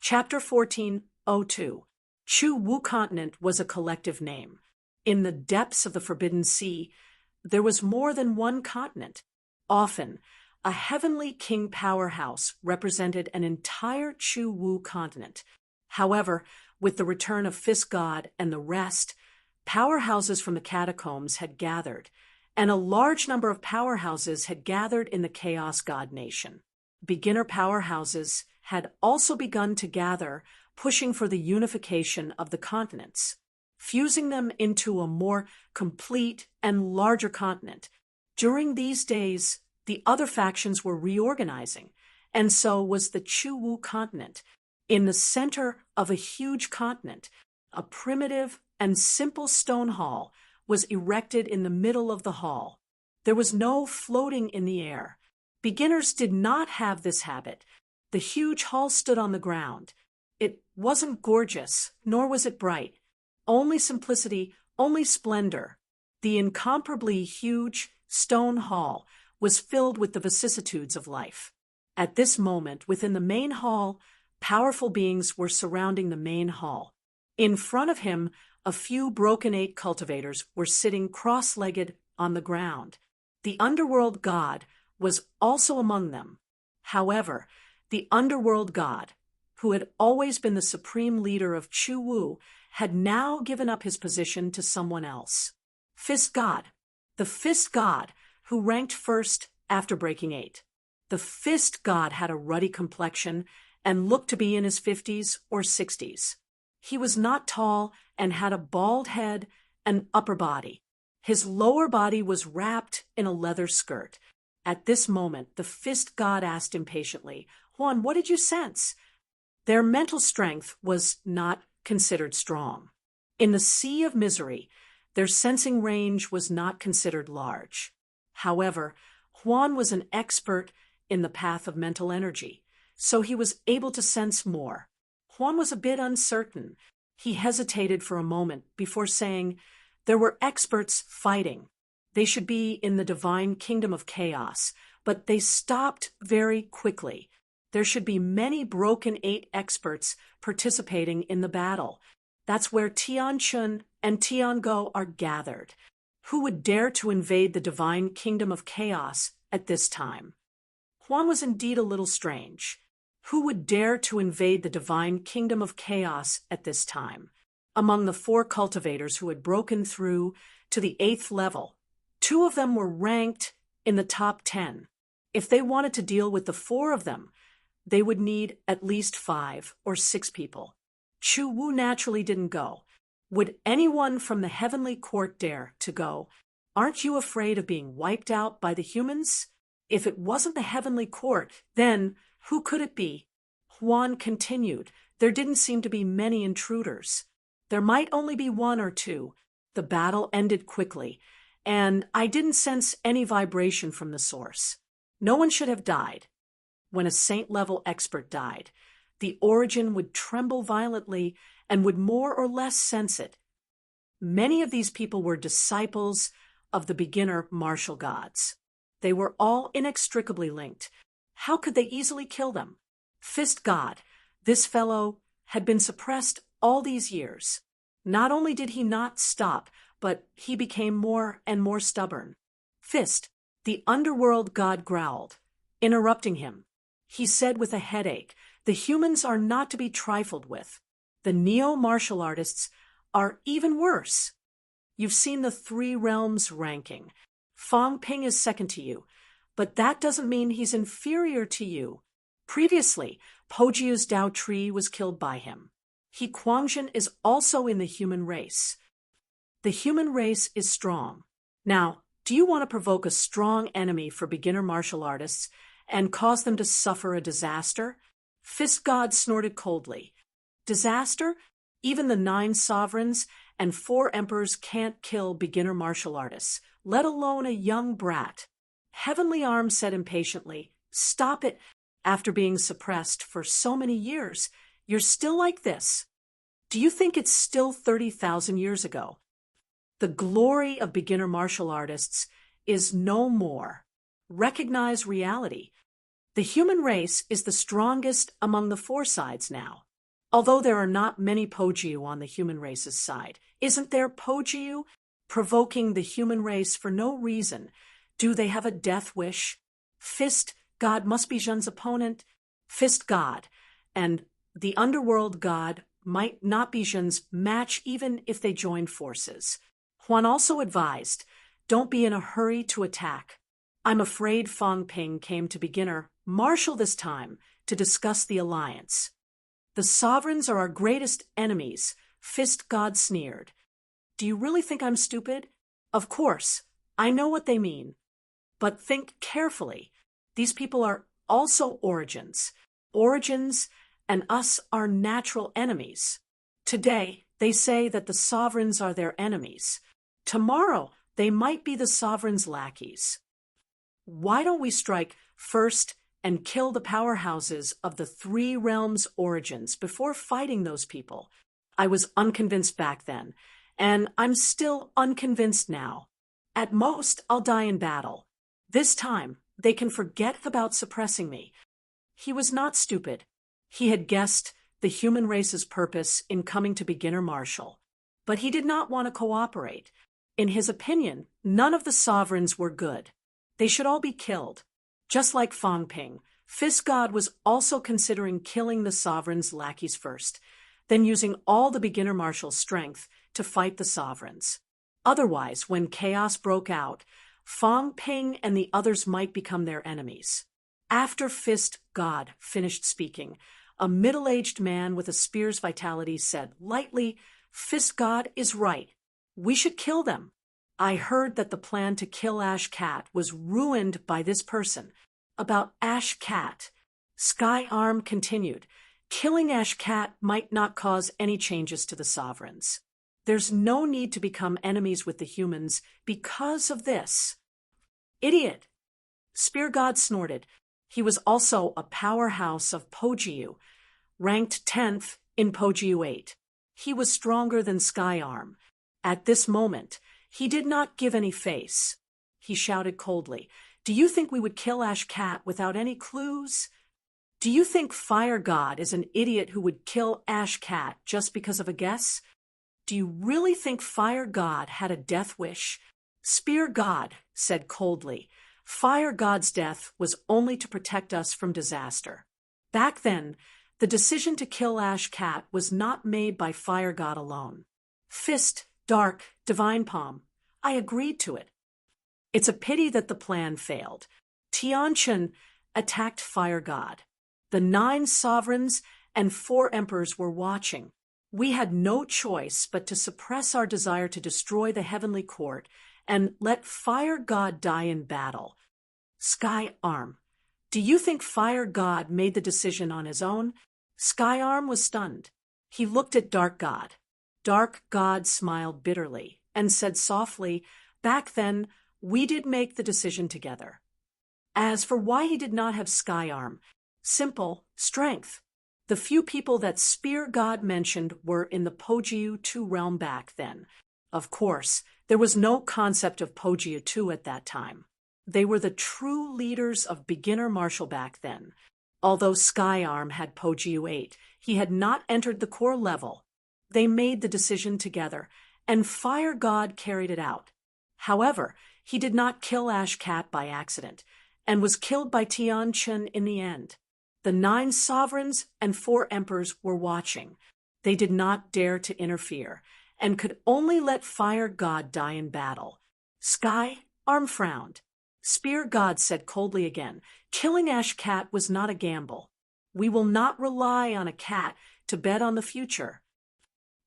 Chapter 14:02. Chu Wu Continent was a collective name. In the depths of the Forbidden Sea, there was more than one continent. Often, a heavenly king powerhouse represented an entire Chu Wu continent. However, with the return of Fisk God and the rest, powerhouses from the catacombs had gathered, and a large number of powerhouses had gathered in the Chaos God Nation. Beginner powerhouses had also begun to gather, pushing for the unification of the continents, fusing them into a more complete and larger continent. During these days, the other factions were reorganizing, and so was the Chu Wu continent. In the center of a huge continent, a primitive and simple stone hall was erected in the middle of the hall. There was no floating in the air. Beginners did not have this habit. The huge hall stood on the ground. It wasn't gorgeous, nor was it bright. Only simplicity, only splendor. The incomparably huge stone hall was filled with the vicissitudes of life. At this moment, within the main hall, powerful beings were surrounding the main hall. In front of him, a few broken eight cultivators were sitting cross-legged on the ground. The underworld god was also among them. However, the underworld god, who had always been the supreme leader of Chu Wu, had now given up his position to someone else. Fisk God. The Fist God, who ranked first after breaking 8. The Fist God had a ruddy complexion and looked to be in his 50s or 60s. He was not tall and had a bald head and upper body. His lower body was wrapped in a leather skirt. At this moment, the Fist God asked impatiently, "Juan, what did you sense?" Their mental strength was not considered strong. In the sea of misery, their sensing range was not considered large. However, Juan was an expert in the path of mental energy, so he was able to sense more. Juan was a bit uncertain. He hesitated for a moment before saying, "There were experts fighting. They should be in the divine kingdom of chaos, but they stopped very quickly. There should be many broken 8 experts participating in the battle. That's where Tian Chun and Tian Go are gathered. Who would dare to invade the divine kingdom of chaos at this time?" Juan was indeed a little strange. Who would dare to invade the divine kingdom of chaos at this time? Among the 4 cultivators who had broken through to the 8th level, 2 of them were ranked in the top 10. If they wanted to deal with the 4 of them, they would need at least 5 or 6 people. Chu Wu naturally didn't go. Would anyone from the heavenly court dare to go? Aren't you afraid of being wiped out by the humans? If it wasn't the heavenly court, then who could it be? Juan continued. There didn't seem to be many intruders. There might only be 1 or 2. The battle ended quickly, and I didn't sense any vibration from the source. No one should have died. When a saint-level expert died, the origin would tremble violently and would more or less sense it. Many of these people were disciples of the beginner martial gods. They were all inextricably linked. How could they easily kill them? Fist God, this fellow, had been suppressed all these years. Not only did he not stop, but he became more and more stubborn. Fist, the underworld god, growled, interrupting him. He said with a headache, "The humans are not to be trifled with. The neo-martial artists are even worse. You've seen the 3 realms ranking. Fang Ping is second to you, but that doesn't mean he's inferior to you. Previously, Pojia's Dao Tree was killed by him. He Quangjin is also in the human race. The human race is strong. Now, do you want to provoke a strong enemy for beginner martial artists and cause them to suffer a disaster?" Fist God snorted coldly. "Disaster? Even the 9 sovereigns and 4 emperors can't kill beginner martial artists, let alone a young brat." Heavenly Arm said impatiently, "Stop it. After being suppressed for so many years, you're still like this. Do you think it's still 30,000 years ago? The glory of beginner martial artists is no more. Recognize reality. The human race is the strongest among the 4 sides now. Although there are not many Pojiu on the human race's side, isn't there Pojiu provoking the human race for no reason? Do they have a death wish? Fist God must be Zhen's opponent. Fist God and the underworld God might not be Zhen's match even if they joined forces. Huan also advised, don't be in a hurry to attack. I'm afraid Fang Ping came to beginner Marshal this time to discuss the alliance. The sovereigns are our greatest enemies, Fist God sneered. Do you really think I'm stupid? Of course, I know what they mean. But think carefully. These people are also origins. Origins and us are natural enemies. Today, they say that the sovereigns are their enemies. Tomorrow, they might be the sovereign's lackeys. Why don't we strike first and kill the powerhouses of the three realms' origins before fighting those people? I was unconvinced back then, and I'm still unconvinced now. At most, I'll die in battle. This time, they can forget about suppressing me. He was not stupid. He had guessed the human race's purpose in coming to beginner marshal. But he did not want to cooperate. In his opinion, none of the sovereigns were good. They should all be killed. Just like Fang Ping, Fist God was also considering killing the sovereign's lackeys first, then using all the beginner marshal's strength to fight the sovereigns. Otherwise, when chaos broke out, Fang Ping and the others might become their enemies. After Fist God finished speaking, a middle-aged man with a spear's vitality said lightly, Fist God is right. We should kill them. I heard that the plan to kill Ash Cat was ruined by this person. About Ash Cat, Sky Arm continued, killing Ash Cat might not cause any changes to the sovereigns. There's no need to become enemies with the humans because of this. Idiot! Spear God snorted. He was also a powerhouse of Pojiu, ranked 10th in Pojiu 8. He was stronger than Sky Arm. At this moment, he did not give any face. He shouted coldly, do you think we would kill Ash Cat without any clues? Do you think Fire God is an idiot who would kill Ash Cat just because of a guess? Do you really think Fire God had a death wish? Spear God said coldly, Fire God's death was only to protect us from disaster. Back then, the decision to kill Ash Cat was not made by Fire God alone. Fist, Dark, Divine Palm, I agreed to it. It's a pity that the plan failed. Tianchen attacked Fire God. The 9 sovereigns and 4 emperors were watching. We had no choice but to suppress our desire to destroy the heavenly court and let Fire God die in battle. Sky Arm, do you think Fire God made the decision on his own? Sky Arm was stunned. He looked at Dark God. Dark God smiled bitterly and said softly, back then, we did make the decision together. As for why he did not have Sky Arm, simple, strength. The few people that Spear God mentioned were in the Pojiu 2 realm back then. Of course, there was no concept of Pojiu 2 at that time. They were the true leaders of beginner martial back then. Although Sky Arm had Pojiu 8, he had not entered the core level. They made the decision together, and Fire God carried it out. However, he did not kill Ash Cat by accident, and was killed by Tianchen in the end. The 9 sovereigns and 4 emperors were watching. They did not dare to interfere, and could only let Fire God die in battle. Sky Arm frowned. Spear God said coldly again, killing Ash Cat was not a gamble. We will not rely on a cat to bet on the future.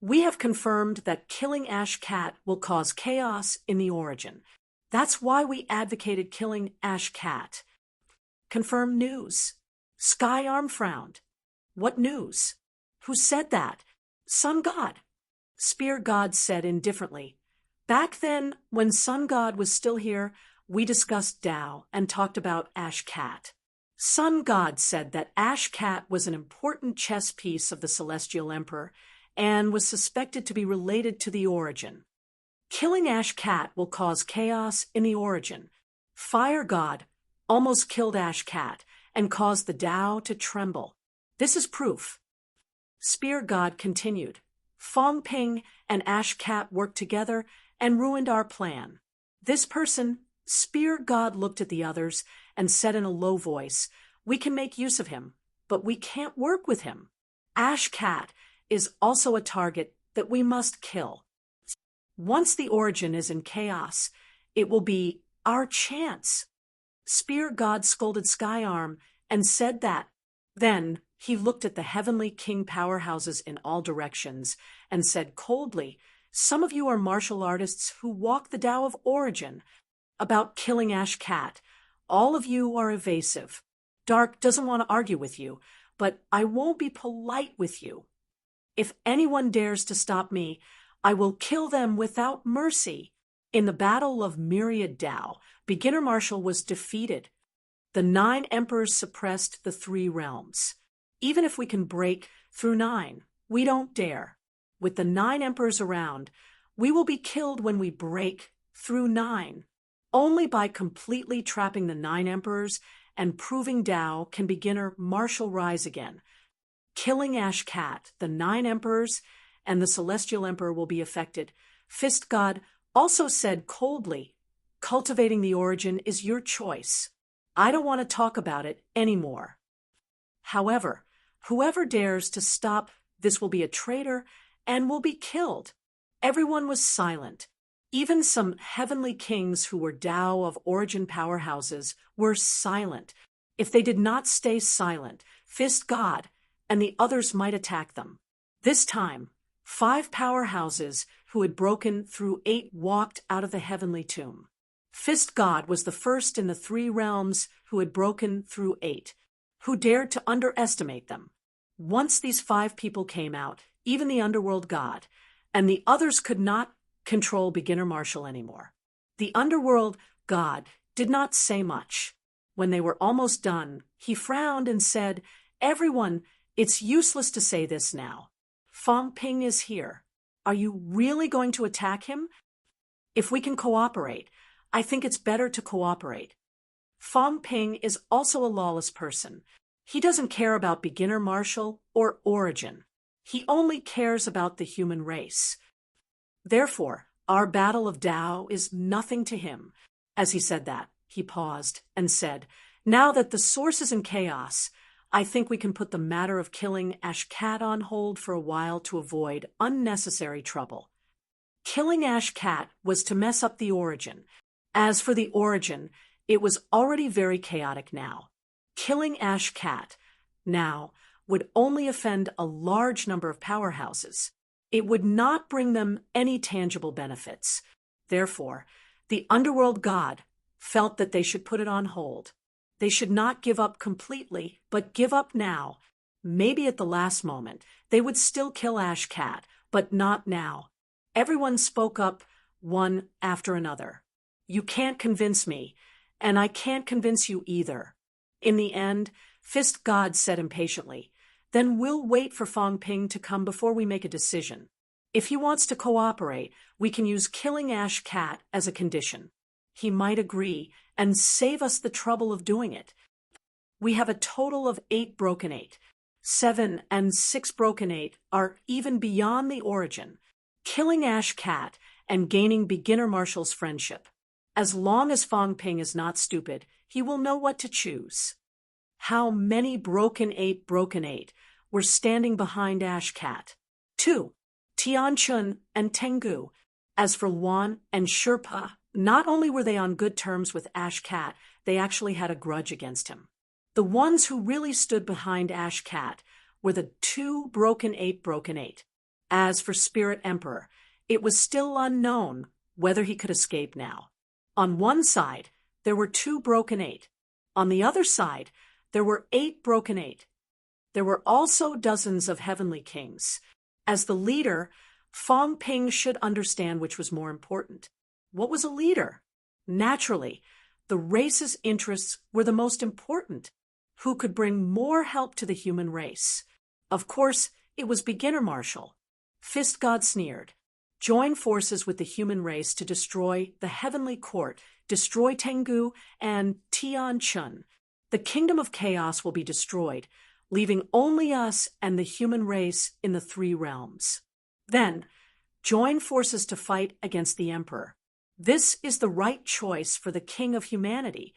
We have confirmed that killing Ash Cat will cause chaos in the origin. That's why we advocated killing Ash Cat. Confirmed news. Sky Arm frowned. What news? Who said that? Sun God. Spear God said indifferently. Back then, when Sun God was still here, we discussed Tao and talked about Ash Cat. Sun God said that Ash Cat was an important chess piece of the Celestial Emperor and was suspected to be related to the origin. Killing Ash Cat will cause chaos in the origin. Fire God almost killed Ash Cat and caused the Tao to tremble. This is proof. Spear God continued. Fong Ping and Ash Cat worked together and ruined our plan. This person, Spear God, looked at the others and said in a low voice, "We can make use of him, but we can't work with him. Ash Cat is also a target that we must kill. Once the origin is in chaos, it will be our chance." Spear God scolded Skyarm and said that. Then he looked at the heavenly king powerhouses in all directions and said coldly, "Some of you are martial artists who walk the Tao of Origin. About killing Ash Cat, all of you are evasive. Dark doesn't want to argue with you, but I won't be polite with you. If anyone dares to stop me, I will kill them without mercy." In the Battle of Myriad Tao, Beginner Marshal was defeated. The 9 emperors suppressed the 3 realms. Even if we can break through 9, we don't dare. With the 9 emperors around, we will be killed when we break through 9. Only by completely trapping the 9 emperors and proving Tao can Beginner Marshal rise again. Killing Ash Cat, the 9 emperors, and the Celestial Emperor will be affected. Fist God also said coldly, "Cultivating the origin is your choice. I don't want to talk about it anymore. However, whoever dares to stop this will be a traitor and will be killed." Everyone was silent. Even some heavenly kings who were Tao of Origin powerhouses were silent. If they did not stay silent, Fist God and the others might attack them. This time, 5 powerhouses who had broken through 8 walked out of the heavenly tomb. Fist God was the first in the 3 realms who had broken through 8, who dared to underestimate them. Once these 5 people came out, even the Underworld God, and the others could not control Beginner Marshal anymore. The Underworld God did not say much. When they were almost done, he frowned and said, "Everyone, it's useless to say this now. Fong Ping is here. Are you really going to attack him? If we can cooperate, I think it's better to cooperate." Fong Ping is also a lawless person. He doesn't care about Beginner Marshal or Origin. He only cares about the human race. Therefore, our battle of Tao is nothing to him. As he said that, he paused and said, "Now that the source is in chaos, I think we can put the matter of killing Ash Cat on hold for a while to avoid unnecessary trouble." Killing Ash Cat was to mess up the origin. As for the origin, it was already very chaotic now. Killing Ash Cat now would only offend a large number of powerhouses. It would not bring them any tangible benefits. Therefore, the Underworld God felt that they should put it on hold. They should not give up completely, but give up now. Maybe at the last moment, they would still kill Ash Cat, but not now. Everyone spoke up, one after another. "You can't convince me, and I can't convince you either." In the end, Fist God said impatiently, "Then we'll wait for Fong Ping to come before we make a decision. If he wants to cooperate, we can use killing Ash Cat as a condition. He might agree and save us the trouble of doing it. We have a total of 8 broken 8. 7 and 6 broken 8 are even beyond the origin. Killing Ash Cat and gaining Beginner Marshal's friendship. As long as Fong Ping is not stupid, he will know what to choose." How many broken 8 were standing behind Ash Cat? 2. Tianchun and Tengu. As for Luan and Sherpa, not only were they on good terms with Ash Cat, they actually had a grudge against him. The ones who really stood behind Ash Cat were the 2 broken 8. As for Spirit Emperor, it was still unknown whether he could escape now. On one side, there were 2 broken 8. On the other side, there were 8 broken 8. There were also dozens of heavenly kings. As the leader, Fong Ping should understand which was more important. What was a leader? Naturally, the race's interests were the most important. Who could bring more help to the human race? Of course, it was Beginner Marshal. Fist God sneered. "Join forces with the human race to destroy the heavenly court, destroy Tengu and Tianchun. The kingdom of chaos will be destroyed. leaving only us and the human race in the three realms. Then, join forces to fight against the Emperor. This is the right choice for the king of humanity.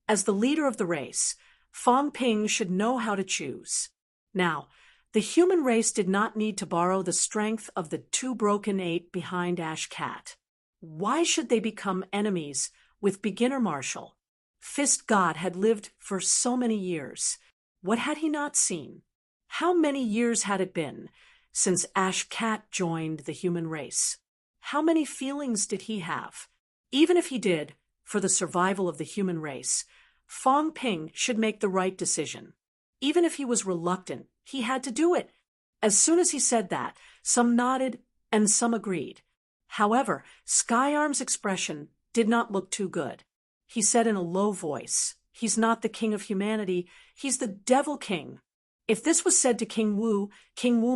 As the leader of the race, Fang Ping should know how to choose. Now, the human race did not need to borrow the strength of the two broken eight behind Ash Cat. Why should they become enemies with beginner Marshall? Fist God had lived for so many years. What had he not seen? How many years had it been since Ash Cat joined the human race? How many feelings did he have? Even if he did, for the survival of the human race, Fang Ping should make the right decision. Even if he was reluctant, he had to do it. As soon as he said that, some nodded and some agreed. However, Skyarm's expression did not look too good. He said in a low voice, "He's not the king of humanity, he's the Devil King." If this was said to King Wu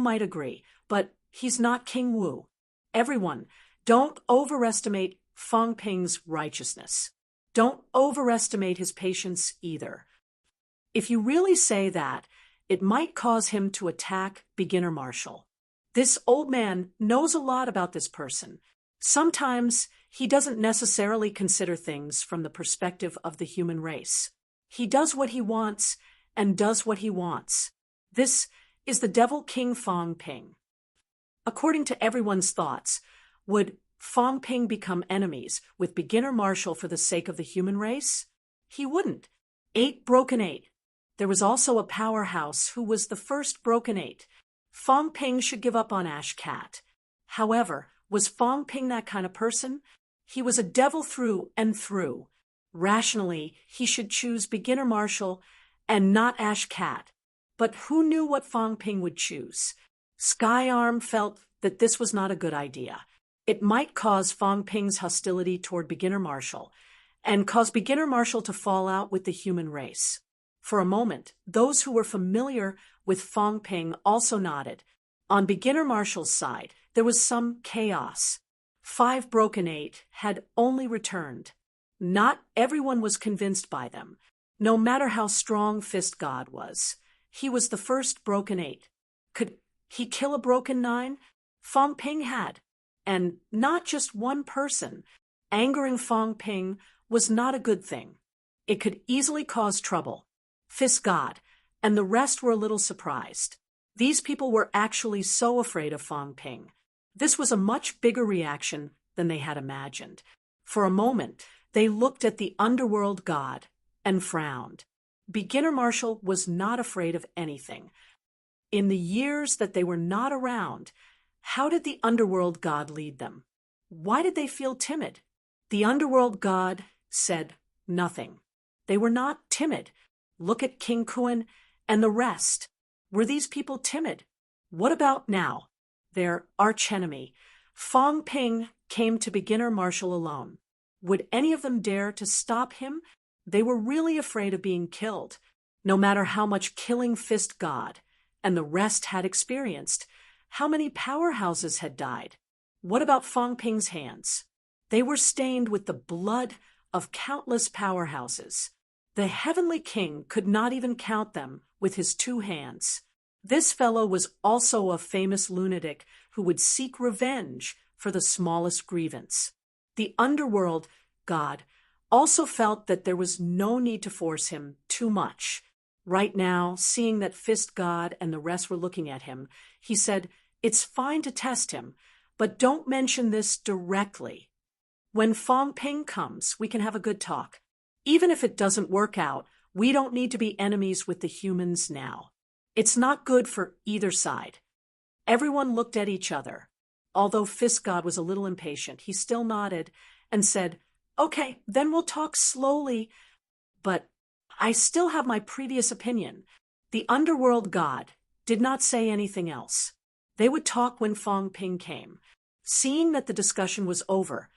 might agree, but he's not King Wu. Everyone, don't overestimate Fang Ping's righteousness. Don't overestimate his patience either. If you really say that, it might cause him to attack beginner Marshall. This old man knows a lot about this person. Sometimes he doesn't necessarily consider things from the perspective of the human race. He does what he wants and does what he wants. This is the Devil King Fang Ping. According to everyone's thoughts, would Fang Ping become enemies with beginner Marshall for the sake of the human race? He wouldn't. 8 broken 8. There was also a powerhouse who was the first broken 8. Fang Ping should give up on Ash Cat. However, was Fang Ping that kind of person? He was a devil through and through. Rationally, he should choose beginner Marshall and not Ash Cat. But who knew what Fang Ping would choose? Skyarm felt that this was not a good idea. It might cause Fang Ping's hostility toward beginner Marshall, and cause beginner Marshall to fall out with the human race. For a moment, those who were familiar with Fang Ping also nodded. On beginner Marshall's side, there was some chaos. 5 broken 8 had only returned. Not everyone was convinced by them, no matter how strong Fist God was. He was the first broken 8. Could he kill a broken 9? Fang Ping had. And not just one person. Angering Fang Ping was not a good thing. It could easily cause trouble. Fist God and the rest were a little surprised. These people were actually so afraid of Fang Ping. This was a much bigger reaction than they had imagined. For a moment, they looked at the underworld god and frowned. Beginner Marshall was not afraid of anything. In the years that they were not around, how did the underworld god lead them? Why did they feel timid? The underworld god said nothing. They were not timid. Look at King Kuan and the rest. Were these people timid? What about now? Their archenemy. Fang Ping came to beginner Marshall alone. Would any of them dare to stop him? They were really afraid of being killed. No matter how much killing Fist God and the rest had experienced, how many powerhouses had died? What about Fang Ping's hands? They were stained with the blood of countless powerhouses. The Heavenly King could not even count them with his 2 hands. This fellow was also a famous lunatic who would seek revenge for the smallest grievance. The underworld god also felt that there was no need to force him too much. Right now, seeing that Fist God and the rest were looking at him, he said, "It's fine to test him, but don't mention this directly. When Fang Ping comes, we can have a good talk. Even if it doesn't work out, we don't need to be enemies with the humans now. It's not good for either side." Everyone looked at each other. Although Fist God was a little impatient, he still nodded and said, "Okay, then we'll talk slowly, but I still have my previous opinion." The underworld god did not say anything else. They would talk when Fang Ping came. Seeing that the discussion was over,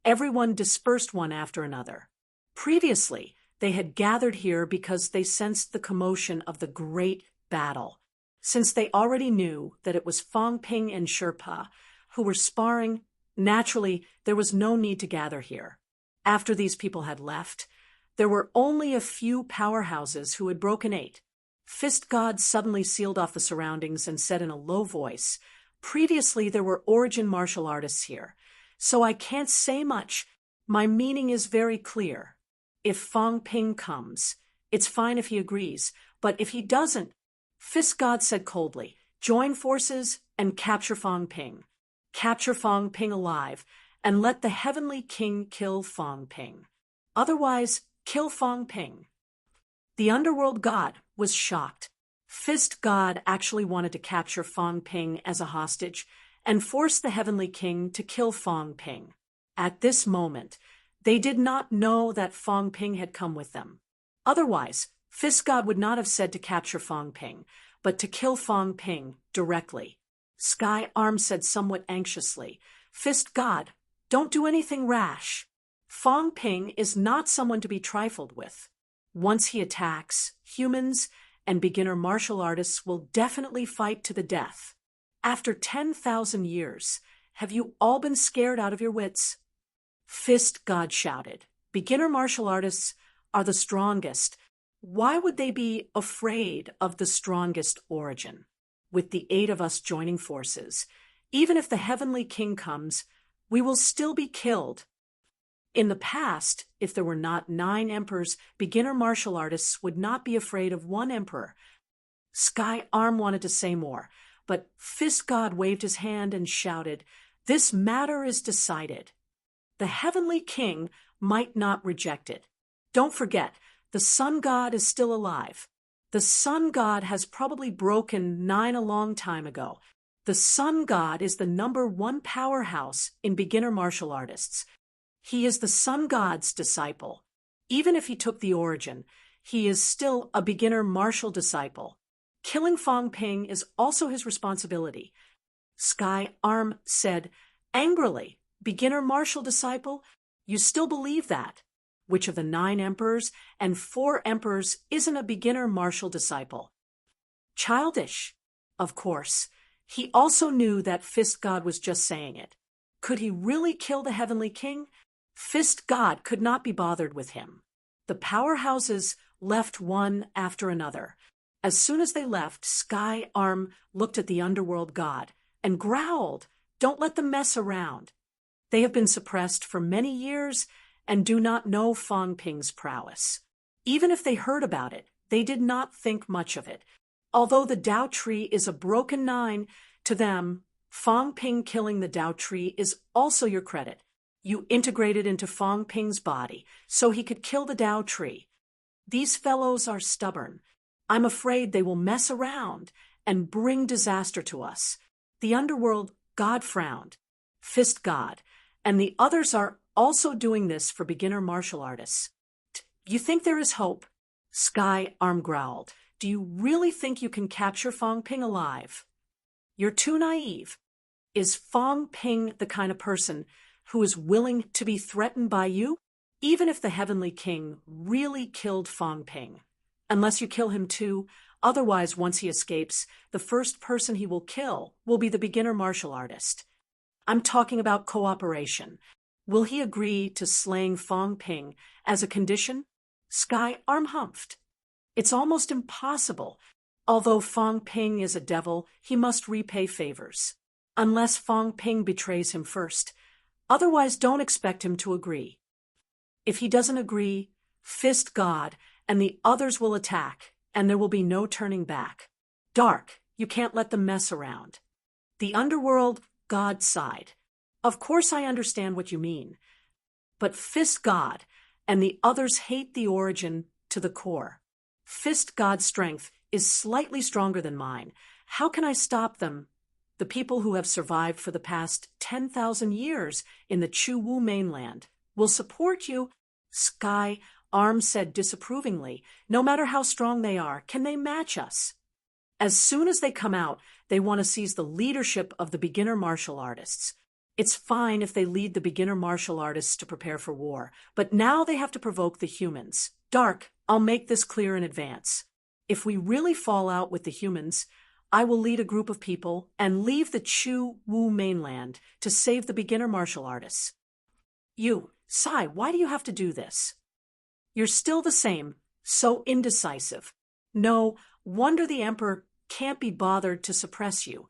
everyone dispersed one after another. Previously, they had gathered here because they sensed the commotion of the great battle. Since they already knew that it was Fang Ping and Sherpa who were sparring, naturally, there was no need to gather here. After these people had left, there were only a few powerhouses who had broken 8. Fist God suddenly sealed off the surroundings and said in a low voice, "Previously there were origin martial artists here, so I can't say much. My meaning is very clear. If Fong Ping comes, it's fine if he agrees, but if he doesn't," Fist God said coldly, "join forces and capture Fong Ping. Capture Fong Ping alive, and let the Heavenly King kill Fong Ping. Otherwise, kill Fong Ping." The underworld god was shocked. Fist God actually wanted to capture Fong Ping as a hostage and force the Heavenly King to kill Fong Ping. At this moment, they did not know that Fong Ping had come with them. Otherwise, Fist God would not have said to capture Fong Ping, but to kill Fong Ping directly. Sky Arm said somewhat anxiously, "Fist God, don't do anything rash. Fong Ping is not someone to be trifled with. Once he attacks, humans and beginner martial artists will definitely fight to the death. After 10,000 years, have you all been scared out of your wits?" Fist God shouted, "Beginner martial artists are the strongest. Why would they be afraid of the strongest origin? With the 8 of us joining forces, even if the Heavenly King comes, we will still be killed. In the past, if there were not 9 emperors, beginner martial artists would not be afraid of 1 emperor." Sky Arm wanted to say more, but Fist God waved his hand and shouted, "This matter is decided. The Heavenly King might not reject it. Don't forget, the Sun God is still alive. The Sun God has probably broken 9 a long time ago. The Sun God is the #1 powerhouse in beginner martial artists. He is the Sun God's disciple. Even if he took the origin, he is still a beginner martial disciple. Killing Fong Ping is also his responsibility." Sky Arm said angrily, "Beginner martial disciple? You still believe that? Which of the 9 emperors and 4 emperors isn't a beginner martial disciple?" Childish. Of course. He also knew that Fist God was just saying it. Could he really kill the Heavenly King? Fist God could not be bothered with him. The powerhouses left one after another. As soon as they left, Sky Arm looked at the underworld god and growled, "Don't let them mess around. They have been suppressed for many years and do not know Fong Ping's prowess. Even if they heard about it, they did not think much of it. Although the Tao Tree is a broken 9, to them, Fong Ping killing the Tao Tree is also your credit. You integrated into Fong Ping's body so he could kill the Tao Tree. These fellows are stubborn. I'm afraid they will mess around and bring disaster to us." The underworld god frowned. Fist God, and the others are also doing this for beginner martial artists. "You think there is hope?" Sky Arm growled. "Do you really think you can capture Fong Ping alive? You're too naive. Is Fong Ping the kind of person who is willing to be threatened by you? Even if the Heavenly King really killed Fong Ping. Unless you kill him too, otherwise once he escapes, the first person he will kill will be the beginner martial artist. I'm talking about cooperation. Will he agree to slaying Fong Ping as a condition?" Sky Arm humphed. "It's almost impossible. Although Fong Ping is a devil, he must repay favors. Unless Fong Ping betrays him first. Otherwise, don't expect him to agree. If he doesn't agree, Fist God and the others will attack, and there will be no turning back. Dark, you can't let them mess around." The underworld god sighed. "Of course I understand what you mean. But Fist God and the others hate the origin to the core. Fist God's strength is slightly stronger than mine. How can I stop them? The people who have survived for the past 10,000 years in the Chu Wu mainland will support you." Sky Arm said disapprovingly, "No matter how strong they are, can they match us? As soon as they come out, they want to seize the leadership of the beginner martial artists. It's fine if they lead the beginner martial artists to prepare for war, but now they have to provoke the humans. Dark, I'll make this clear in advance. If we really fall out with the humans, I will lead a group of people and leave the Chu Wu mainland to save the beginner martial artists." "You, Sai, why do you have to do this? You're still the same, so indecisive. No, Wonder the emperor can't be bothered to suppress you.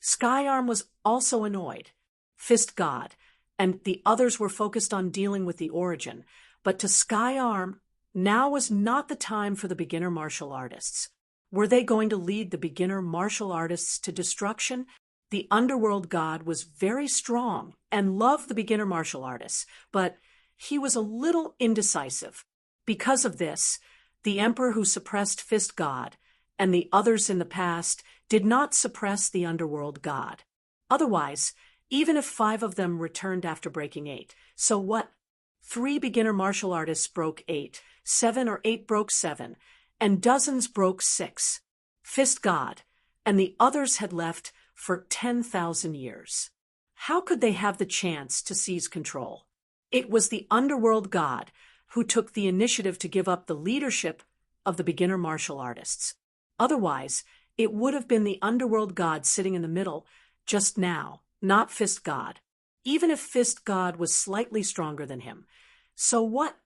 Skyarm was also annoyed. Fist God and the others were focused on dealing with the origin, but to Skyarm, now was not the time for the beginner martial artists. Were they going to lead the beginner martial artists to destruction? The underworld god was very strong and loved the beginner martial artists, but he was a little indecisive. Because of this, the emperor who suppressed Fist God and the others in the past did not suppress the underworld god. Otherwise, even if 5 of them returned after breaking 8, so what? 3 beginner martial artists broke 8, 7 or 8 broke 7, and dozens broke 6. Fist God and the others had left for 10,000 years. How could they have the chance to seize control? It was the underworld god who took the initiative to give up the leadership of the beginner martial artists. Otherwise, it would have been the underworld god sitting in the middle just now, not Fist God, even if Fist God was slightly stronger than him. So what?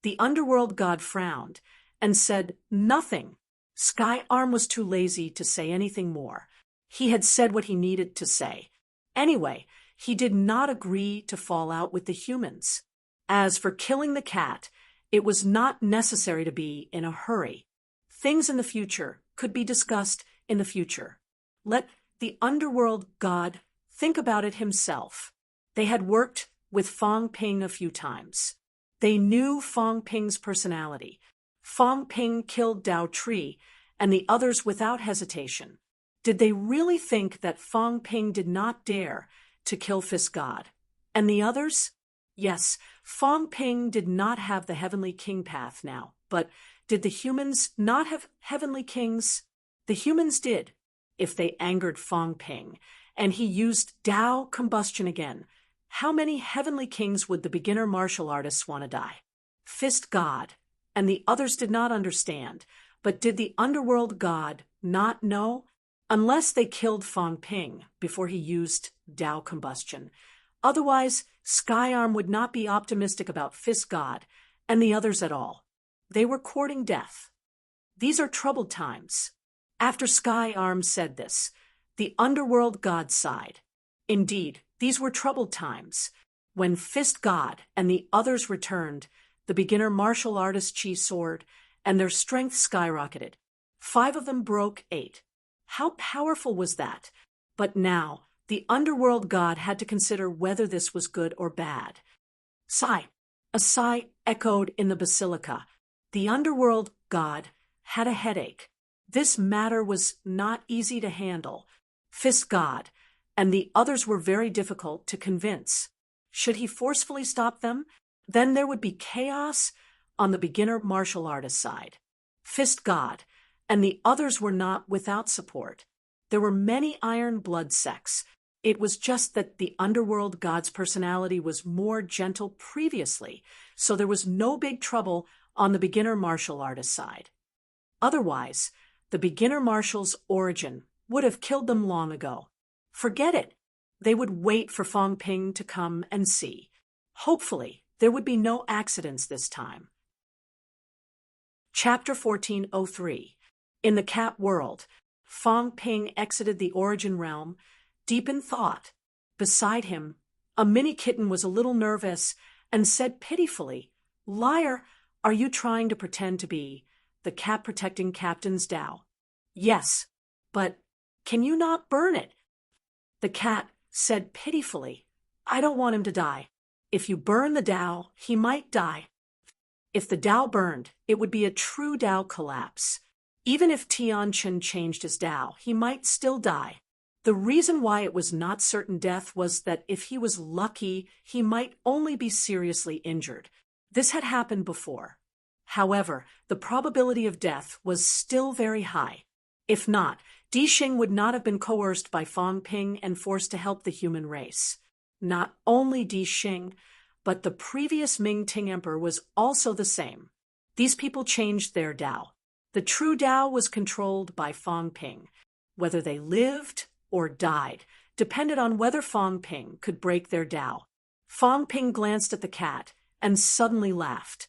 The underworld god frowned and said nothing. Skyarm was too lazy to say anything more. He had said what he needed to say. Anyway, he did not agree to fall out with the humans. As for killing the cat, it was not necessary to be in a hurry. Things in the future could be discussed in the future. Let the underworld god think about it himself. They had worked with Fong Ping a few times. They knew Fong Ping's personality. Fong Ping killed Dao Tree and the others without hesitation. Did they really think that Fong Ping did not dare to kill Fist God? And the others? Yes, Fong Ping did not have the Heavenly King path now, but did the humans not have Heavenly Kings? The humans did, if they angered Fong Ping, and he used Dao combustion again. How many Heavenly Kings would the beginner martial artists want to die? Fist God and the others did not understand, but did the underworld god not know? Unless they killed Fong Ping before he used Dao combustion. Otherwise, Skyarm would not be optimistic about Fist God and the others at all. They were courting death. These are troubled times. After Skyarm said this, the underworld god sighed. Indeed, these were troubled times. When Fist God and the others returned, the beginner martial artist Chi soared, and their strength skyrocketed. 5 of them broke 8. How powerful was that? But now, the underworld god had to consider whether this was good or bad. Sigh. A sigh echoed in the basilica. The underworld god had a headache. This matter was not easy to handle. Fist God and the others were very difficult to convince. Should he forcefully stop them? Then there would be chaos on the beginner martial artist side. Fist God and the others were not without support. There were many iron blood sects. It was just that the underworld god's personality was more gentle previously, so there was no big trouble on the beginner martial artist side. Otherwise, the beginner martial's origin would have killed them long ago. Forget it. They would wait for Fong Ping to come and see. Hopefully, there would be no accidents this time. Chapter 1403. In the cat world, Fong Ping exited the origin realm, deep in thought. Beside him, a mini kitten was a little nervous and said pitifully, "Liar, are you trying to pretend to be the cat-protecting captain's Dao?" "Yes, but can you not burn it?" The cat said pitifully, "I don't want him to die. If you burn the Dao, he might die." If the Dao burned, it would be a true Dao collapse. Even if Tianchen changed his Dao, he might still die. The reason why it was not certain death was that if he was lucky, he might only be seriously injured. This had happened before. However, the probability of death was still very high. If not, Di Xing would not have been coerced by Fong Ping and forced to help the human race. Not only Di Xing, but the previous Ming Ting Emperor was also the same. These people changed their Dao. The true Dao was controlled by Fong Ping. Whether they lived or died depended on whether Fong Ping could break their Dao. Fong Ping glanced at the cat and suddenly laughed.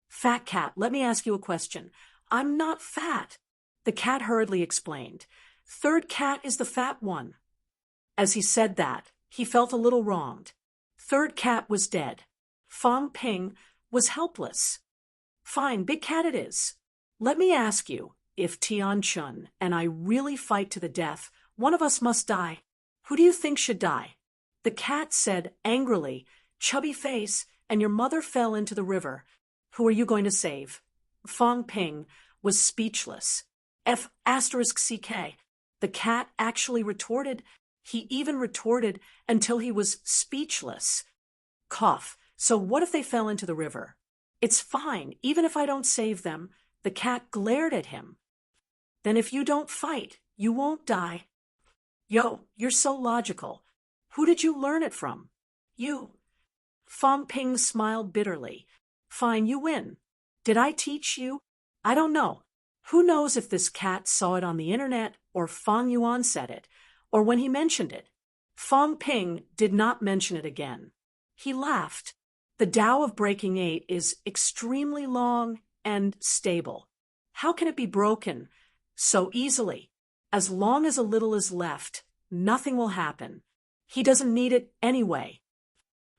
"Fat cat, let me ask you a question. I'm not fat." The cat hurriedly explained. Third cat is the fat one. As he said that, he felt a little wronged. Third cat was dead. Fong Ping was helpless. Fine, big cat it is. Let me ask you, if Tian Chun and I really fight to the death, one of us must die. Who do you think should die? The cat said angrily, chubby face, and your mother fell into the river. Who are you going to save? Fong Ping was speechless. F***CK. The cat actually retorted. He even retorted until he was speechless. Cough. So what if they fell into the river? It's fine, even if I don't save them. The cat glared at him. Then if you don't fight, you won't die. Yo, you're so logical. Who did you learn it from? You. Fong Ping smiled bitterly. Fine, you win. Did I teach you? I don't know. Who knows if this cat saw it on the internet or Fong Yuan said it, or when he mentioned it. Fong Ping did not mention it again. He laughed. The Tao of Breaking 8 is extremely long and stable. How can it be broken so easily? As long as a little is left, nothing will happen. He doesn't need it anyway.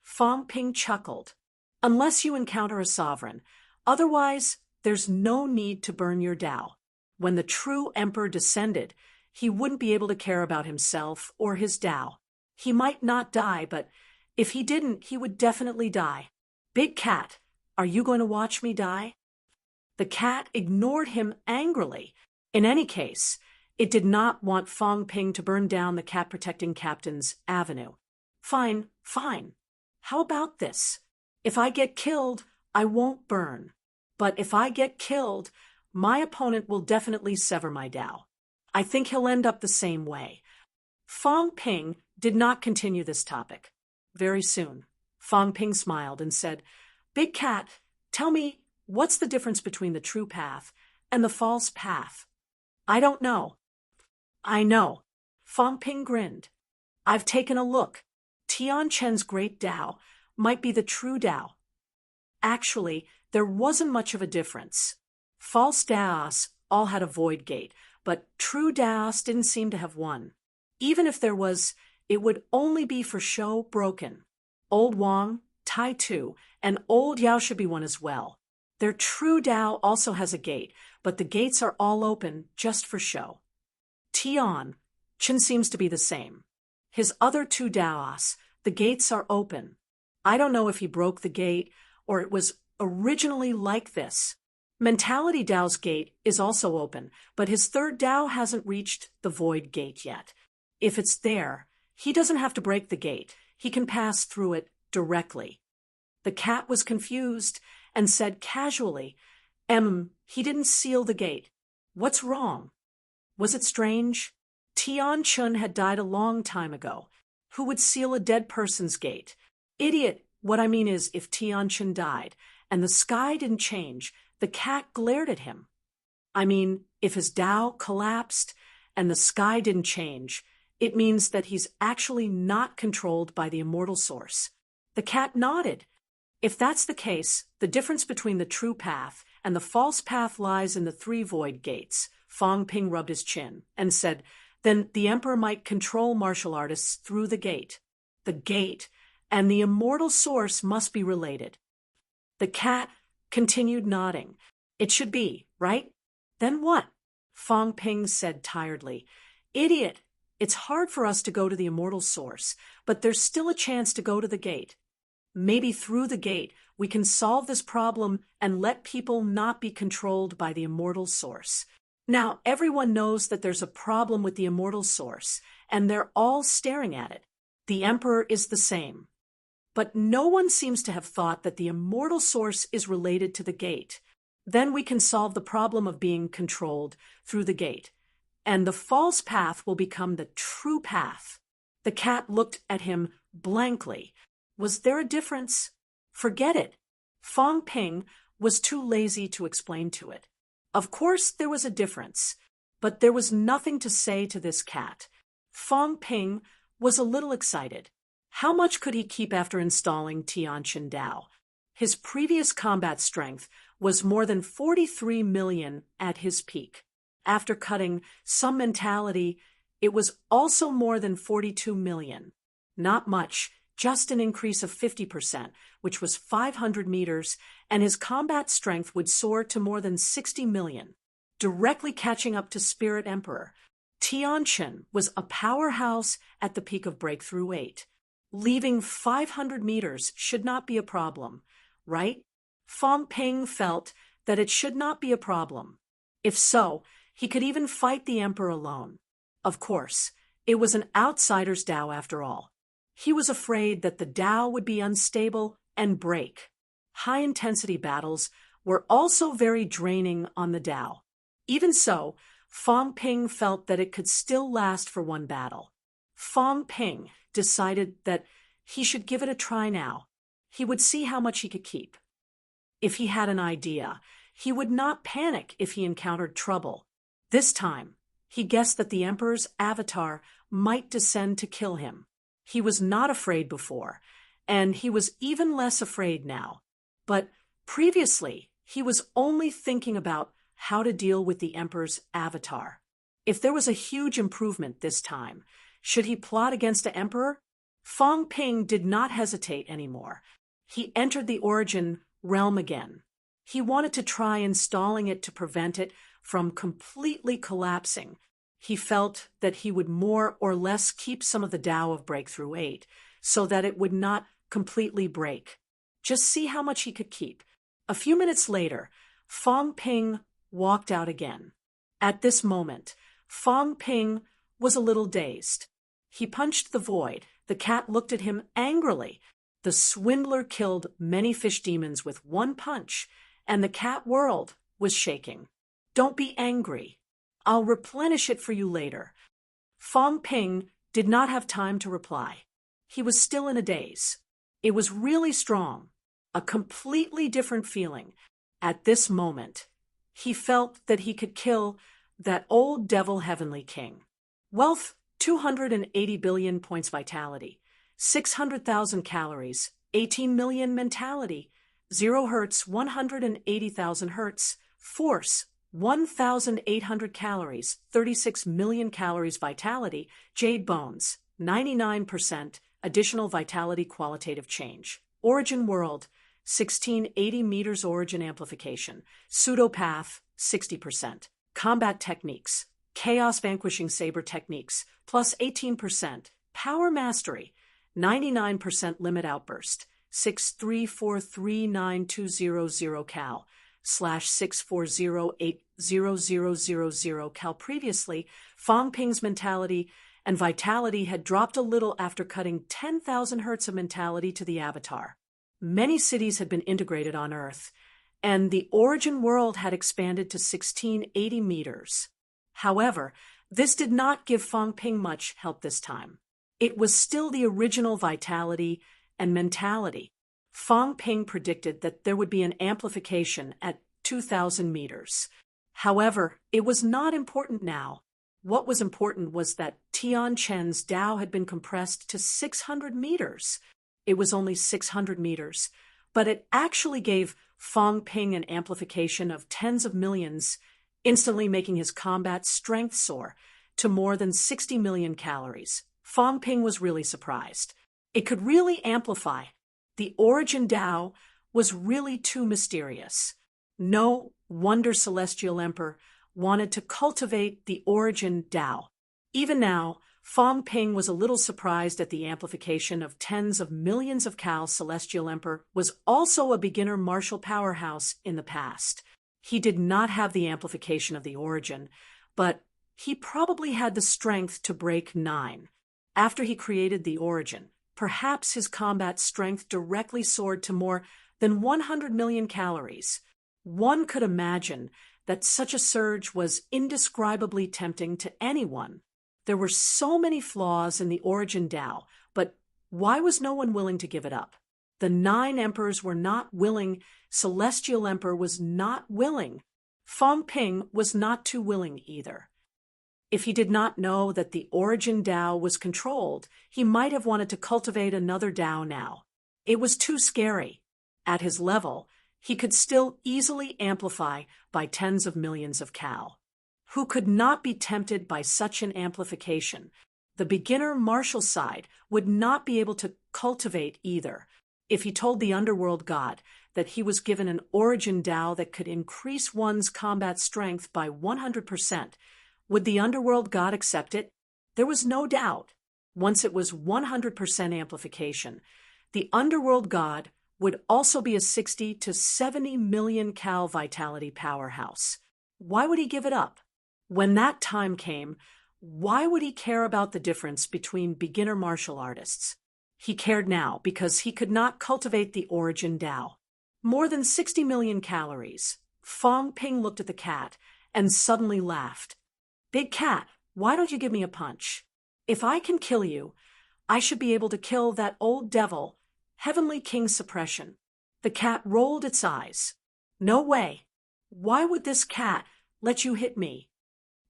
Fong Ping chuckled. Unless you encounter a sovereign, otherwise there's no need to burn your Tao. When the true emperor descended, he wouldn't be able to care about himself or his Tao. He might not die, but if he didn't, he would definitely die. Big cat, are you going to watch me die? The cat ignored him angrily. In any case, it did not want Fong Ping to burn down the cat-protecting captain's avenue. Fine, fine. How about this? If I get killed, I won't burn. But if I get killed, my opponent will definitely sever my Tao. I think he'll end up the same way. Fong Ping did not continue this topic. Very soon, Fong Ping smiled and said, Big cat, tell me, what's the difference between the true path and the false path? I don't know. I know. Fong Ping grinned. I've taken a look. Tian Chen's great Tao might be the true Tao. Actually, there wasn't much of a difference. False Taos all had a void gate, but true Taos didn't seem to have one. Even if there was, it would only be for show broken. Old Wang, Tai Tu, and Old Yao should be one as well. Their true Tao also has a gate, but the gates are all open just for show. Tian Chen seems to be the same. His other two Taos, the gates are open. I don't know if he broke the gate or it was originally like this. Mentality Tao's gate is also open, but his third Tao hasn't reached the void gate yet. If it's there, he doesn't have to break the gate. He can pass through it directly. The cat was confused and said casually, he didn't seal the gate. What's wrong? Was it strange? Tian Chun had died a long time ago. Who would seal a dead person's gate? Idiot, what I mean is if Tian Chun died and the sky didn't change, the cat glared at him. I mean, if his Tao collapsed and the sky didn't change, it means that he's actually not controlled by the immortal source. The cat nodded. If that's the case, the difference between the true path and the false path lies in the three void gates. Fong Ping rubbed his chin and said, then the emperor might control martial artists through the gate. The gate and the immortal source must be related. The cat continued nodding. It should be, right? Then what? Fong Ping said tiredly. Idiot. It's hard for us to go to the immortal source, but there's still a chance to go to the gate. Maybe through the gate, we can solve this problem and let people not be controlled by the immortal source. Now, everyone knows that there's a problem with the immortal source, and they're all staring at it. The emperor is the same. But no one seems to have thought that the immortal source is related to the gate. Then we can solve the problem of being controlled through the gate, and the false path will become the true path. The cat looked at him blankly. Was there a difference? Forget it. Fong Ping was too lazy to explain to it. Of course there was a difference, but there was nothing to say to this cat. Fong Ping was a little excited. How much could he keep after installing Tianqin Dao? His previous combat strength was more than 43 million at his peak. after cutting some mentality, it was also more than 42 million. Not much, just an increase of 50%, which was 500 meters, and his combat strength would soar to more than 60 million. Directly catching up to Spirit Emperor, Tianqin was a powerhouse at the peak of Breakthrough 8. Leaving 500 meters should not be a problem, right? Fang Ping felt that it should not be a problem. If so, he could even fight the emperor alone. Of course, it was an outsider's Tao after all. He was afraid that the Tao would be unstable and break. High-intensity battles were also very draining on the Tao. Even so, Fang Ping felt that it could still last for one battle. Fang Ping decided that he should give it a try now. He would see how much he could keep. If he had an idea, he would not panic if he encountered trouble. This time, he guessed that the Emperor's avatar might descend to kill him. He was not afraid before, and he was even less afraid now. But previously, he was only thinking about how to deal with the Emperor's avatar. If there was a huge improvement this time, should he plot against the Emperor? Fang Ping did not hesitate anymore. He entered the origin realm again. He wanted to try installing it to prevent it from completely collapsing. He felt that he would more or less keep some of the Tao of Breakthrough 8 so that it would not completely break. Just see how much he could keep. A few minutes later, Fang Ping walked out again. At this moment, Fang Ping was a little dazed. He punched the void. The cat looked at him angrily. The swindler killed many fish demons with one punch, and the cat world was shaking. Don't be angry. I'll replenish it for you later. Fang Ping did not have time to reply. He was still in a daze. It was really strong, a completely different feeling. At this moment, he felt that he could kill that old devil heavenly king. Wealth, 280 billion points vitality, 600,000 calories, 18 million mentality, 0 hertz, 180,000 hertz, force, 1,800 calories, 36 million calories vitality, jade bones, 99%, additional vitality qualitative change. Origin world, 1680 meters origin amplification, pseudopath, 60%. Combat techniques, chaos vanquishing saber techniques, plus 18%. Power mastery, 99% limit outburst, 634392000 cal, /640800000 cal. Previously, Fang Ping's mentality and vitality had dropped a little after cutting 10,000 hertz of mentality to the avatar. Many cities had been integrated on Earth, and the origin world had expanded to 1680 meters. However, this did not give Fang Ping much help this time. It was still the original vitality and mentality. Fang Ping predicted that there would be an amplification at 2,000 meters. However, it was not important now. What was important was that Tianqin's Tao had been compressed to 600 meters. It was only 600 meters, but it actually gave Fang Ping an amplification of tens of millions, instantly making his combat strength soar to more than 60 million calories. Fang Ping was really surprised. It could really amplify. The origin Tao was really too mysterious. No wonder Celestial Emperor wanted to cultivate the origin Tao. Even now, Fang Ping was a little surprised at the amplification of tens of millions of cal. Celestial Emperor was also a beginner martial powerhouse in the past. He did not have the amplification of the origin, but he probably had the strength to break 9. After he created the origin, perhaps his combat strength directly soared to more than 100 million calories. One could imagine that such a surge was indescribably tempting to anyone. There were so many flaws in the origin Tao, but why was no one willing to give it up? The 9 emperors were not willing. Celestial Emperor was not willing. Fang Ping was not too willing either. If he did not know that the origin Tao was controlled, he might have wanted to cultivate another Tao now. It was too scary. At his level, he could still easily amplify by tens of millions of cal. who could not be tempted by such an amplification. The beginner martial side would not be able to cultivate either. If he told the underworld god that he was given an origin Tao that could increase one's combat strength by 100%, would the underworld god accept it? There was no doubt. Once it was 100% amplification, the underworld god would also be a 60 to 70 million cal vitality powerhouse. Why would he give it up? When that time came, why would he care about the difference between beginner martial artists? He cared now because he could not cultivate the origin Tao. More than 60 million calories. Fong Ping looked at the cat and suddenly laughed. Big cat, why don't you give me a punch? If I can kill you, I should be able to kill that old devil, Heavenly King Suppression. The cat rolled its eyes. No way. Why would this cat let you hit me?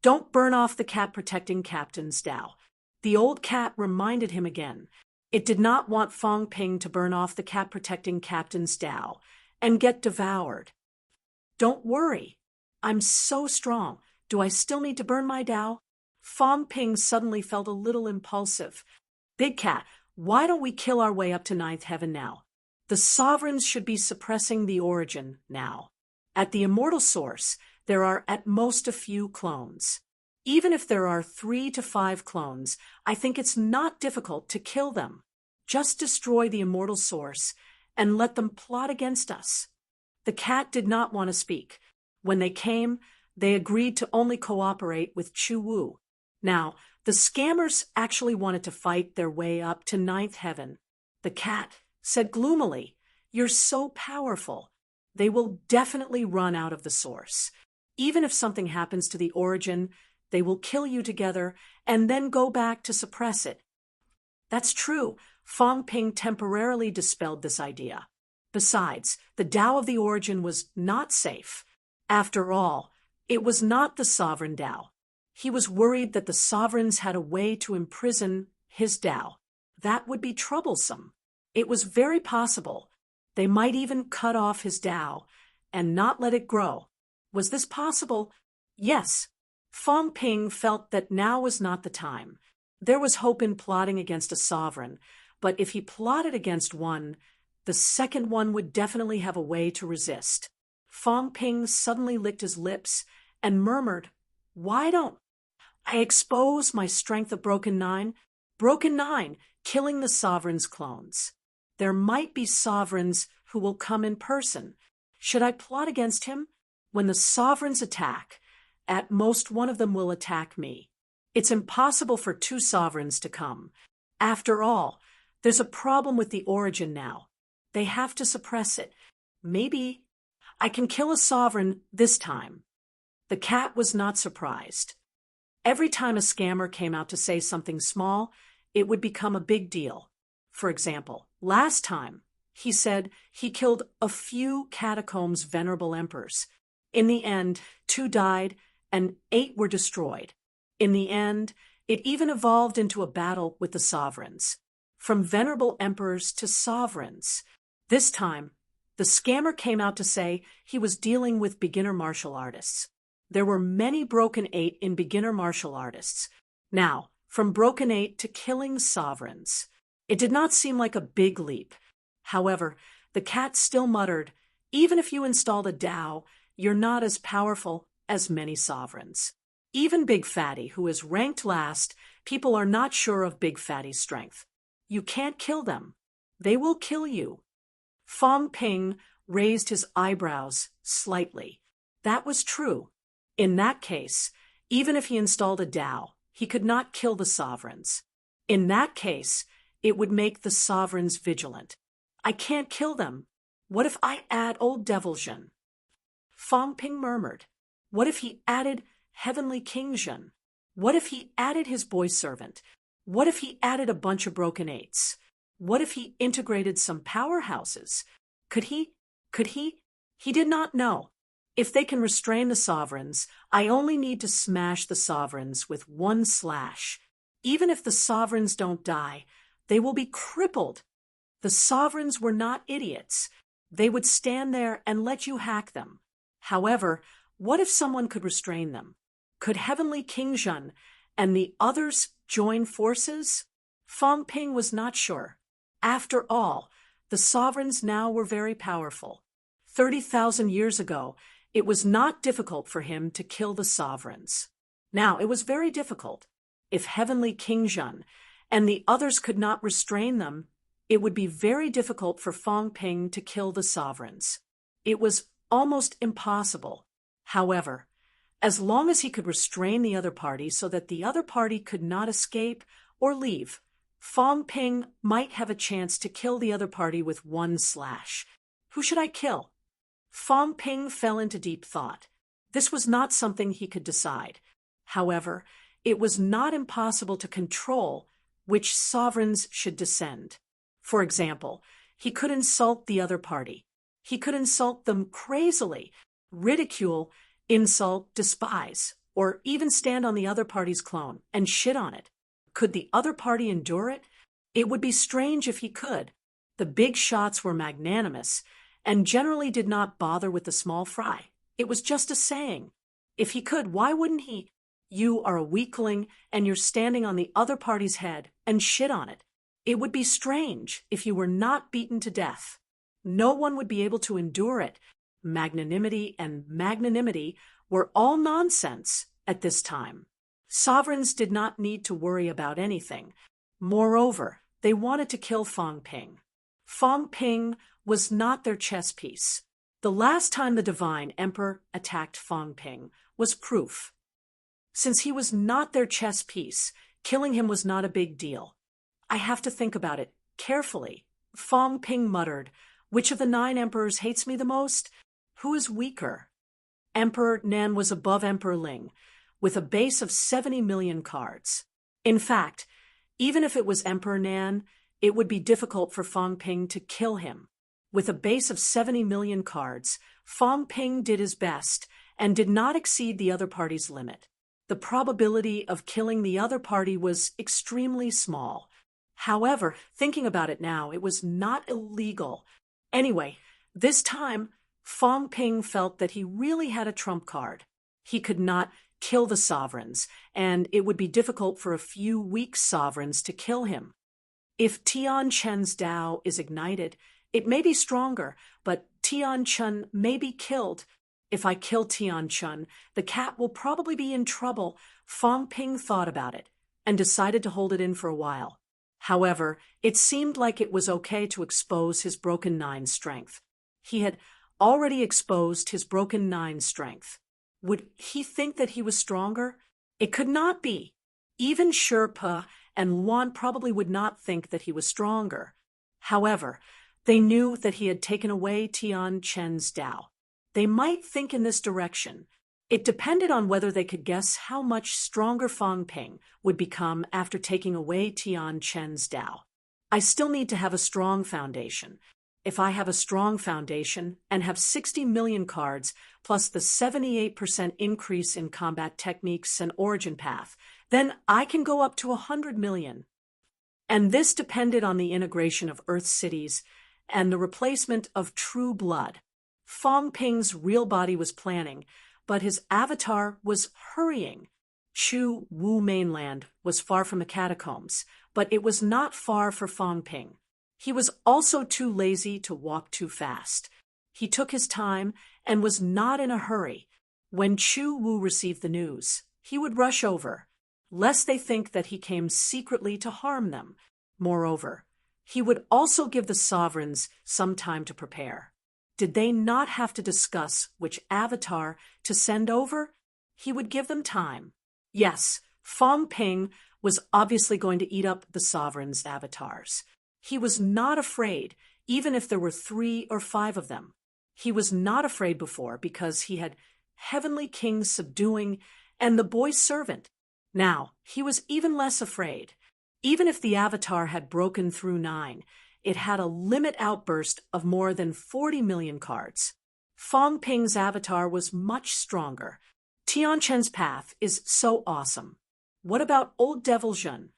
Don't burn off the cat protecting Captain's Tao. The old cat reminded him again. It did not want Fong Ping to burn off the cat protecting Captain's Tao and get devoured. Don't worry. I'm so strong. Do I still need to burn my Tao? Fong Ping suddenly felt a little impulsive. Big cat, why don't we kill our way up to ninth heaven now? The sovereigns should be suppressing the origin now. At the immortal source, there are at most a few clones. Even if there are 3 to 5 clones, I think it's not difficult to kill them. Just destroy the immortal source and let them plot against us. The cat did not want to speak. When they came, they agreed to only cooperate with Chu Wu. Now, the scammers actually wanted to fight their way up to ninth heaven. The cat said gloomily, "You're so powerful. They will definitely run out of the source. Even if something happens to the origin, they will kill you together and then go back to suppress it." That's true. Fong Ping temporarily dispelled this idea. Besides, the Tao of the origin was not safe. After all, it was not the sovereign Tao. He was worried that the sovereigns had a way to imprison his Tao. That would be troublesome. It was very possible they might even cut off his Tao and not let it grow. Was this possible? Yes. Fong Ping felt that now was not the time. There was hope in plotting against a sovereign, but if he plotted against one, the second one would definitely have a way to resist. Fong Ping suddenly licked his lips and murmured, "Why don't I expose my strength of Broken Nine? Broken Nine, killing the sovereign's clones. There might be sovereigns who will come in person. Should I plot against him? When the sovereigns attack, at most one of them will attack me. It's impossible for 2 sovereigns to come. After all, there's a problem with the origin now. They have to suppress it. Maybe I can kill a sovereign this time." The cat was not surprised. Every time a scammer came out to say something small, it would become a big deal. For example, last time, he said he killed a few catacombs' venerable emperors. In the end, 2 died and 8 were destroyed. In the end, it even evolved into a battle with the sovereigns. From venerable emperors to sovereigns. This time, the scammer came out to say he was dealing with beginner martial artists. There were many Broken 8 in beginner martial artists. Now, from Broken 8 to killing sovereigns. It did not seem like a big leap. However, the cat still muttered, "Even if you installed a Tao, you're not as powerful as many sovereigns. Even Big Fatty, who is ranked last, people are not sure of Big Fatty's strength. You can't kill them. They will kill you." Fong Ping raised his eyebrows slightly. That was true. In that case, even if he installed a Tao, he could not kill the sovereigns. In that case, it would make the sovereigns vigilant. I can't kill them. What if I add old Devil Jin? Fong Ping murmured. What if he added Heavenly King Jin? What if he added his boy servant? What if he added a bunch of Broken 8s? What if he integrated some powerhouses? Could he? He did not know. If they can restrain the sovereigns, I only need to smash the sovereigns with 1 slash. Even if the sovereigns don't die, they will be crippled. The sovereigns were not idiots. They would stand there and let you hack them. However, what if someone could restrain them? Could Heavenly King Zhen and the others join forces? Fang Ping was not sure. After all, the sovereigns now were very powerful. 30,000 years ago, it was not difficult for him to kill the sovereigns. Now, it was very difficult. If Heavenly King Zhen and the others could not restrain them, it would be very difficult for Fang Ping to kill the sovereigns. It was almost impossible. However, as long as he could restrain the other party so that the other party could not escape or leave, Fang Ping might have a chance to kill the other party with one slash. Who should I kill? Fang Ping fell into deep thought. This was not something he could decide. However, it was not impossible to control which sovereigns should descend. For example, he could insult the other party. He could insult them crazily, ridicule, insult, despise, or even stand on the other party's clone and shit on it. Could the other party endure it? It would be strange if he could. The big shots were magnanimous and generally did not bother with the small fry. It was just a saying. If he could, why wouldn't he? You are a weakling and you're standing on the other party's head and shit on it. It would be strange if you were not beaten to death. No one would be able to endure it. Magnanimity and magnanimity were all nonsense at this time. Sovereigns did not need to worry about anything. Moreover, they wanted to kill Fang Ping. Fang Ping was not their chess piece. The last time the Divine Emperor attacked Fang Ping was proof. Since he was not their chess piece, killing him was not a big deal. I have to think about it carefully. Fang Ping muttered, "Which of the 9 emperors hates me the most? Who is weaker?" Emperor Nan was above Emperor Ling, with a base of 70 million cards. In fact, even if it was Emperor Nan, it would be difficult for Fang Ping to kill him. With a base of 70 million cards, Fang Ping did his best and did not exceed the other party's limit. The probability of killing the other party was extremely small. However, thinking about it now, it was not illegal. Anyway, this time, Fang Ping felt that he really had a trump card. He could not kill the sovereigns, and it would be difficult for a few weak sovereigns to kill him. If Tian Chen's Tao is ignited, it may be stronger, but Tian Chen may be killed. If I kill Tian Chen, the cat will probably be in trouble. Fang Ping thought about it and decided to hold it in for a while. However, it seemed like it was okay to expose his broken 9 strength. He had already exposed his broken 9 strength. Would he think that he was stronger? It could not be. Even Sherpa and Luan probably would not think that he was stronger. However, they knew that he had taken away Tian Chen's Tao. They might think in this direction. It depended on whether they could guess how much stronger Fang Ping would become after taking away Tian Chen's Tao. I still need to have a strong foundation. If I have a strong foundation and have 60 million cards, plus the 78% increase in combat techniques and origin path, then I can go up to 100 million. And this depended on the integration of Earth cities and the replacement of true blood. Fang Ping's real body was planning, but his avatar was hurrying. Chu Wu mainland was far from the catacombs, but it was not far for Fang Ping. He was also too lazy to walk too fast. He took his time and was not in a hurry. When Chu Wu received the news, he would rush over, lest they think that he came secretly to harm them. Moreover, he would also give the sovereigns some time to prepare. Did they not have to discuss which avatar to send over? He would give them time. Yes, Fang Ping was obviously going to eat up the sovereigns' avatars. He was not afraid, even if there were 3 or 5 of them. He was not afraid before because he had Heavenly King subduing and the boy's servant. Now, he was even less afraid. Even if the avatar had broken through 9, it had a limit outburst of more than 40 million cards. Fang Ping's avatar was much stronger. Tian Chen's path is so awesome. What about old Devil Zhen?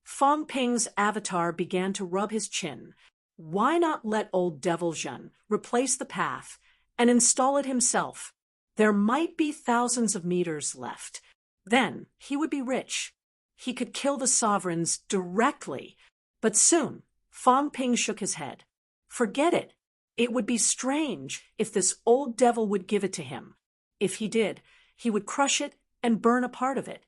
Fang Ping's avatar began to rub his chin. Why not let old Devil Zhen replace the path and install it himself? There might be thousands of meters left. Then he would be rich. He could kill the sovereigns directly. But soon, Fong Ping shook his head. Forget it. It would be strange if this old devil would give it to him. If he did, he would crush it and burn a part of it.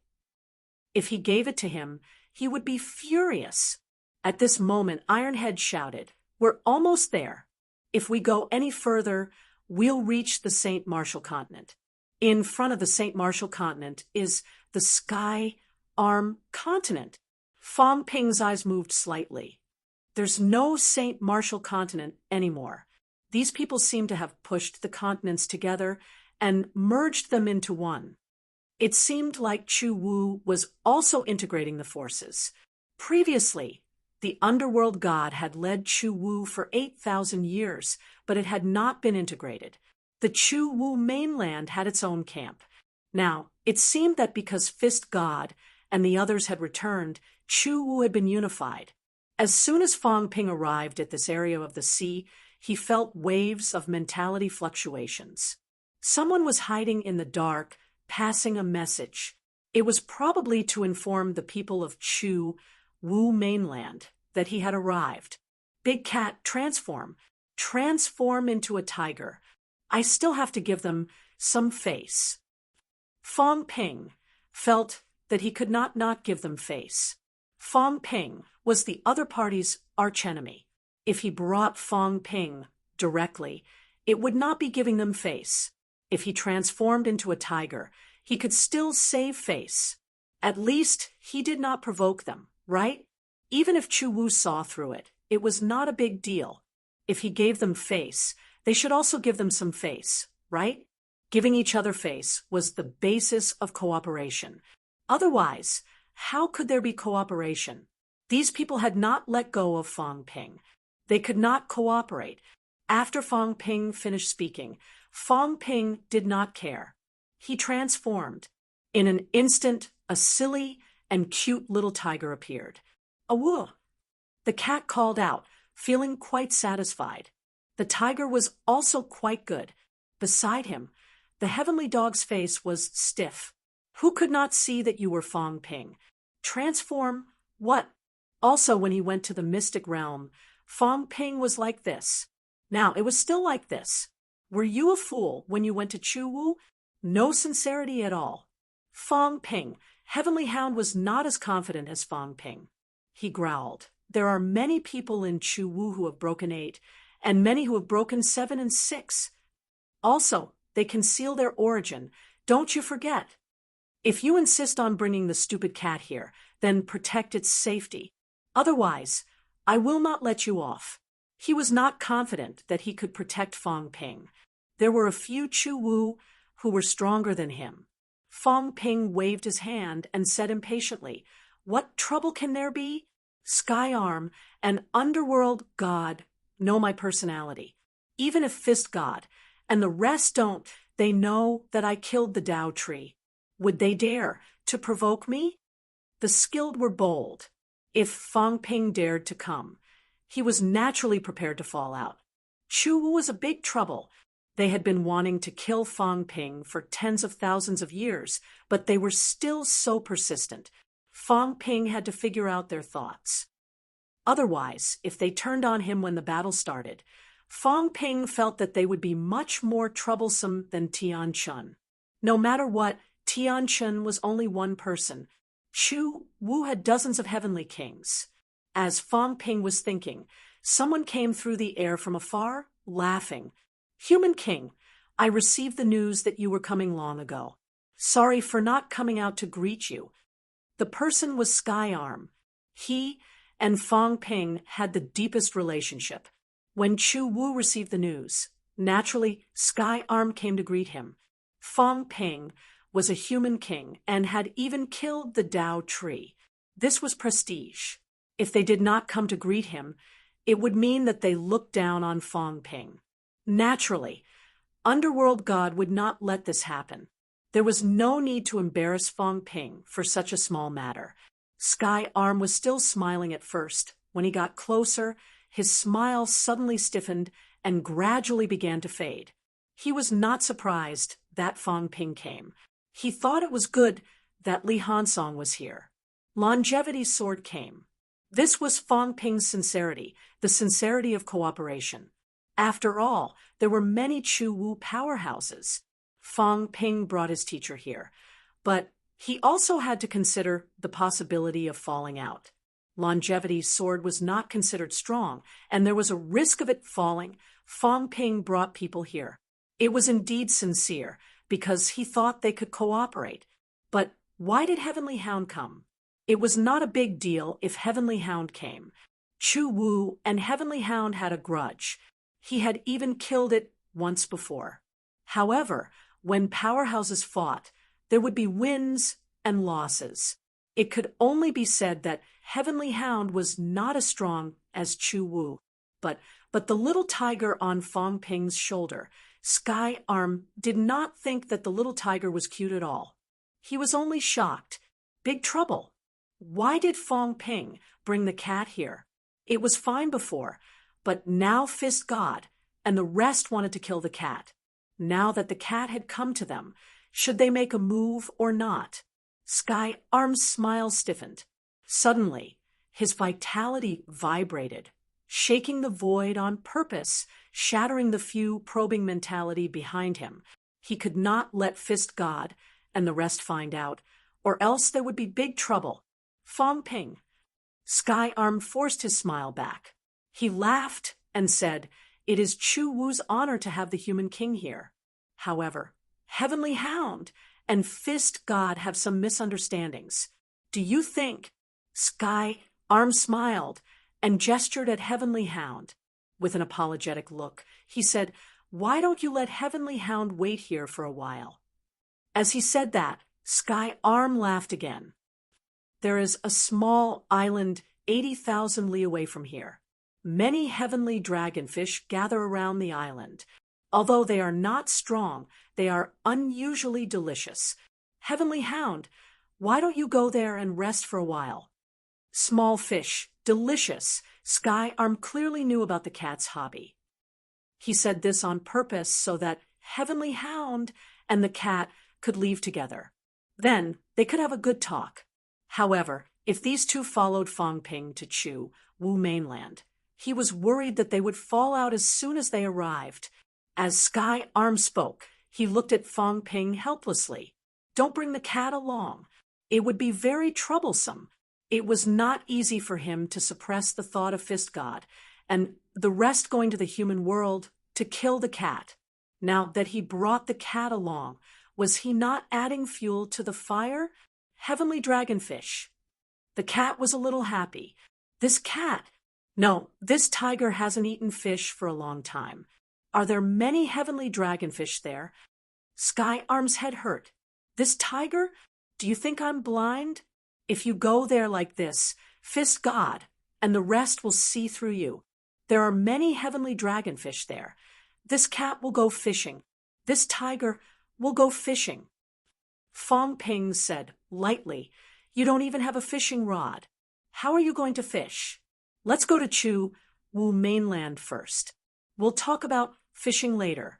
If he gave it to him, he would be furious. At this moment, Ironhead shouted, "We're almost there. If we go any further, we'll reach the St. Martial continent." In front of the St. Martial continent is the Sky Arm continent. Fong Ping's eyes moved slightly. There's no St. Martial continent anymore. These people seem to have pushed the continents together and merged them into one. It seemed like Chu Wu was also integrating the forces. Previously, the underworld god had led Chu Wu for 8,000 years, but it had not been integrated. The Chu Wu mainland had its own camp. Now, it seemed that because Fist God and the others had returned, Chu Wu had been unified. As soon as Fong Ping arrived at this area of the sea, he felt waves of mentality fluctuations. Someone was hiding in the dark, passing a message. It was probably to inform the people of Chu Wu mainland that he had arrived. Big Cat, transform. Transform into a tiger. I still have to give them some face. Fong Ping felt that he could not give them face. Fong Ping was the other party's archenemy. If he brought Fong Ping directly, it would not be giving them face. If he transformed into a tiger, he could still save face. At least he did not provoke them, right? Even if Chu Wu saw through it, it was not a big deal. If he gave them face, they should also give them some face, right? Giving each other face was the basis of cooperation. Otherwise, how could there be cooperation? These people had not let go of Fong Ping. They could not cooperate. After Fong Ping finished speaking, Fong Ping did not care. He transformed. In an instant, a silly and cute little tiger appeared. "Awoo!" The cat called out, feeling quite satisfied. The tiger was also quite good. Beside him, the heavenly dog's face was stiff. Who could not see that you were Fong Ping? Transform what? Also, when he went to the mystic realm, Fong Ping was like this. Now, it was still like this. Were you a fool when you went to Chu Wu? No sincerity at all. Fong Ping, Heavenly Hound, was not as confident as Fong Ping. He growled. There are many people in Chu Wu who have broken 8, and many who have broken 7 and 6. Also, they conceal their origin. Don't you forget. If you insist on bringing the stupid cat here, then protect its safety. Otherwise, I will not let you off. He was not confident that he could protect Fong Ping. There were a few Chu Wu who were stronger than him. Fong Ping waved his hand and said impatiently, "What trouble can there be? Sky Arm, an underworld god, know my personality. Even if Fist God and the rest don't, they know that I killed the Tao tree. Would they dare to provoke me?" The skilled were bold. If Fong Ping dared to come, he was naturally prepared to fall out. Chu Wu was a big trouble. They had been wanting to kill Fong Ping for tens of thousands of years, but they were still so persistent. Fong Ping had to figure out their thoughts. Otherwise, if they turned on him when the battle started, Fong Ping felt that they would be much more troublesome than Tian Chun. No matter what, Tian Chun was only one person. Chu Wu had dozens of heavenly kings. As Fong Ping was thinking, someone came through the air from afar, laughing. "Human King, I received the news that you were coming long ago. Sorry for not coming out to greet you." The person was Sky Arm. He and Fong Ping had the deepest relationship. When Chu Wu received the news, naturally, Sky Arm came to greet him. Fong Ping was a human king and had even killed the Tao tree. This was prestige. If they did not come to greet him, it would mean that they looked down on Fong Ping. Naturally, Underworld God would not let this happen. There was no need to embarrass Fong Ping for such a small matter. Sky Arm was still smiling at first. When he got closer, his smile suddenly stiffened and gradually began to fade. He was not surprised that Fong Ping came. He thought it was good that Li Hansong was here. Longevity's sword came. This was Fong Ping's sincerity, the sincerity of cooperation. After all, there were many Chu Wu powerhouses. Fong Ping brought his teacher here, but he also had to consider the possibility of falling out. Longevity's sword was not considered strong, and there was a risk of it falling. Fong Ping brought people here. It was indeed sincere, because he thought they could cooperate. But why did Heavenly Hound come? It was not a big deal if Heavenly Hound came. Chu Wu and Heavenly Hound had a grudge. He had even killed it once before. However, when powerhouses fought, there would be wins and losses. It could only be said that Heavenly Hound was not as strong as Chu Wu. But the little tiger on Fong Ping's shoulder, Sky Arm, did not think that the little tiger was cute at all. He was only shocked. Big trouble. Why did Fong Ping bring the cat here? It was fine before, but now Fist God and the rest wanted to kill the cat. Now that the cat had come to them, should they make a move or not? Sky Arm's smile stiffened. Suddenly, his vitality vibrated, shaking the void on purpose, shattering the few probing mentality behind him. He could not let Fist God and the rest find out, or else there would be big trouble. Fong Ping. Sky Arm forced his smile back. He laughed and said, "It is Chu Wu's honor to have the human king here." However, Heavenly Hound and Fist God have some misunderstandings. Do you think? Sky Arm smiled and gestured at Heavenly Hound. With an apologetic look, he said, "Why don't you let Heavenly Hound wait here for a while?" As he said that, Sky Arm laughed again. There is a small island 80,000 li away from here. Many heavenly dragonfish gather around the island. Although they are not strong, they are unusually delicious. Heavenly Hound, why don't you go there and rest for a while? Small fish, delicious. Sky Arm clearly knew about the cat's hobby. He said this on purpose so that Heavenly Hound and the cat could leave together. Then they could have a good talk. However, if these two followed Fong Ping to Chu Wu mainland, he was worried that they would fall out as soon as they arrived. As Sky Arm spoke, he looked at Fong Ping helplessly. "Don't bring the cat along. It would be very troublesome." It was not easy for him to suppress the thought of Fist God and the rest going to the human world to kill the cat. Now that he brought the cat along, was he not adding fuel to the fire? Heavenly dragonfish. The cat was a little happy. This tiger hasn't eaten fish for a long time. Are there many heavenly dragonfish there? Sky Arm's head hurt. This tiger? Do you think I'm blind? If you go there like this, Fist God, and the rest will see through you. There are many heavenly dragonfish there. This cat will go fishing. This tiger will go fishing. Fong Ping said lightly, "You don't even have a fishing rod. How are you going to fish? Let's go to Chu Wu mainland first. We'll talk about fishing later."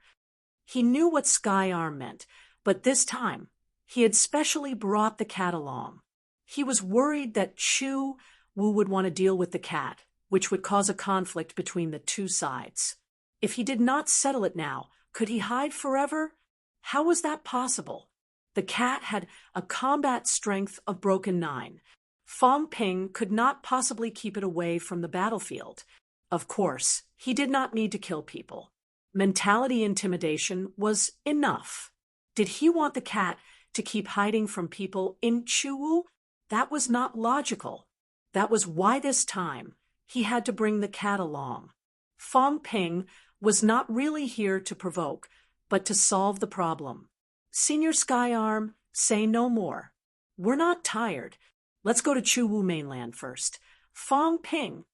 He knew what Sky Arm meant, but this time he had specially brought the cat along. He was worried that Chu Wu would want to deal with the cat, which would cause a conflict between the two sides. If he did not settle it now, could he hide forever? How was that possible? The cat had a combat strength of broken 9. Fong Ping could not possibly keep it away from the battlefield. Of course, he did not need to kill people. Mentality intimidation was enough. Did he want the cat to keep hiding from people in Chu Wu? That was not logical. That was why this time he had to bring the cat along. Fong Ping was not really here to provoke, but to solve the problem. Senior Sky Arm, say no more. We're not tired. Let's go to Chu Wu mainland first. Fong Ping.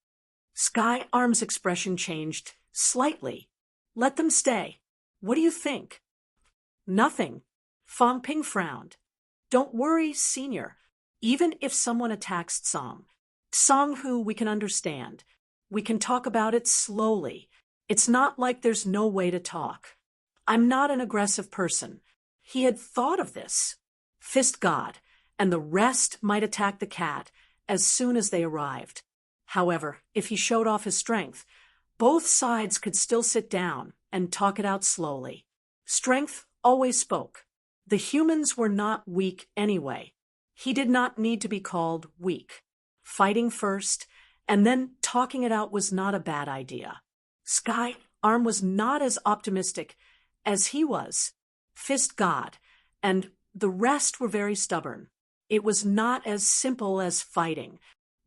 Sky Arm's expression changed slightly. Let them stay. What do you think? Nothing. Fong Ping frowned. Don't worry, Senior. Even if someone attacks Song Hu, we can understand. We can talk about it slowly. It's not like there's no way to talk. I'm not an aggressive person. He had thought of this. Fist God and the rest might attack the cat as soon as they arrived. However, if he showed off his strength, both sides could still sit down and talk it out slowly. Strength always spoke. The humans were not weak anyway. He did not need to be called weak. Fighting first, and then talking it out was not a bad idea. Sky Arm was not as optimistic as he was. Fist God, and the rest were very stubborn. It was not as simple as fighting.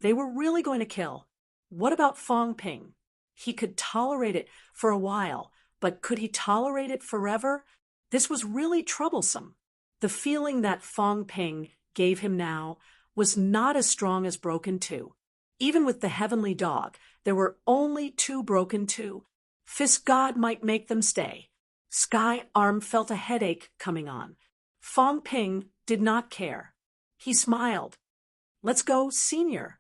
They were really going to kill. What about Fong Ping? He could tolerate it for a while, but could he tolerate it forever? This was really troublesome. The feeling that Fong Ping gave him now was not as strong as Broken 2. Even with the heavenly dog, there were only 2 Broken 2. Fist God might make them stay. Sky Arm felt a headache coming on. Fong Ping did not care. He smiled. Let's go, Senior.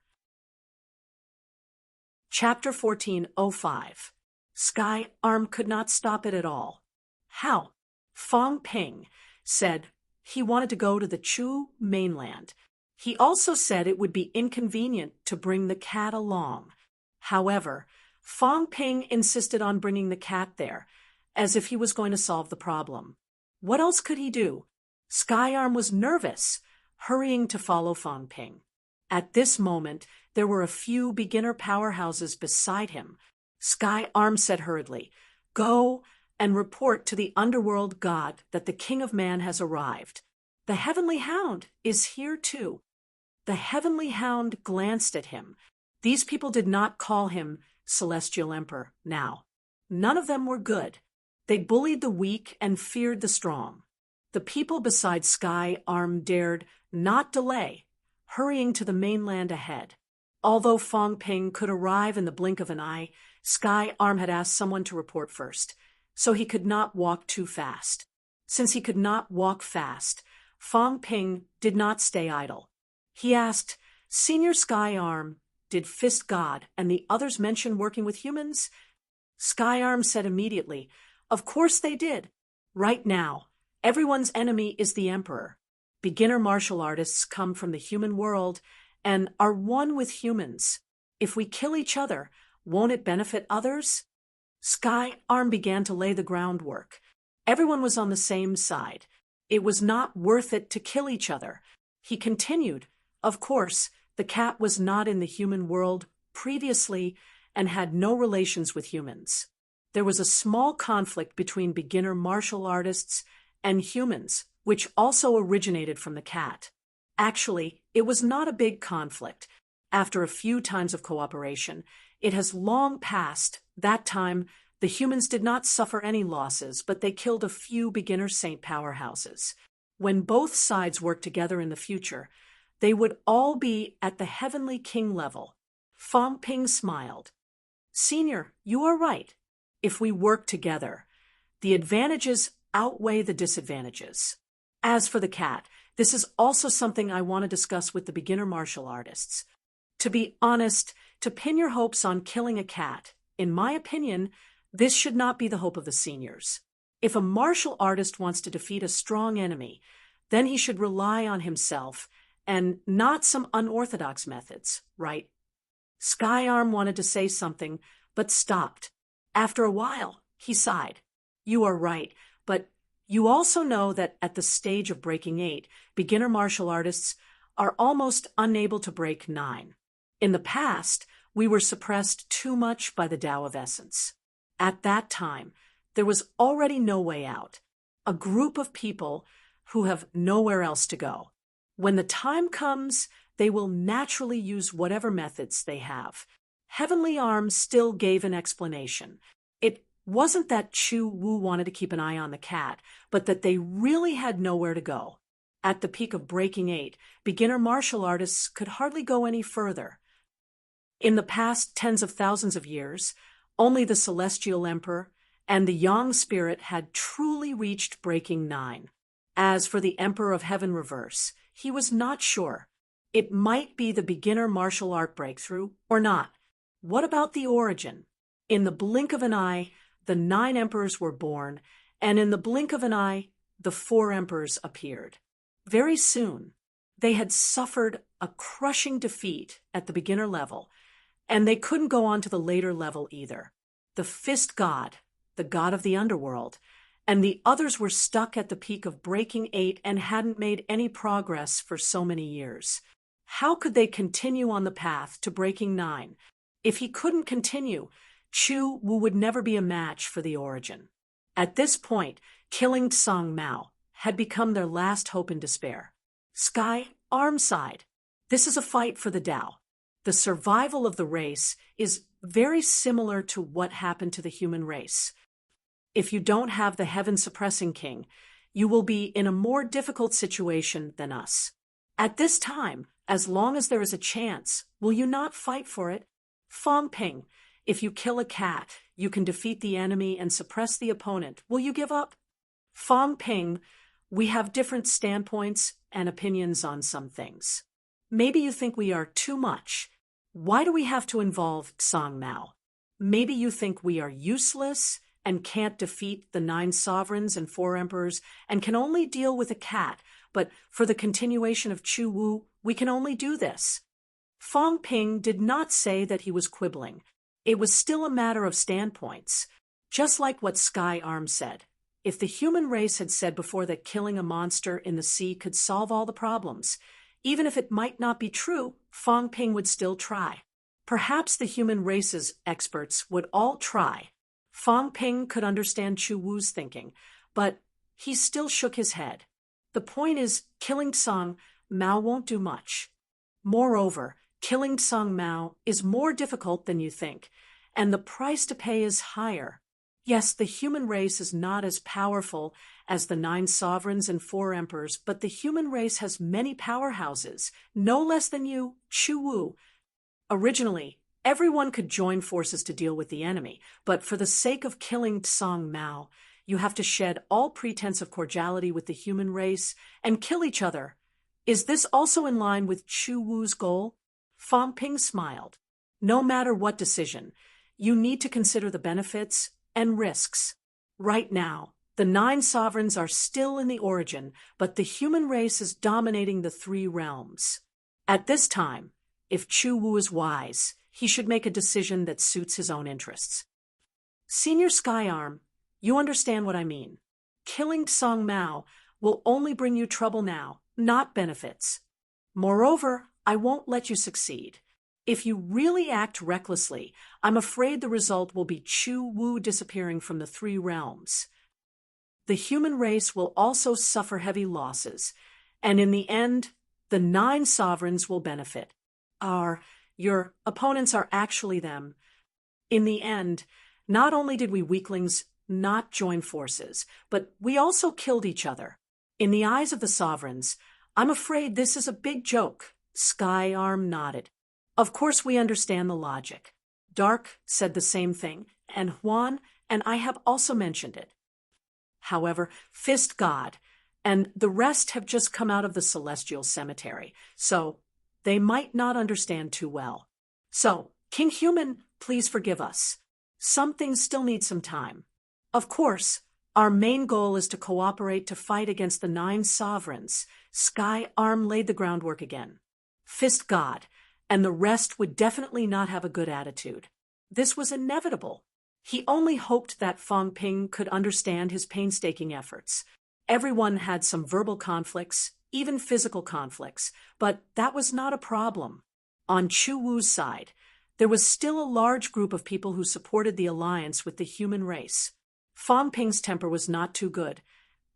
Chapter 14:05. Sky Arm could not stop it at all. How? Fong Ping said he wanted to go to the Chu mainland. He also said it would be inconvenient to bring the cat along. However, Fong Ping insisted on bringing the cat there, as if he was going to solve the problem. What else could he do? Sky Arm was nervous, hurrying to follow Fong Ping. At this moment, there were a few beginner powerhouses beside him. Sky Arm said hurriedly, "Go and report to the underworld god that the King of Man has arrived. The Heavenly Hound is here too." The Heavenly Hound glanced at him. These people did not call him Celestial Emperor now. None of them were good. They bullied the weak and feared the strong. The people beside Sky Arm dared not delay, hurrying to the mainland ahead. Although Fong Ping could arrive in the blink of an eye, Sky Arm had asked someone to report first, so he could not walk too fast. Since he could not walk fast, Fong Ping did not stay idle. He asked, "Senior Sky Arm, did Fist God and the others mention working with humans?" Sky Arm said immediately, "Of course they did. Right now, everyone's enemy is the Emperor. Beginner martial artists come from the human world and are one with humans. If we kill each other, won't it benefit others?" Sky Arm began to lay the groundwork. Everyone was on the same side. It was not worth it to kill each other. He continued, "Of course, the cat was not in the human world previously and had no relations with humans. There was a small conflict between beginner martial artists and humans, which also originated from the cat. Actually, it was not a big conflict. After a few times of cooperation, it has long passed. That time, the humans did not suffer any losses, but they killed a few beginner saint powerhouses. When both sides work together in the future, they would all be at the heavenly king level." Fong Ping smiled. "Senior, you are right. If we work together, the advantages outweigh the disadvantages. As for the cat, this is also something I want to discuss with the beginner martial artists. To be honest, to pin your hopes on killing a cat, in my opinion, this should not be the hope of the seniors. If a martial artist wants to defeat a strong enemy, then he should rely on himself and not some unorthodox methods, right?" Sky Arm wanted to say something, but stopped. After a while, he sighed. "You are right, but you also know that at the stage of breaking 8, beginner martial artists are almost unable to break 9. In the past, we were suppressed too much by the Tao of Essence. At that time, there was already no way out. A group of people who have nowhere else to go. When the time comes, they will naturally use whatever methods they have." Heavenly Arm still gave an explanation. It wasn't that Chu Wu wanted to keep an eye on the cat, but that they really had nowhere to go. At the peak of breaking 8, beginner martial artists could hardly go any further. In the past tens of thousands of years, only the Celestial Emperor and the Yang Spirit had truly reached breaking 9. As for the Emperor of Heaven Reverse, he was not sure. It might be the beginner martial art breakthrough or not. What about the origin? In the blink of an eye, the 9 emperors were born, and in the blink of an eye, the 4 emperors appeared. Very soon, They had suffered a crushing defeat at the beginner level, and they couldn't go on to the later level either. The Fist God, the god of the underworld, and the others were stuck at the peak of Breaking 8 and hadn't made any progress for so many years. How could they continue on the path to Breaking 9? If he couldn't continue, Chu Wu would never be a match for the Origin. At this point, killing Tsang Mao had become their last hope in despair. Sky Arm side. This is a fight for the Tao. The survival of the race is very similar to what happened to the human race. If you don't have the heaven-suppressing king, you will be in a more difficult situation than us. At this time, as long as there is a chance, will you not fight for it? Fong Ping, if you kill a cat, you can defeat the enemy and suppress the opponent. Will you give up? Fong Ping, we have different standpoints and opinions on some things. Maybe you think we are too much. Why do we have to involve Tsang Mao? Maybe you think we are useless and can't defeat the 9 sovereigns and 4 emperors and can only deal with a cat, but for the continuation of Chu Wu, we can only do this. Fong Ping did not say that he was quibbling. It was still a matter of standpoints. Just like what Sky Arm said. If the human race had said before that killing a monster in the sea could solve all the problems, even if it might not be true, Fong Ping would still try. Perhaps the human race's experts would all try. Fong Ping could understand Chu Wu's thinking, but he still shook his head. The point is, killing Tsang Mao won't do much. Moreover, killing Tsang Mao is more difficult than you think, and the price to pay is higher. Yes, the human race is not as powerful as the 9 sovereigns and 4 emperors, but the human race has many powerhouses, no less than you, Chu Wu. Originally, everyone could join forces to deal with the enemy, but for the sake of killing Tsang Mao, you have to shed all pretense of cordiality with the human race and kill each other. Is this also in line with Chu Wu's goal? Fong Ping smiled. No matter what decision, you need to consider the benefits and risks. Right now, the 9 sovereigns are still in the Origin, but the human race is dominating the 3 realms. At this time, if Chu Wu is wise, he should make a decision that suits his own interests. Senior Skyarm, you understand what I mean. Killing Tsang Mao will only bring you trouble now, not benefits. Moreover, I won't let you succeed. If you really act recklessly, I'm afraid the result will be Chu Wu disappearing from the 3 realms. The human race will also suffer heavy losses, and in the end, the 9 sovereigns will benefit. Your opponents are actually them. In the end, not only did we weaklings not join forces, but we also killed each other. In the eyes of the sovereigns, I'm afraid this is a big joke. Skyarm nodded. Of course we understand the logic. Dark said the same thing, and Huan and I have also mentioned it. However, Fist God and the rest have just come out of the celestial cemetery, so they might not understand too well. So, King Human, please forgive us. Some things still need some time. Of course, our main goal is to cooperate to fight against the 9 sovereigns. Sky Arm laid the groundwork again. Fist God and the rest would definitely not have a good attitude. This was inevitable. He only hoped that Fong Ping could understand his painstaking efforts. Everyone had some verbal conflicts, even physical conflicts, but that was not a problem. On Chu Wu's side, there was still a large group of people who supported the alliance with the human race. Fong Ping's temper was not too good,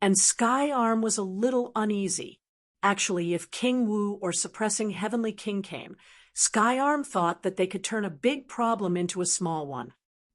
and Sky Arm was a little uneasy. Actually, if King Wu or suppressing Heavenly King came, Sky Arm thought that they could turn a big problem into a small one.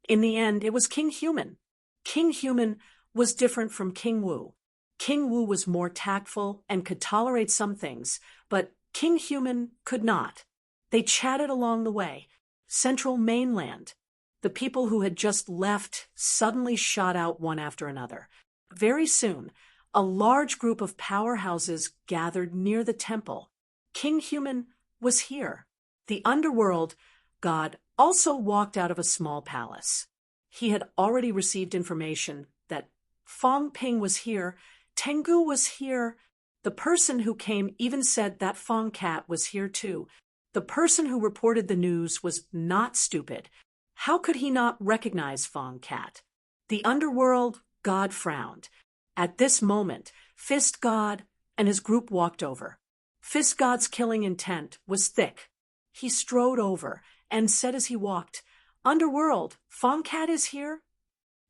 In the end, it was King Human. King Human was different from King Wu. King Wu was more tactful and could tolerate some things, but King Human could not. They chatted along the way. Central Mainland. The people who had just left suddenly shot out one after another. Very soon, a large group of powerhouses gathered near the temple. King Human was here. The underworld god also walked out of a small palace. He had already received information that Fong Ping was here, Tengu was here. The person who came even said that Fong Cat was here too. The person who reported the news was not stupid. How could he not recognize Fong Cat? The underworld god frowned. At this moment, Fist God and his group walked over. Fist God's killing intent was thick. He strode over and said as he walked, "Underworld, Fong Cat is here?"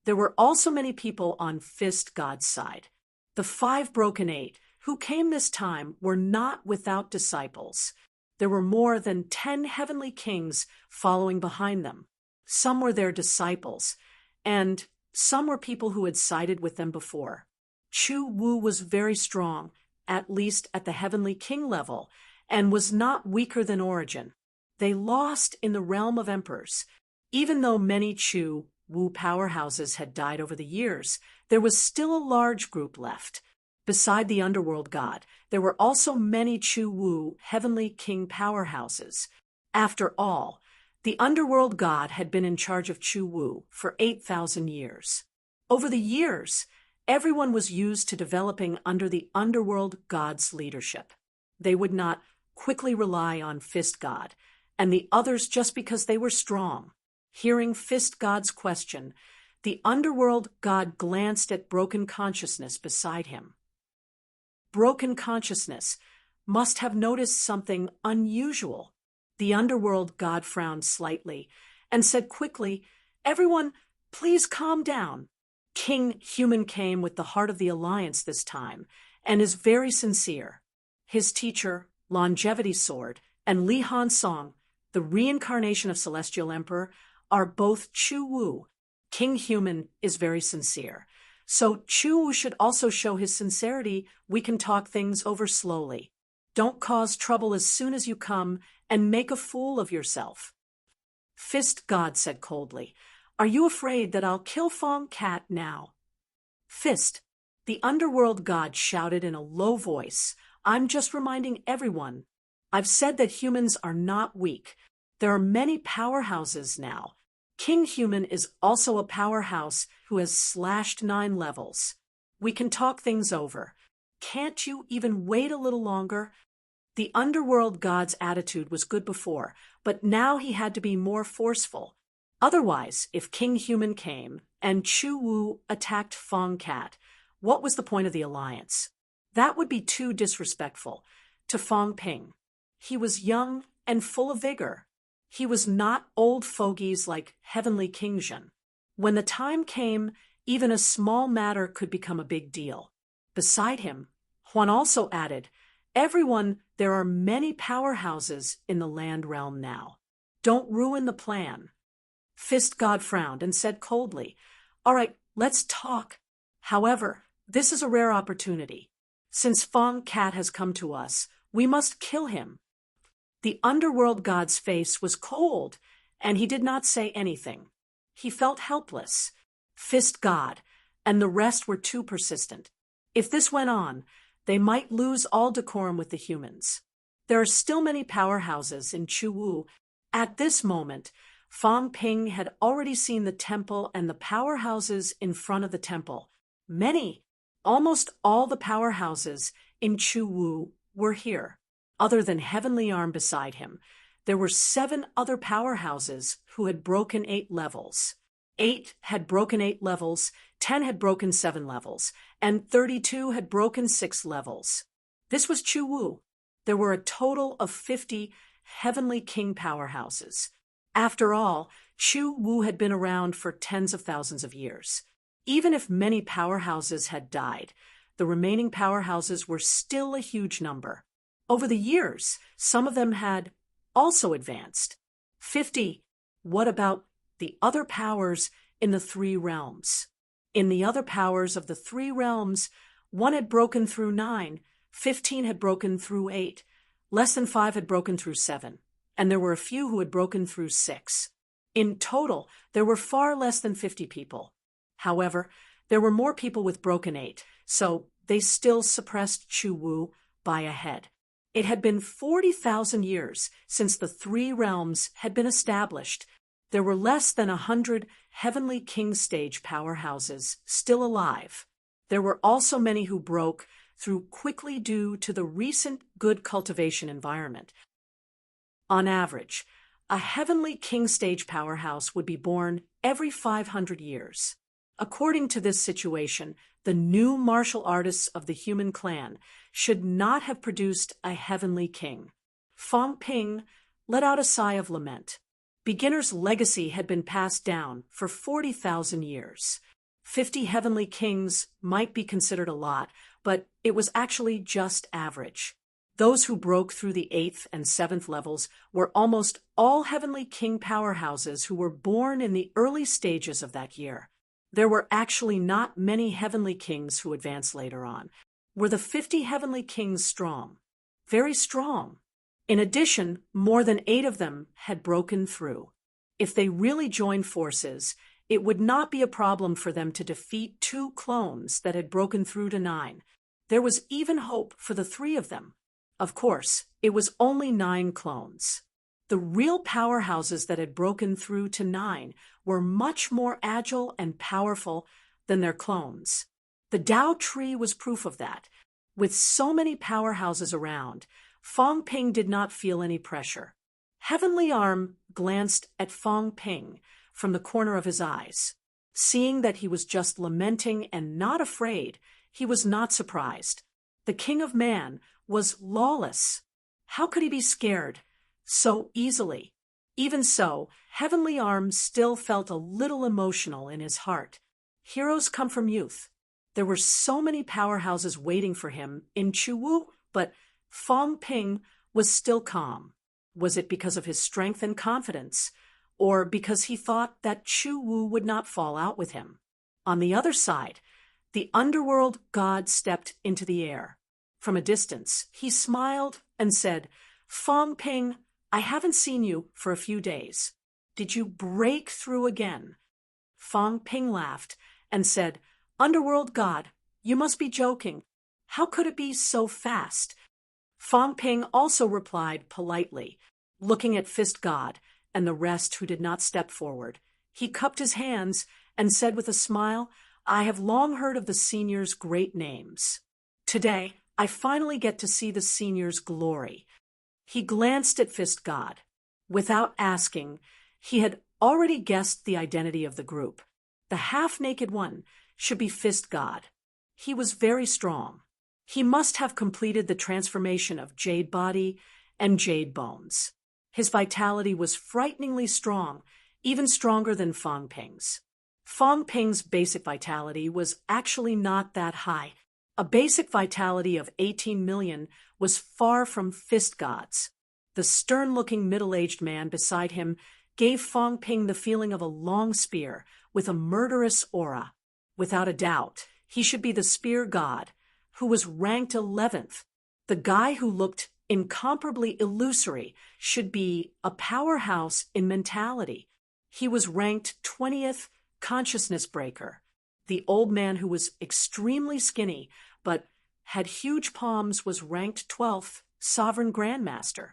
There were also many people on Fist God's side. The 5 Broken Eight, who came this time, were not without disciples. There were more than 10 heavenly kings following behind them. Some were their disciples, and some were people who had sided with them before. Chu Wu was very strong, at least at the heavenly king level, and was not weaker than Origin. They lost in the realm of emperors. Even though many Chu Wu powerhouses had died over the years, there was still a large group left. Beside the underworld god, there were also many Chu Wu heavenly king powerhouses. After all, the underworld god had been in charge of Chu Wu for 8,000 years. Over the years, everyone was used to developing under the underworld god's leadership. They would not quickly rely on Fist God and the others just because they were strong. Hearing Fist God's question, the underworld god glanced at Broken Consciousness beside him. Broken Consciousness must have noticed something unusual. The underworld god frowned slightly and said quickly, "Everyone, please calm down." King Human came with the heart of the Alliance this time and is very sincere. His teacher, Longevity Sword, and Li Han Song, the reincarnation of Celestial Emperor, are both Chu Wu. King Human is very sincere. So Chu Wu should also show his sincerity. We can talk things over slowly. Don't cause trouble as soon as you come and make a fool of yourself. Fist God said coldly, "Are you afraid that I'll kill Fong Cat now?" Fist, the underworld god, shouted in a low voice, "I'm just reminding everyone. I've said that humans are not weak. There are many powerhouses now. King Human is also a powerhouse who has slashed 9 levels. We can talk things over. Can't you even wait a little longer?" The underworld god's attitude was good before, but now he had to be more forceful. Otherwise, if King Human came and Chu Wu attacked Fong Cat, what was the point of the alliance? That would be too disrespectful to Fong Ping. He was young and full of vigor. He was not old fogies like Heavenly King Zhen. When the time came, even a small matter could become a big deal. Beside him, Huan also added, "Everyone, there are many powerhouses in the land realm now. Don't ruin the plan." Fist God frowned and said coldly, "All right, let's talk. However, this is a rare opportunity. Since Fong Cat has come to us, we must kill him." The underworld god's face was cold, and he did not say anything. He felt helpless. Fist God and the rest were too persistent. If this went on, they might lose all decorum with the humans. There are still many powerhouses in Chu Wu. At this moment, Fong Ping had already seen the temple and the powerhouses in front of the temple. Many, almost all the powerhouses in Chu Wu were here. Other than Heavenly Arm beside him, there were 7 other powerhouses who had broken 8 levels. 8 had broken 8 levels, 10 had broken 7 levels, and 32 had broken 6 levels. This was Chu Wu. There were a total of 50 Heavenly King powerhouses. After all, Chu Wu had been around for tens of thousands of years. Even if many powerhouses had died, the remaining powerhouses were still a huge number. Over the years, some of them had also advanced. 50. What about the other powers in the 3 realms? In the other powers of the 3 realms, 1 had broken through 9, 15 had broken through 8, less than 5 had broken through 7, and there were a few who had broken through 6. In total, there were far less than 50 people. However, there were more people with broken 8, so they still suppressed Chu Wu by a head. It had been 40,000 years since the 3 realms had been established. There were less than 100 Heavenly King stage powerhouses still alive. There were also many who broke through quickly due to the recent good cultivation environment. On average, a heavenly king stage powerhouse would be born every 500 years. According to this situation, the new martial artists of the human clan should not have produced a heavenly king. Fong Ping let out a sigh of lament. Beginner's legacy had been passed down for 40,000 years. 50 heavenly kings might be considered a lot, but it was actually just average. Those who broke through the 8th and 7th levels were almost all heavenly king powerhouses who were born in the early stages of that year. There were actually not many heavenly kings who advanced later on. Were the 50 heavenly kings strong? Very strong. In addition, more than 8 of them had broken through. If they really joined forces, it would not be a problem for them to defeat 2 clones that had broken through to 9. There was even hope for the 3 of them. Of course, it was only 9 clones. The real powerhouses that had broken through to 9 were much more agile and powerful than their clones. The Tao tree was proof of that. With so many powerhouses around, Fong Ping did not feel any pressure. Heavenly Arm glanced at Fong Ping from the corner of his eyes. Seeing that he was just lamenting and not afraid, he was not surprised. The King of Man was lawless. How could he be scared so easily? Even so, Heavenly Arm still felt a little emotional in his heart. Heroes come from youth. There were so many powerhouses waiting for him in Chuwu, but Fong Ping was still calm. Was it because of his strength and confidence, or because he thought that Chuwu would not fall out with him? On the other side, the underworld god stepped into the air. From a distance, he smiled and said, "Fong Ping, I haven't seen you for a few days. Did you break through again?" Fong Ping laughed and said, "Underworld god, you must be joking. How could it be so fast?" Fong Ping also replied politely, looking at Fist God and the rest who did not step forward. He cupped his hands and said with a smile, "I have long heard of the seniors' great names. Today, I finally get to see the seniors' glory." He glanced at Fist God. Without asking, he had already guessed the identity of the group. The half-naked one should be Fist God. He was very strong. He must have completed the transformation of Jade Body and Jade Bones. His vitality was frighteningly strong, even stronger than Fong Ping's. Fong Ping's basic vitality was actually not that high. A basic vitality of 18 million was far from Fist God's. The stern-looking middle-aged man beside him gave Fong Ping the feeling of a long spear with a murderous aura. Without a doubt, he should be the spear god, who was ranked 11th. The guy who looked incomparably illusory should be a powerhouse in mentality. He was ranked 20th consciousness breaker. The old man who was extremely skinny but had huge palms was ranked 12th sovereign grandmaster.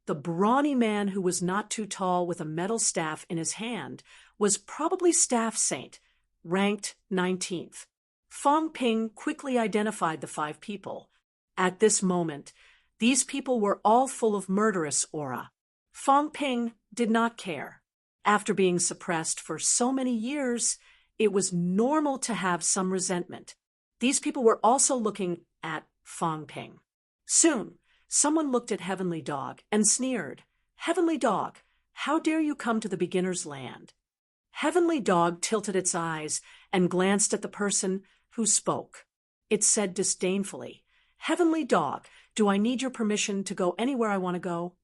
The brawny man who was not too tall with a metal staff in his hand was probably staff saint, ranked 19th. Fong Ping quickly identified the 5 people. At this moment, these people were all full of murderous aura. Fong Ping did not care. After being suppressed for so many years, it was normal to have some resentment. These people were also looking at Fong Ping. Soon, someone looked at Heavenly Dog and sneered, "Heavenly Dog, how dare you come to the beginner's land?" Heavenly Dog tilted its eyes and glanced at the person who spoke. It said disdainfully, "Heavenly Dog, do I need your permission to go anywhere I want to go?"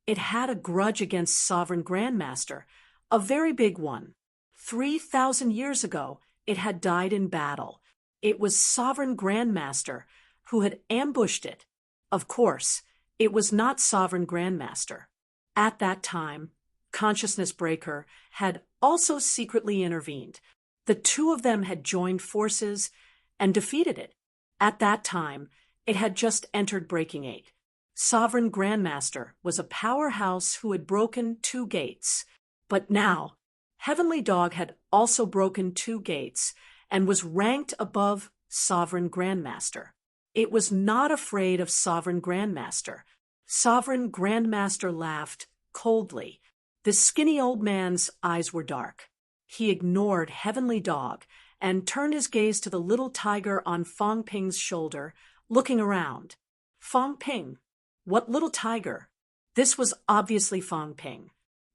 It had a grudge against Sovereign Grandmaster, a very big one. 3,000 years ago, it had died in battle. It was Sovereign Grandmaster who had ambushed it. Of course, it was not Sovereign Grandmaster. At that time, Consciousness Breaker had also secretly intervened. The 2 of them had joined forces and defeated it. At that time, it had just entered Breaking 8. Sovereign Grandmaster was a powerhouse who had broken 2 gates. But now, Heavenly Dog had also broken 2 gates and was ranked above Sovereign Grandmaster. It was not afraid of Sovereign Grandmaster. Sovereign Grandmaster laughed coldly. The skinny old man's eyes were dark. He ignored Heavenly Dog and turned his gaze to the little tiger on Fong Ping's shoulder, looking around. Fong Ping. What little tiger? This was obviously Fong Ping.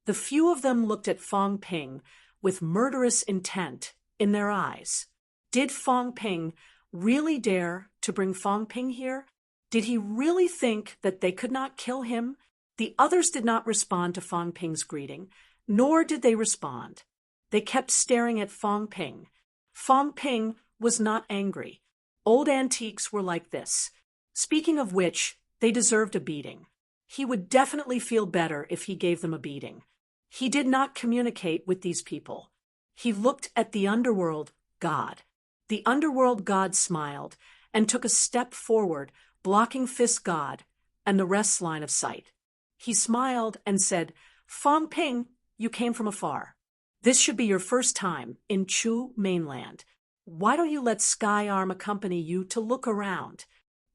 The few of them looked at Fong Ping with murderous intent in their eyes. Did Fong Ping really dare to bring Fong Ping here? Did he really think that they could not kill him? The others did not respond to Fong Ping's greeting, nor did they respond. They kept staring at Fong Ping. Fong Ping was not angry. Old antiques were like this. Speaking of which, they deserved a beating. He would definitely feel better if he gave them a beating. He did not communicate with these people. He looked at the underworld god. The underworld god smiled and took a step forward, blocking Fist God and the rest's line of sight. He smiled and said, Fong Ping, you came from afar. This should be your first time in Chu mainland. Why don't you let Sky Arm accompany you to look around?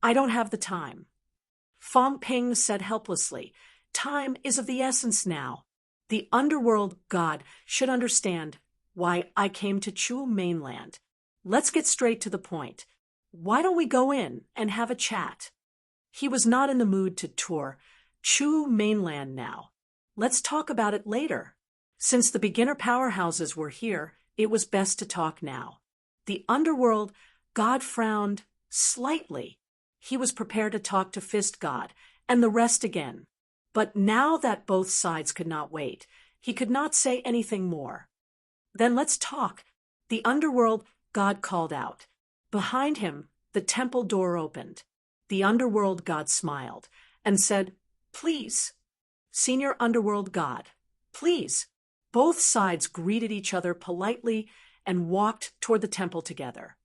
I don't have the time. Fong Ping said helplessly, time is of the essence now. The underworld god should understand why I came to Chu mainland. Let's get straight to the point. Why don't we go in and have a chat? He was not in the mood to tour Chu mainland now. Let's talk about it later. Since the beginner powerhouses were here, it was best to talk now. The underworld god frowned slightly. He was prepared to talk to Fist God and the rest again. But now that both sides could not wait, he could not say anything more. Then let's talk. The underworld god called out. Behind him, the temple door opened. The underworld god smiled and said, Please, Senior Underworld God, please. Both sides greeted each other politely and walked toward the temple together.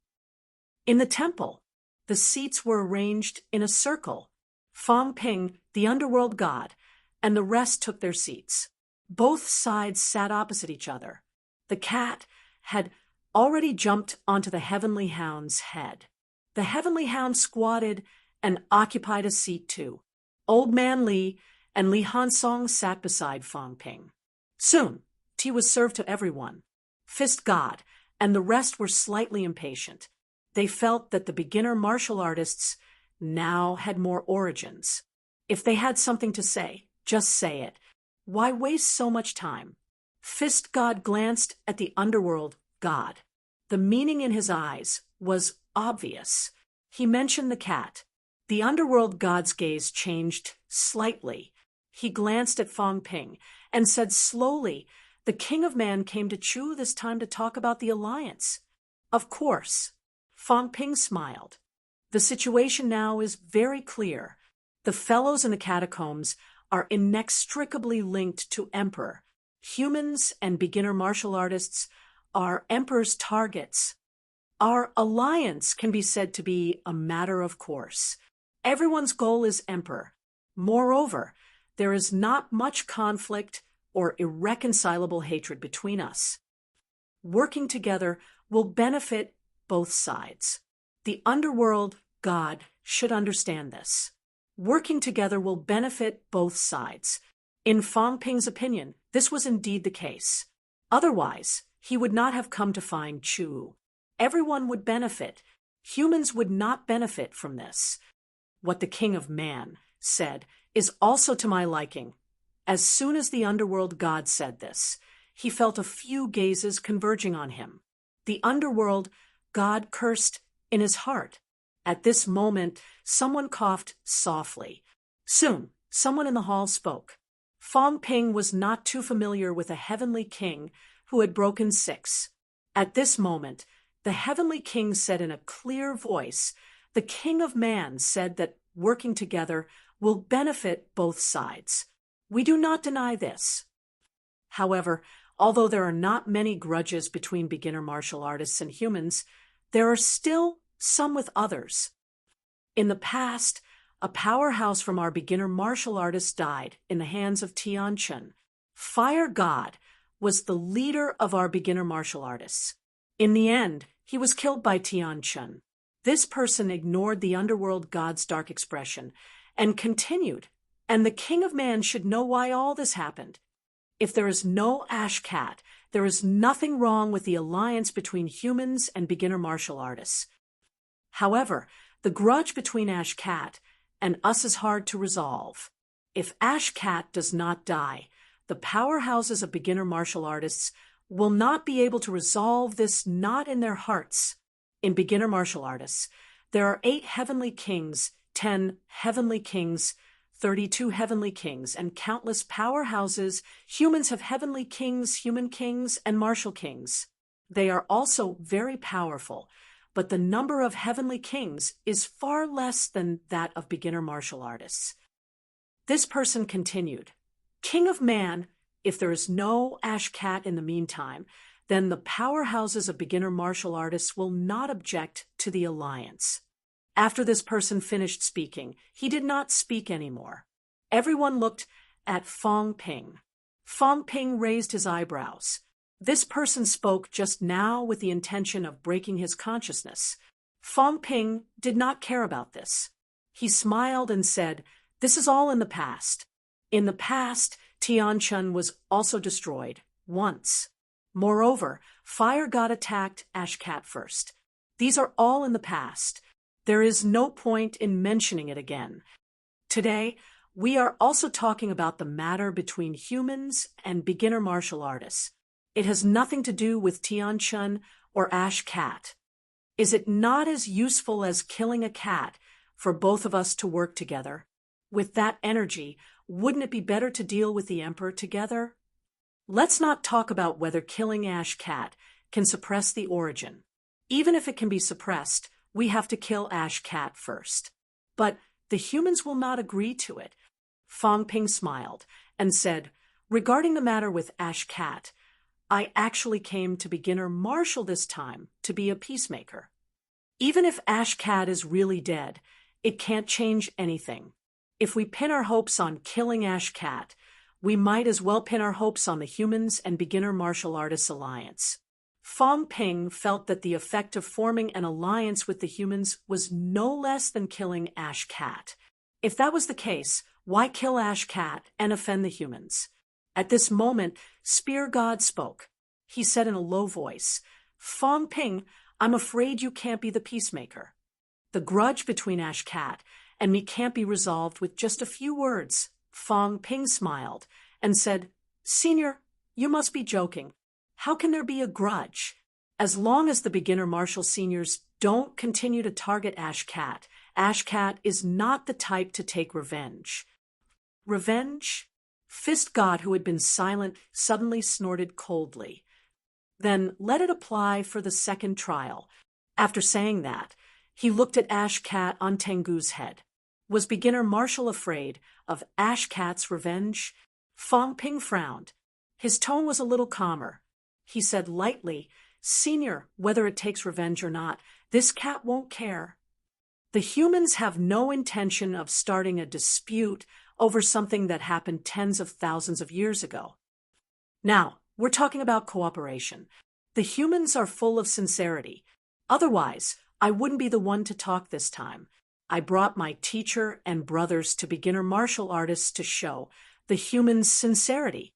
In the temple, the seats were arranged in a circle. Fong Ping, the underworld god, and the rest took their seats. Both sides sat opposite each other. The cat had already jumped onto the Heavenly Hound's head. The Heavenly Hound squatted and occupied a seat too. Old Man Li and Li Hansong sat beside Fong Ping. Soon, tea was served to everyone. Fist God and the rest were slightly impatient. They felt that the beginner martial artists now had more origins. If they had something to say, just say it. Why waste so much time? Fist God glanced at the underworld god. The meaning in his eyes was obvious. He mentioned the cat. The underworld god's gaze changed slightly. He glanced at Fong Ping and said slowly, The King of Man came to Chu this time to talk about the alliance. Of course. Fong Ping smiled. The situation now is very clear. The fellows in the catacombs are inextricably linked to Emperor. Humans and beginner martial artists are Emperor's targets. Our alliance can be said to be a matter of course. Everyone's goal is Emperor. Moreover, there is not much conflict or irreconcilable hatred between us. Working together will benefit both sides. The underworld god should understand this. Working together will benefit both sides. In Fong Ping's opinion, this was indeed the case. Otherwise, he would not have come to find Chu. Everyone would benefit. Humans would not benefit from this. What the King of Man said is also to my liking. As soon as the underworld god said this, he felt a few gazes converging on him. The underworld god cursed in his heart. At this moment, someone coughed softly. Soon, someone in the hall spoke. Fong Ping was not too familiar with a heavenly king who had broken 6. At this moment, the heavenly king said in a clear voice, The King of Man said that working together will benefit both sides. We do not deny this. However, although there are not many grudges between beginner martial artists and humans, there are still some with others. In the past, a powerhouse from our beginner martial artists died in the hands of Tian Chun. Fire God was the leader of our beginner martial artists. In the end, he was killed by Tian Chun. This person ignored the underworld god's dark expression and continued, and the King of Man should know why all this happened. If there is no Ash Cat, there is nothing wrong with the alliance between humans and beginner martial artists. However, the grudge between Ash Cat and us is hard to resolve. If Ash Cat does not die, the powerhouses of beginner martial artists will not be able to resolve this knot in their hearts. In beginner martial artists, there are 8 heavenly kings, 10 heavenly kings, 32 heavenly kings, and countless powerhouses. Humans have heavenly kings, human kings, and martial kings. They are also very powerful, but the number of heavenly kings is far less than that of beginner martial artists. This person continued, King of Man, if there is no Ash Cat in the meantime, then the powerhouses of beginner martial artists will not object to the alliance. After this person finished speaking, he did not speak anymore. Everyone looked at Fong Ping. Fong Ping raised his eyebrows. This person spoke just now with the intention of breaking his consciousness. Fong Ping did not care about this. He smiled and said, This is all in the past. In the past, Tianchun was also destroyed, once. Moreover, Fire God attacked Ash Cat first. These are all in the past. There is no point in mentioning it again. Today, we are also talking about the matter between humans and beginner martial artists. It has nothing to do with Tianchun or Ash Cat. Is it not as useful as killing a cat for both of us to work together? With that energy, wouldn't it be better to deal with the Emperor together? Let's not talk about whether killing Ash Cat can suppress the origin. Even if it can be suppressed, we have to kill Ash Cat first. But the humans will not agree to it. Fong Ping smiled and said, Regarding the matter with Ash Cat, I actually came to beginner martial this time to be a peacemaker. Even if Ash Cat is really dead, it can't change anything. If we pin our hopes on killing Ash Cat, we might as well pin our hopes on the humans and beginner martial artists alliance. Fong Ping felt that the effect of forming an alliance with the humans was no less than killing Ash Cat. If that was the case, why kill Ash Cat and offend the humans? At this moment, Spear God spoke. He said in a low voice, Fong Ping, I'm afraid you can't be the peacemaker. The grudge between Ash Cat and me can't be resolved with just a few words. Fong Ping smiled and said, Senior, you must be joking. How can there be a grudge? As long as the beginner martial seniors don't continue to target Ash Cat is not the type to take revenge. Revenge? Fist God, who had been silent, suddenly snorted coldly. Then let it apply for the second trial. After saying that, he looked at Ash Cat on Tengu's head. Was beginner martial afraid of Ash Cat's revenge? Fong Ping frowned. His tone was a little calmer. He said lightly, Senior, whether it takes revenge or not, this cat won't care. The humans have no intention of starting a dispute over something that happened tens of thousands of years ago. Now, we're talking about cooperation. The humans are full of sincerity. Otherwise, I wouldn't be the one to talk this time. I brought my teacher and brothers to beginner martial artists to show the humans' sincerity.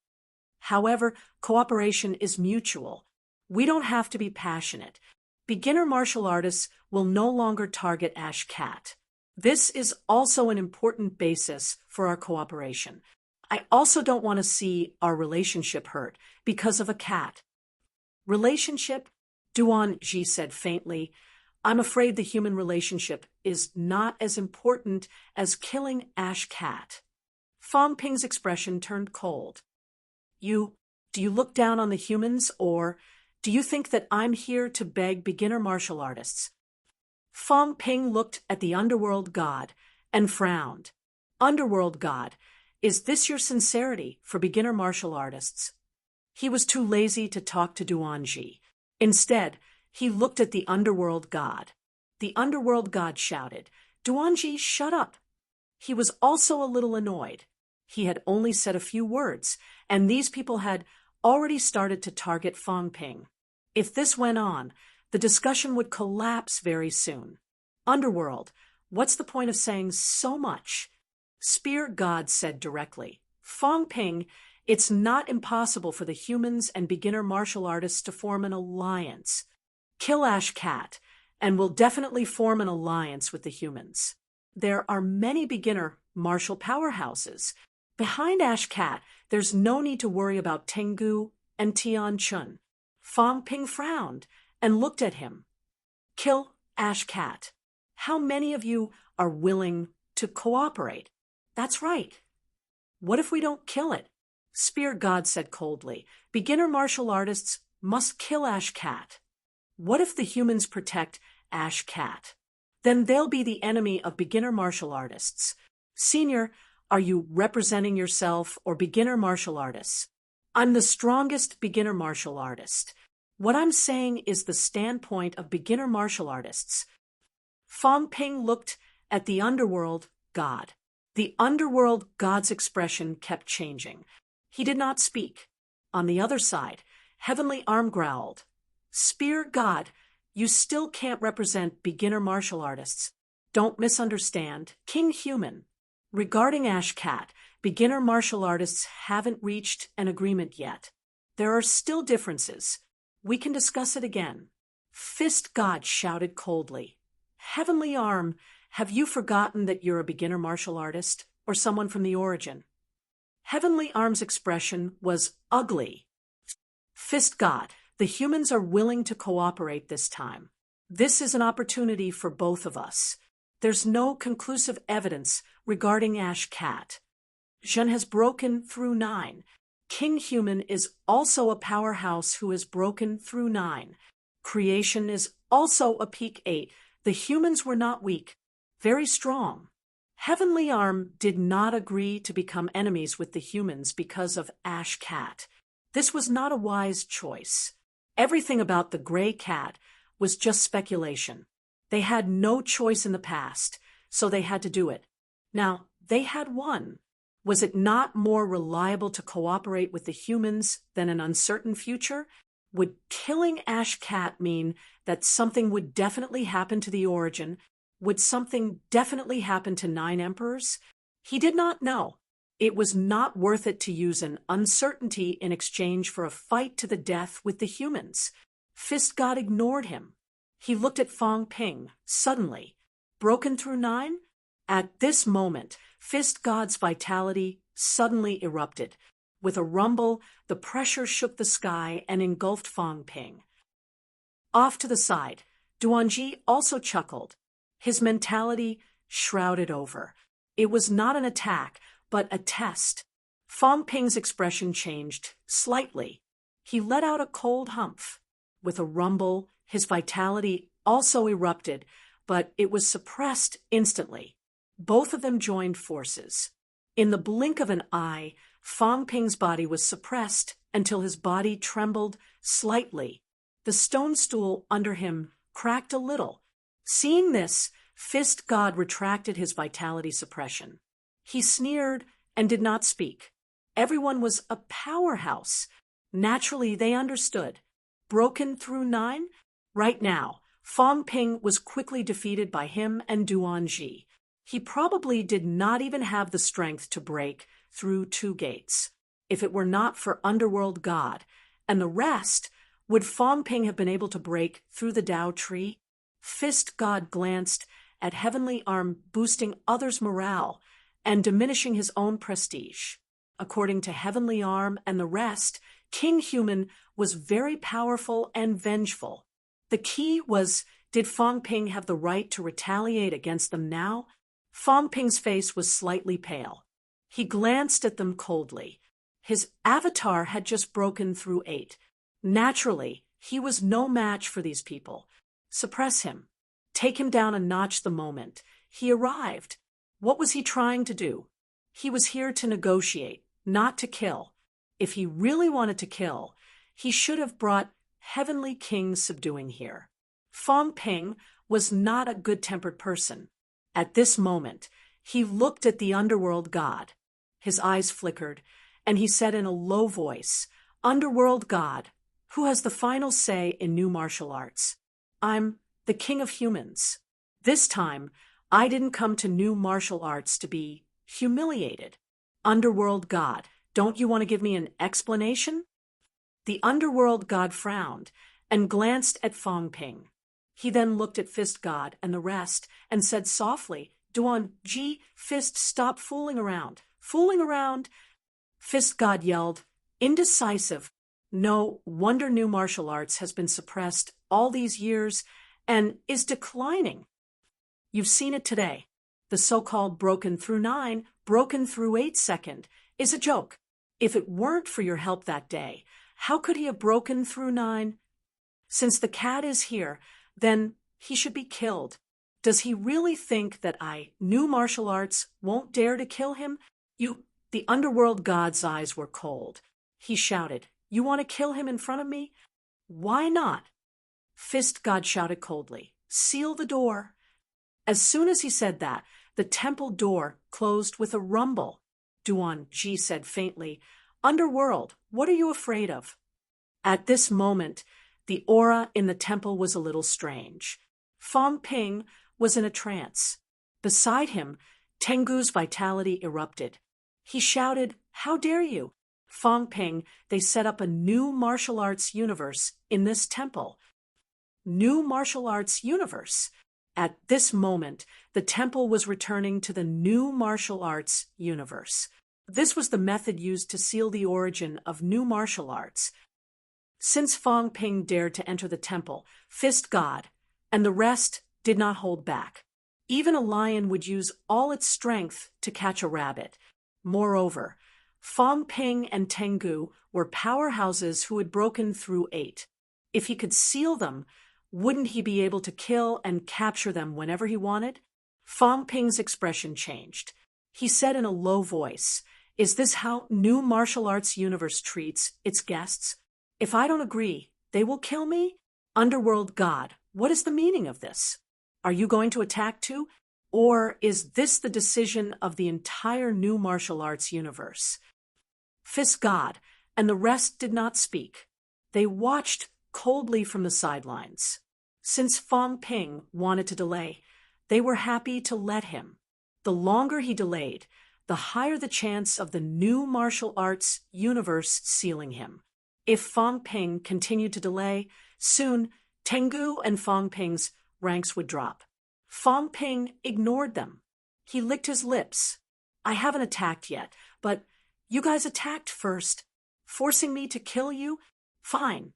However, cooperation is mutual. We don't have to be passionate. Beginner martial artists will no longer target Ash Cat. This is also an important basis for our cooperation. I also don't want to see our relationship hurt because of a cat. Relationship? Duan Ji said faintly, I'm afraid the human relationship is not as important as killing Ash Cat. Fong Ping's expression turned cold. Do you look down on the humans, or do you think that I'm here to beg beginner martial artists? Fong Ping looked at the underworld god and frowned. Underworld god, is this your sincerity for beginner martial artists? He was too lazy to talk to Duanji. Instead, he looked at the underworld god. The underworld god shouted, Duanji, shut up! He was also a little annoyed. He had only said a few words, and these people had already started to target Fong Ping. If this went on, the discussion would collapse very soon. Underworld, what's the point of saying so much? Spear God said directly. Fong Ping, it's not impossible for the humans and beginner martial artists to form an alliance. Kill Ash Cat, and we'll definitely form an alliance with the humans. There are many beginner martial powerhouses. Behind Ash Cat, there's no need to worry about Tengu and Tian Chun. Fong Ping frowned and looked at him. Kill Ash Cat. How many of you are willing to cooperate? That's right. What if we don't kill it? Spear God said coldly. Beginner martial artists must kill Ash Cat. What if the humans protect Ash Cat? Then they'll be the enemy of beginner martial artists. Senior, are you representing yourself or beginner martial artists? I'm the strongest beginner martial artist. What I'm saying is the standpoint of beginner martial artists. Fong Ping looked at the underworld god. The underworld god's expression kept changing. He did not speak. On the other side, Heavenly Arm growled. Spear God, you still can't represent beginner martial artists. Don't misunderstand. King Human. Regarding Ash Cat, beginner martial artists haven't reached an agreement yet. There are still differences. We can discuss it again. Fist God shouted coldly. Heavenly Arm, have you forgotten that you're a beginner martial artist or someone from the origin? Heavenly Arm's expression was ugly. Fist God, the humans are willing to cooperate this time. This is an opportunity for both of us. There's no conclusive evidence regarding Ash Cat. Zhen has broken through 9. King Human is also a powerhouse who has broken through 9. Creation is also a peak 8. The humans were not weak, very strong. Heavenly Arm did not agree to become enemies with the humans because of Ash Cat. This was not a wise choice. Everything about the gray cat was just speculation. They had no choice in the past, so they had to do it. Now, they had won. Was it not more reliable to cooperate with the humans than an uncertain future? Would killing Ash Cat mean that something would definitely happen to the origin? Would something definitely happen to 9 emperors? He did not know. It was not worth it to use an uncertainty in exchange for a fight to the death with the humans. Fist God ignored him. He looked at Fong Ping, suddenly. Broken through 9? At this moment, Fist God's vitality suddenly erupted. With a rumble, the pressure shook the sky and engulfed Fong Ping. Off to the side, Duanji also chuckled. His mentality shrouded over. It was not an attack, but a test. Fong Ping's expression changed slightly. He let out a cold humph. With a rumble, his vitality also erupted, but it was suppressed instantly. Both of them joined forces. In the blink of an eye, Fong Ping's body was suppressed until his body trembled slightly. The stone stool under him cracked a little. Seeing this, Fist God retracted his vitality suppression. He sneered and did not speak. Everyone was a powerhouse. Naturally, they understood. Broken through 9? Right now, Fong Ping was quickly defeated by him and Duanji. He probably did not even have the strength to break through 2 gates. If it were not for Underworld God and the rest, would Fong Ping have been able to break through the Tao tree? Fist God glanced at Heavenly Arm, boosting others' morale and diminishing his own prestige. According to Heavenly Arm and the rest, King Human was very powerful and vengeful. The key was, did Fong Ping have the right to retaliate against them now? Fong Ping's face was slightly pale. He glanced at them coldly. His avatar had just broken through 8. Naturally, he was no match for these people. Suppress him. Take him down a notch the moment he arrived. What was he trying to do? He was here to negotiate, not to kill. If he really wanted to kill, he should have brought Heavenly King subduing here. Fong Ping was not a good-tempered person. At this moment, he looked at the underworld god. His eyes flickered, and he said in a low voice, "Underworld god, who has the final say in new martial arts? I'm the king of humans." This time, I didn't come to new martial arts to be humiliated. Underworld god, don't you want to give me an explanation? The underworld god frowned and glanced at Fong Ping. He then looked at Fist God and the rest and said softly, Duan Ji, Fist, stop fooling around. Fooling around? Fist God yelled, indecisive. No wonder new martial arts has been suppressed all these years and is declining. You've seen it today. The so-called broken through 9, broken through 8 second is a joke. If it weren't for your help that day, how could he have broken through 9? Since the cat is here, then he should be killed. Does he really think that new martial arts, won't dare to kill him? The underworld god's eyes were cold. He shouted, you want to kill him in front of me? Why not? Fist God shouted coldly, seal the door. As soon as he said that, the temple door closed with a rumble. Duan Ji said faintly, Underworld, what are you afraid of? At this moment, the aura in the temple was a little strange. Fong Ping was in a trance. Beside him, Tengu's vitality erupted. He shouted, how dare you? Fong Ping, they set up a new martial arts universe in this temple. New martial arts universe. At this moment, the temple was returning to the new martial arts universe. This was the method used to seal the origin of new martial arts. Since Fong Ping dared to enter the temple, Fist God, and the rest did not hold back. Even a lion would use all its strength to catch a rabbit. Moreover, Fong Ping and Tengu were powerhouses who had broken through 8. If he could seal them, wouldn't he be able to kill and capture them whenever he wanted? Fong Ping's expression changed. He said in a low voice, is this how new martial arts universe treats its guests? If I don't agree, they will kill me? Underworld God, what is the meaning of this? Are you going to attack too? Or is this the decision of the entire new martial arts universe? Fist God and the rest did not speak. They watched coldly from the sidelines. Since Fong Ping wanted to delay, they were happy to let him. The longer he delayed, the higher the chance of the new martial arts universe sealing him. If Fong Ping continued to delay, soon Tengu and Fong Ping's ranks would drop. Fong Ping ignored them. He licked his lips. I haven't attacked yet, but you guys attacked first, forcing me to kill you? Fine.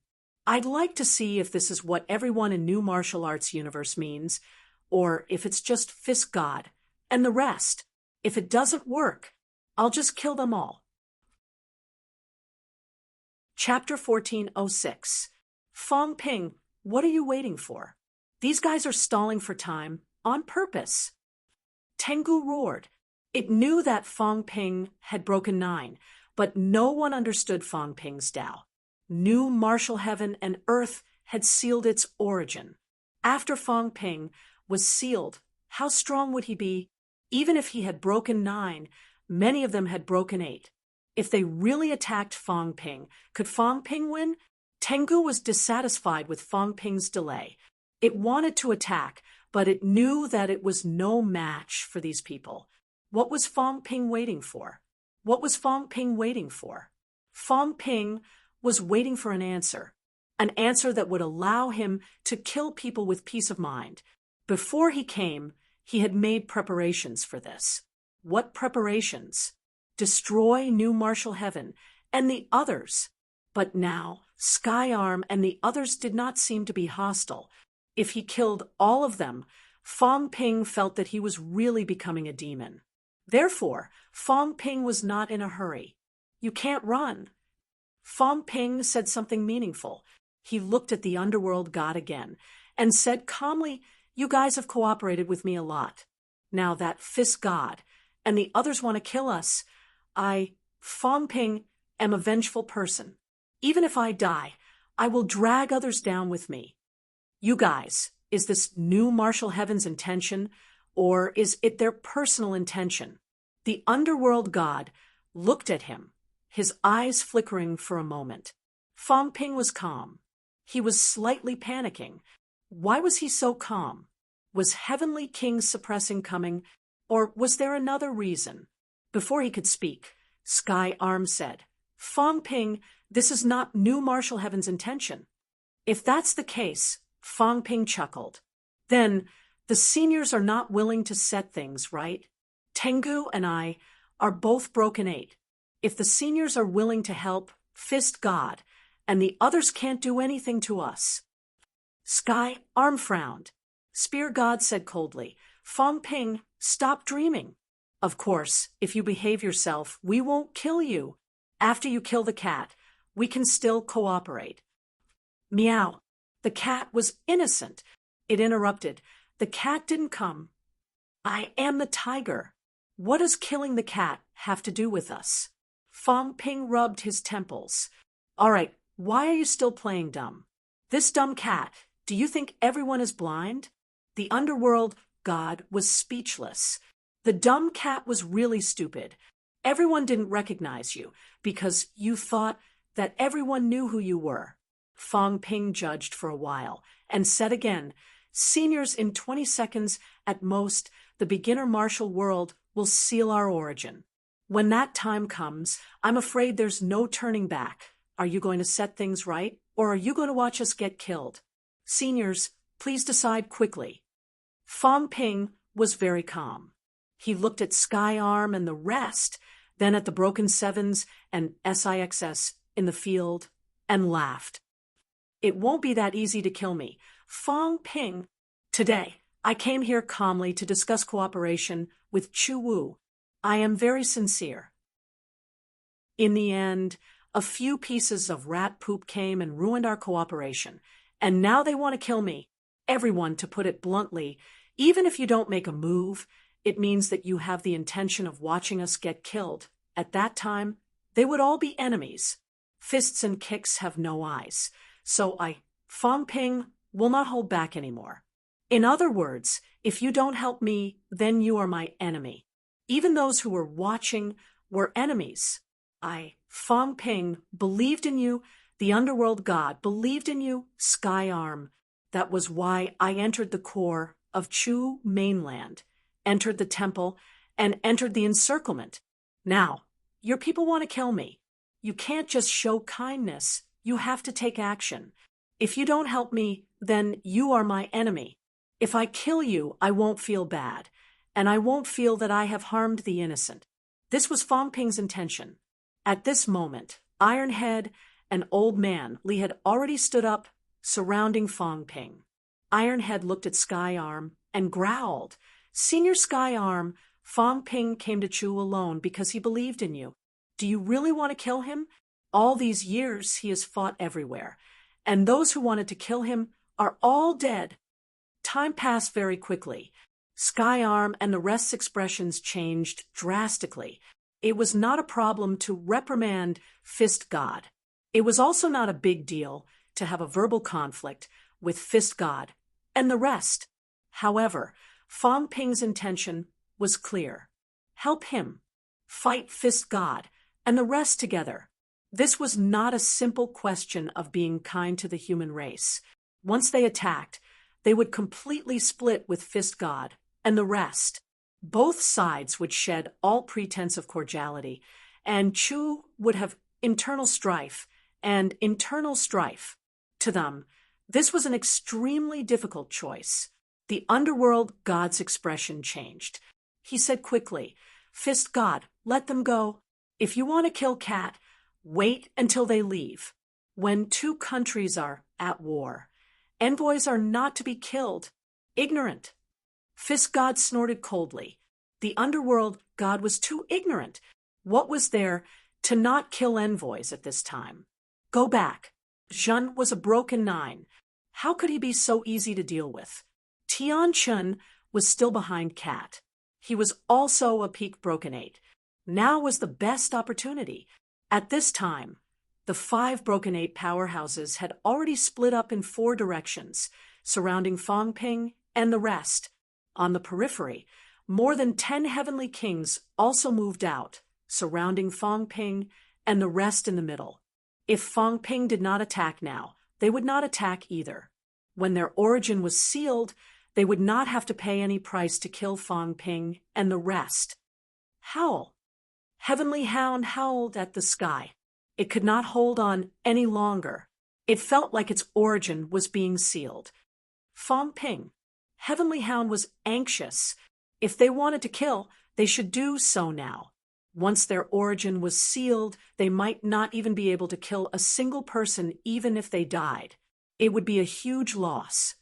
I'd like to see if this is what everyone in new martial arts universe means, or if it's just Fist God and the rest. If it doesn't work, I'll just kill them all. Chapter 1406. Fong Ping, what are you waiting for? These guys are stalling for time on purpose. Tengu roared. It knew that Fong Ping had broken 9, but no one understood Fong Ping's Tao. New martial heaven and earth had sealed its origin. After Fong Ping was sealed, how strong would he be? Even if he had broken 9, many of them had broken 8. If they really attacked Fong Ping, could Fong Ping win? Tengu was dissatisfied with Fong Ping's delay. It wanted to attack, but it knew that it was no match for these people. What was Fong Ping waiting for? What was Fong Ping waiting for? Fong Ping was waiting for an answer that would allow him to kill people with peace of mind. Before he came, he had made preparations for this. What preparations? Destroy New Martial Heaven and the others. But now, Skyarm and the others did not seem to be hostile. If he killed all of them, Fong Ping felt that he was really becoming a demon. Therefore, Fong Ping was not in a hurry. You can't run. Fong Ping said something meaningful. He looked at the underworld god again and said calmly, you guys have cooperated with me a lot. Now that Fist God and the others want to kill us, I, Fong Ping, am a vengeful person. Even if I die, I will drag others down with me. You guys, is this new martial heaven's intention, or is it their personal intention? The underworld god looked at him, his eyes flickering for a moment. Fong Ping was calm. He was slightly panicking. Why was he so calm? Was Heavenly King suppressing coming, or was there another reason? Before he could speak, Sky Arm said, Fong Ping, this is not new Martial Heaven's intention. If that's the case, Fong Ping chuckled. Then, the seniors are not willing to set things right. Tengu and I are both broken 8. If the seniors are willing to help Fist God, and the others can't do anything to us. Sky Arm frowned. Spear God said coldly, Fong Ping, stop dreaming. Of course, if you behave yourself, we won't kill you. After you kill the cat, we can still cooperate. Meow. The cat was innocent. It interrupted. The cat didn't come. I am the tiger. What does killing the cat have to do with us? Fong Ping rubbed his temples. All right, why are you still playing dumb? This dumb cat, do you think everyone is blind? The underworld god was speechless. The dumb cat was really stupid. Everyone didn't recognize you because you thought that everyone knew who you were. Fong Ping judged for a while and said again, Seniors, in 20 seconds at most, the beginner martial world will seal our origin. When that time comes, I'm afraid there's no turning back. Are you going to set things right, or are you going to watch us get killed? Seniors, please decide quickly. Fong Ping was very calm. He looked at Sky Arm and the rest, then at the Broken Sevens and SIXS in the field, and laughed. It won't be that easy to kill me. Fong Ping. Today, I came here calmly to discuss cooperation with Chu Wu. I am very sincere. In the end, a few pieces of rat poop came and ruined our cooperation, and now they want to kill me. Everyone, to put it bluntly, even if you don't make a move, it means that you have the intention of watching us get killed. At that time, they would all be enemies. Fists and kicks have no eyes, so Fong Ping, will not hold back anymore. In other words, if you don't help me, then you are my enemy. Even those who were watching were enemies. Fong Ping, believed in you. The underworld god believed in you, Sky Arm. That was why I entered the core of Chu mainland, entered the temple, and entered the encirclement. Now, your people want to kill me. You can't just show kindness. You have to take action. If you don't help me, then you are my enemy. If I kill you, I won't feel bad, and I won't feel that I have harmed the innocent. This was Fong Ping's intention. At this moment, Ironhead and Old Man Li had already stood up, surrounding Fong Ping. Ironhead looked at Sky Arm and growled. Senior Sky Arm, Fong Ping came to Chu alone because he believed in you. Do you really want to kill him? All these years he has fought everywhere, and those who wanted to kill him are all dead. Time passed very quickly. Sky Arm and the rest's expressions changed drastically. It was not a problem to reprimand Fist God. It was also not a big deal to have a verbal conflict with Fist God and the rest. However, Fong Ping's intention was clear. Help him. Fight Fist God and the rest together. This was not a simple question of being kind to the human race. Once they attacked, they would completely split with Fist God and the rest. Both sides would shed all pretense of cordiality, and Chu would have internal strife and internal strife. To them, this was an extremely difficult choice. The underworld god's expression changed. He said quickly, Fist God, let them go. If you want to kill Cat, wait until they leave. When two countries are at war, envoys are not to be killed. Ignorant. Fist God snorted coldly. The underworld god was too ignorant. What was there to not kill envoys at this time? Go back. Zhen was a broken 9. How could he be so easy to deal with? Tian Chun was still behind Cat. He was also a peak broken 8. Now was the best opportunity. At this time, the 5 broken 8 powerhouses had already split up in 4 directions, surrounding Fong Ping and the rest. On the periphery, more than 10 heavenly kings also moved out, surrounding Fong Ping and the rest in the middle. If Fong Ping did not attack now, they would not attack either. When their origin was sealed, They would not have to pay any price to kill Fong Ping and the rest. Howl. Heavenly Hound howled at the sky. It could not hold on any longer. It felt like its origin was being sealed. Fong Ping. Heavenly Hound was anxious. If they wanted to kill, they should do so now. Once their origin was sealed, they might not even be able to kill a single person even if they died. It would be a huge loss.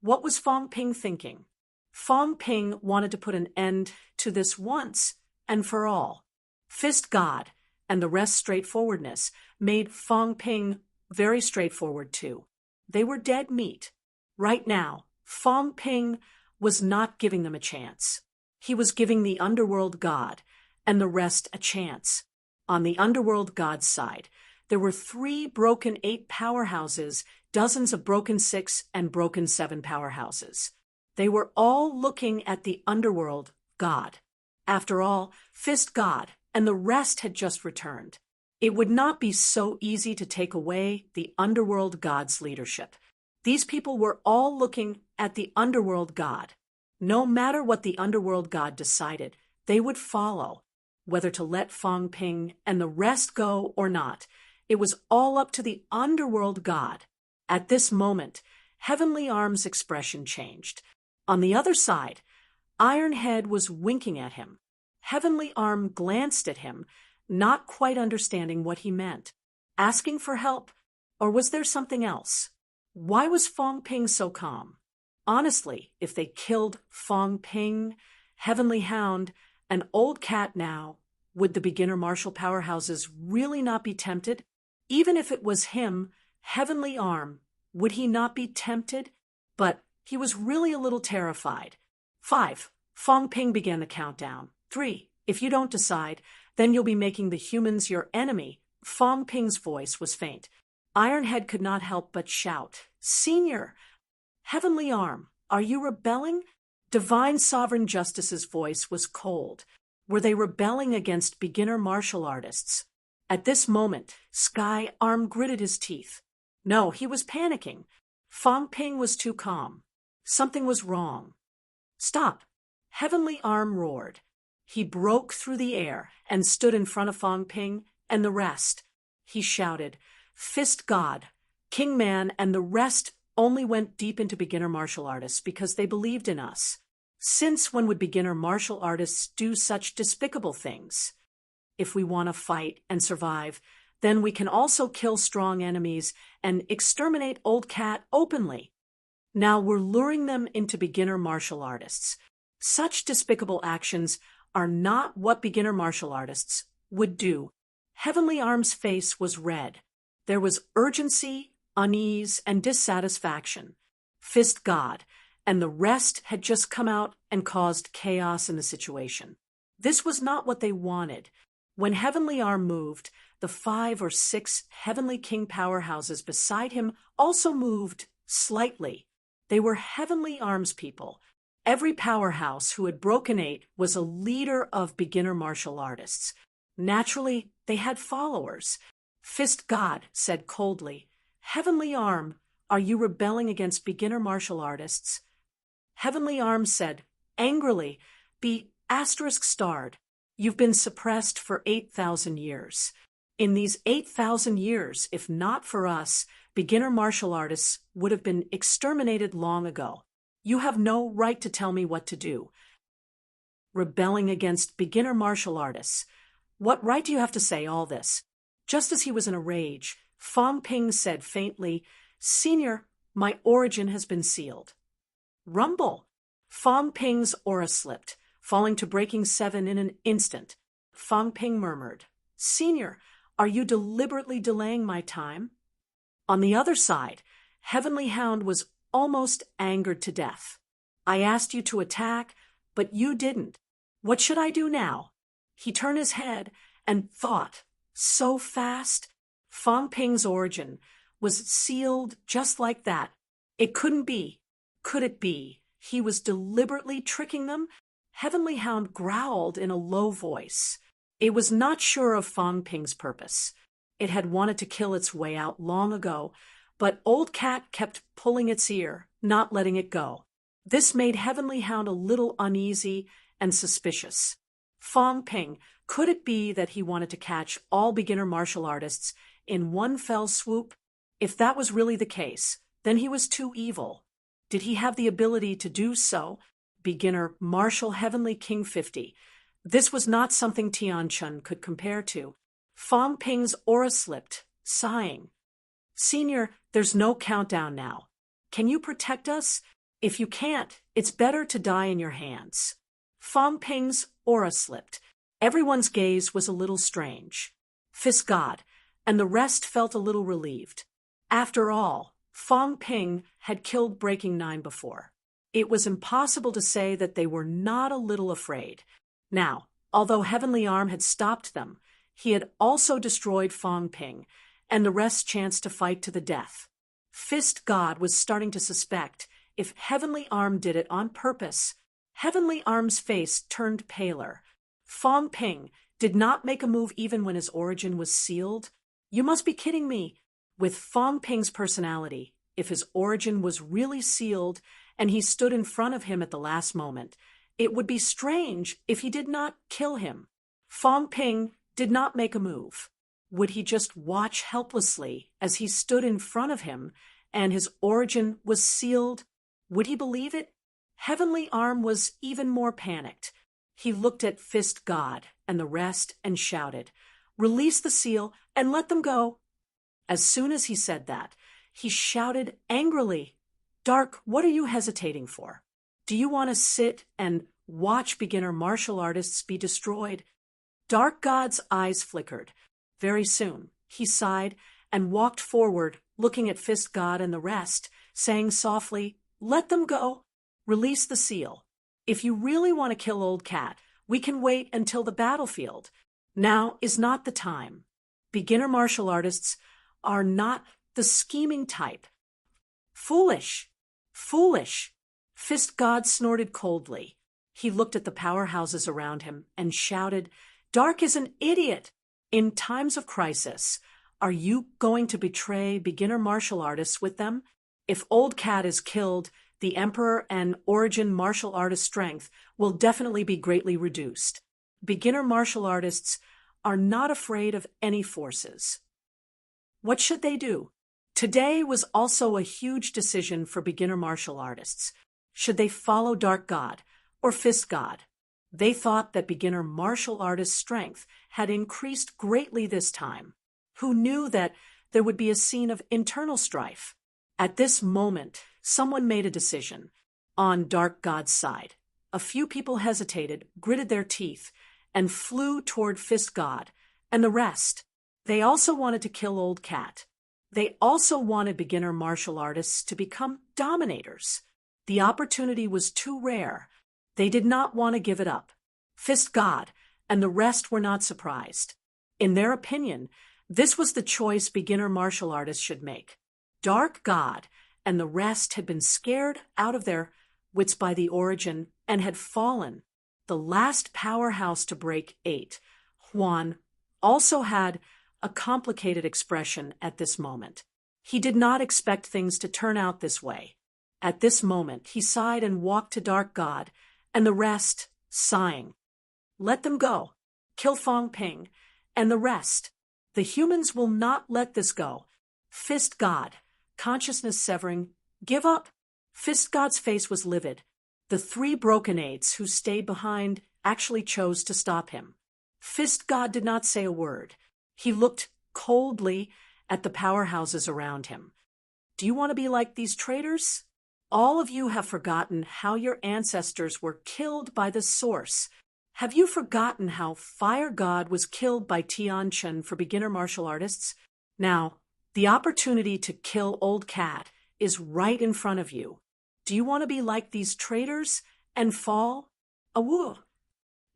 What was Fong Ping thinking? Fong Ping wanted to put an end to this once and for all. Fist God and the rest straightforwardness made Fong Ping very straightforward too. They were dead meat. Right now, Fong Ping was not giving them a chance. He was giving the underworld god and the rest a chance. On the underworld god's side, there were 3 broken 8 powerhouses, dozens of broken 6 and broken 7 powerhouses. They were all looking at the underworld god. After all, Fist God and the rest had just returned. It would not be so easy to take away the underworld god's leadership. These people were all looking at the underworld god. No matter what the underworld god decided, they would follow. Whether to let Fong Ping and the rest go or not, it was all up to the underworld god. At this moment, Heavenly Arm's expression changed. On the other side, Ironhead was winking at him. Heavenly Arm glanced at him, not quite understanding what he meant. Asking for help, or was there something else? Why was Fong Ping so calm? Honestly, if they killed Fong Ping, Heavenly Hound, and Old Cat now, would the beginner martial powerhouses really not be tempted? Even if it was him, Heavenly Arm, would he not be tempted? But he was really a little terrified. 5. Fong Ping began the countdown. 3. If you don't decide, then you'll be making the humans your enemy. Fong Ping's voice was faint. Ironhead could not help but shout, "Senior! Heavenly Arm, are you rebelling?" Divine Sovereign Justice's voice was cold. Were they rebelling against beginner martial artists? At this moment, Sky Arm gritted his teeth. No, he was panicking. Fong Ping was too calm. Something was wrong. "Stop!" Heavenly Arm roared. He broke through the air and stood in front of Fong Ping and the rest. He shouted, "Fist God, King Man, and the rest only went deep into beginner martial artists because they believed in us. Since when would beginner martial artists do such despicable things? If we want to fight and survive, then we can also kill strong enemies and exterminate Old Cat openly. Now we're luring them into beginner martial artists. Such despicable actions are not what beginner martial artists would do." Heavenly Arm's face was red. There was urgency, unease, and dissatisfaction. Fist God and the rest had just come out and caused chaos in the situation. This was not what they wanted. When Heavenly Arm moved, the 5 or 6 Heavenly King powerhouses beside him also moved slightly. They were Heavenly Arm's people. Every powerhouse who had broken 8 was a leader of beginner martial artists. Naturally, they had followers. Fist God said coldly, "Heavenly Arm, are you rebelling against beginner martial artists?" Heavenly Arm said, angrily, "Be ****starred. You've been suppressed for 8,000 years. In these 8,000 years, if not for us, beginner martial artists would have been exterminated long ago. You have no right to tell me what to do." Rebelling against beginner martial artists. What right do you have to say all this? Just as he was in a rage, Fong Ping said faintly, "Senior, my origin has been sealed." Rumble! Fong Ping's aura slipped, falling to breaking 7 in an instant. Fong Ping murmured, "Senior, are you deliberately delaying my time?" On the other side, Heavenly Hound was almost angered to death. "I asked you to attack, but you didn't. What should I do now?" He turned his head and thought, so fast. Fong Ping's origin was sealed just like that. It couldn't be. Could it be? He was deliberately tricking them? Heavenly Hound growled in a low voice. It was not sure of Fong Ping's purpose. It had wanted to kill its way out long ago, but Old Cat kept pulling its ear, not letting it go. This made Heavenly Hound a little uneasy and suspicious. Fong Ping, could it be that he wanted to catch all beginner martial artists in one fell swoop? If that was really the case, then he was too evil. Did he have the ability to do so? Beginner Martial Heavenly King 50. This was not something Tian Chun could compare to. Fong Ping's aura slipped, sighing. Senior, there's no countdown now. Can you protect us? If you can't, it's better to die in your hands. Fong Ping's aura slipped. Everyone's gaze was a little strange. Fist God, and the rest felt a little relieved. After all, Fong Ping had killed Breaking Nine before. It was impossible to say that they were not a little afraid. Now, although Heavenly Arm had stopped them, he had also destroyed Fong Ping, and the rest chanced to fight to the death. Fist God was starting to suspect if Heavenly Arm did it on purpose. Heavenly Arm's face turned paler. Fong Ping did not make a move even when his origin was sealed. You must be kidding me. With Fong Ping's personality, if his origin was really sealed and he stood in front of him at the last moment, it would be strange if he did not kill him. Fong Ping did not make a move. Would he just watch helplessly as he stood in front of him and his origin was sealed? Would he believe it? Heavenly Arm was even more panicked. He looked at Fist God and the rest and shouted, "Release the seal and let them go." As soon as he said that, he shouted angrily, "Dark, what are you hesitating for? Do you want to sit and watch beginner martial artists be destroyed?" Dark God's eyes flickered. Very soon, he sighed and walked forward, looking at Fist God and the rest, saying softly, "Let them go. Release the seal. If you really want to kill Old Cat, we can wait until the battlefield. Now is not the time. Beginner martial artists are not the scheming type." Foolish! Foolish! Fist God snorted coldly. He looked at the powerhouses around him and shouted, "Dark is an idiot! In times of crisis, are you going to betray beginner martial artists with them? If Old Cat is killed, the Emperor and Origin martial artist strength will definitely be greatly reduced. Beginner martial artists are not afraid of any forces." What should they do? Today was also a huge decision for beginner martial artists. Should they follow Dark God or Fist God? They thought that beginner martial artist strength had increased greatly this time. Who knew that there would be a scene of internal strife? At this moment, someone made a decision. On Dark God's side, a few people hesitated, gritted their teeth, and flew toward Fist God, and the rest. They also wanted to kill Old Cat. They also wanted beginner martial artists to become dominators. The opportunity was too rare. They did not want to give it up. Fist God and the rest were not surprised. In their opinion, this was the choice beginner martial artists should make. Dark God and the rest had been scared out of their wits by the origin and had fallen. The last powerhouse to break 8, Huan, also had a complicated expression at this moment. He did not expect things to turn out this way. At this moment, he sighed and walked to Dark God, and the rest, sighing. "Let them go. Kill Fong Ping, and the rest. The humans will not let this go." Fist God, consciousness severing, "Give up." Fist God's face was livid. The 3 broken eights who stayed behind actually chose to stop him. Fist God did not say a word. He looked coldly at the powerhouses around him. "Do you want to be like these traitors? All of you have forgotten how your ancestors were killed by the Source. Have you forgotten how Fire God was killed by Tian Chun for beginner martial artists? Now, the opportunity to kill Old Cat is right in front of you. Do you want to be like these traitors and fall?" Awoo!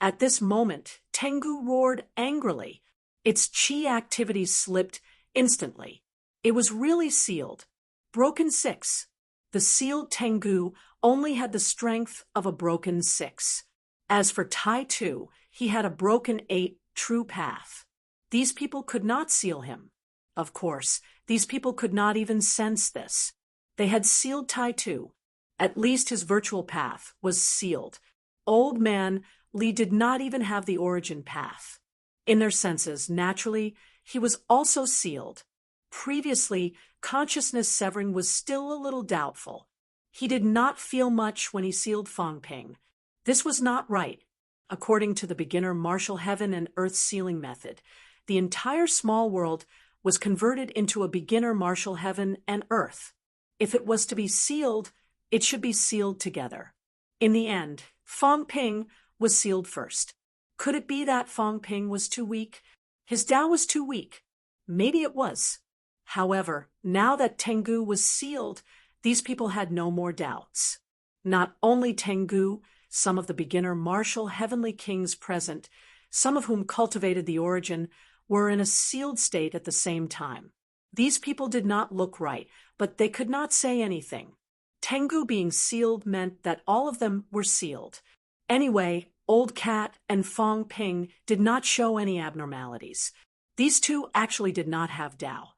At this moment, Tengu roared angrily. Its chi activity slipped instantly. It was really sealed. Broken 6. The sealed Tengu only had the strength of a broken 6. As for Tai Tu, he had a broken 8 true path. These people could not seal him. Of course, these people could not even sense this. They had sealed Tai too. At least his virtual path was sealed. Old Man Li did not even have the origin path. In their senses, naturally, he was also sealed. Previously, consciousness severing was still a little doubtful. He did not feel much when he sealed Fong Ping. This was not right. According to the beginner Martial Heaven and Earth sealing method, the entire small world was converted into a beginner Martial Heaven and Earth. If it was to be sealed, it should be sealed together. In the end, Fong Ping was sealed first. Could it be that Fong Ping was too weak? His Tao was too weak. Maybe it was. However, now that Tengu was sealed, these people had no more doubts. Not only Tengu, some of the beginner martial heavenly kings present, some of whom cultivated the origin, were in a sealed state at the same time. These people did not look right, but they could not say anything. Tengu being sealed meant that all of them were sealed. Anyway, Old Cat and Fong Ping did not show any abnormalities. These two actually did not have Tao.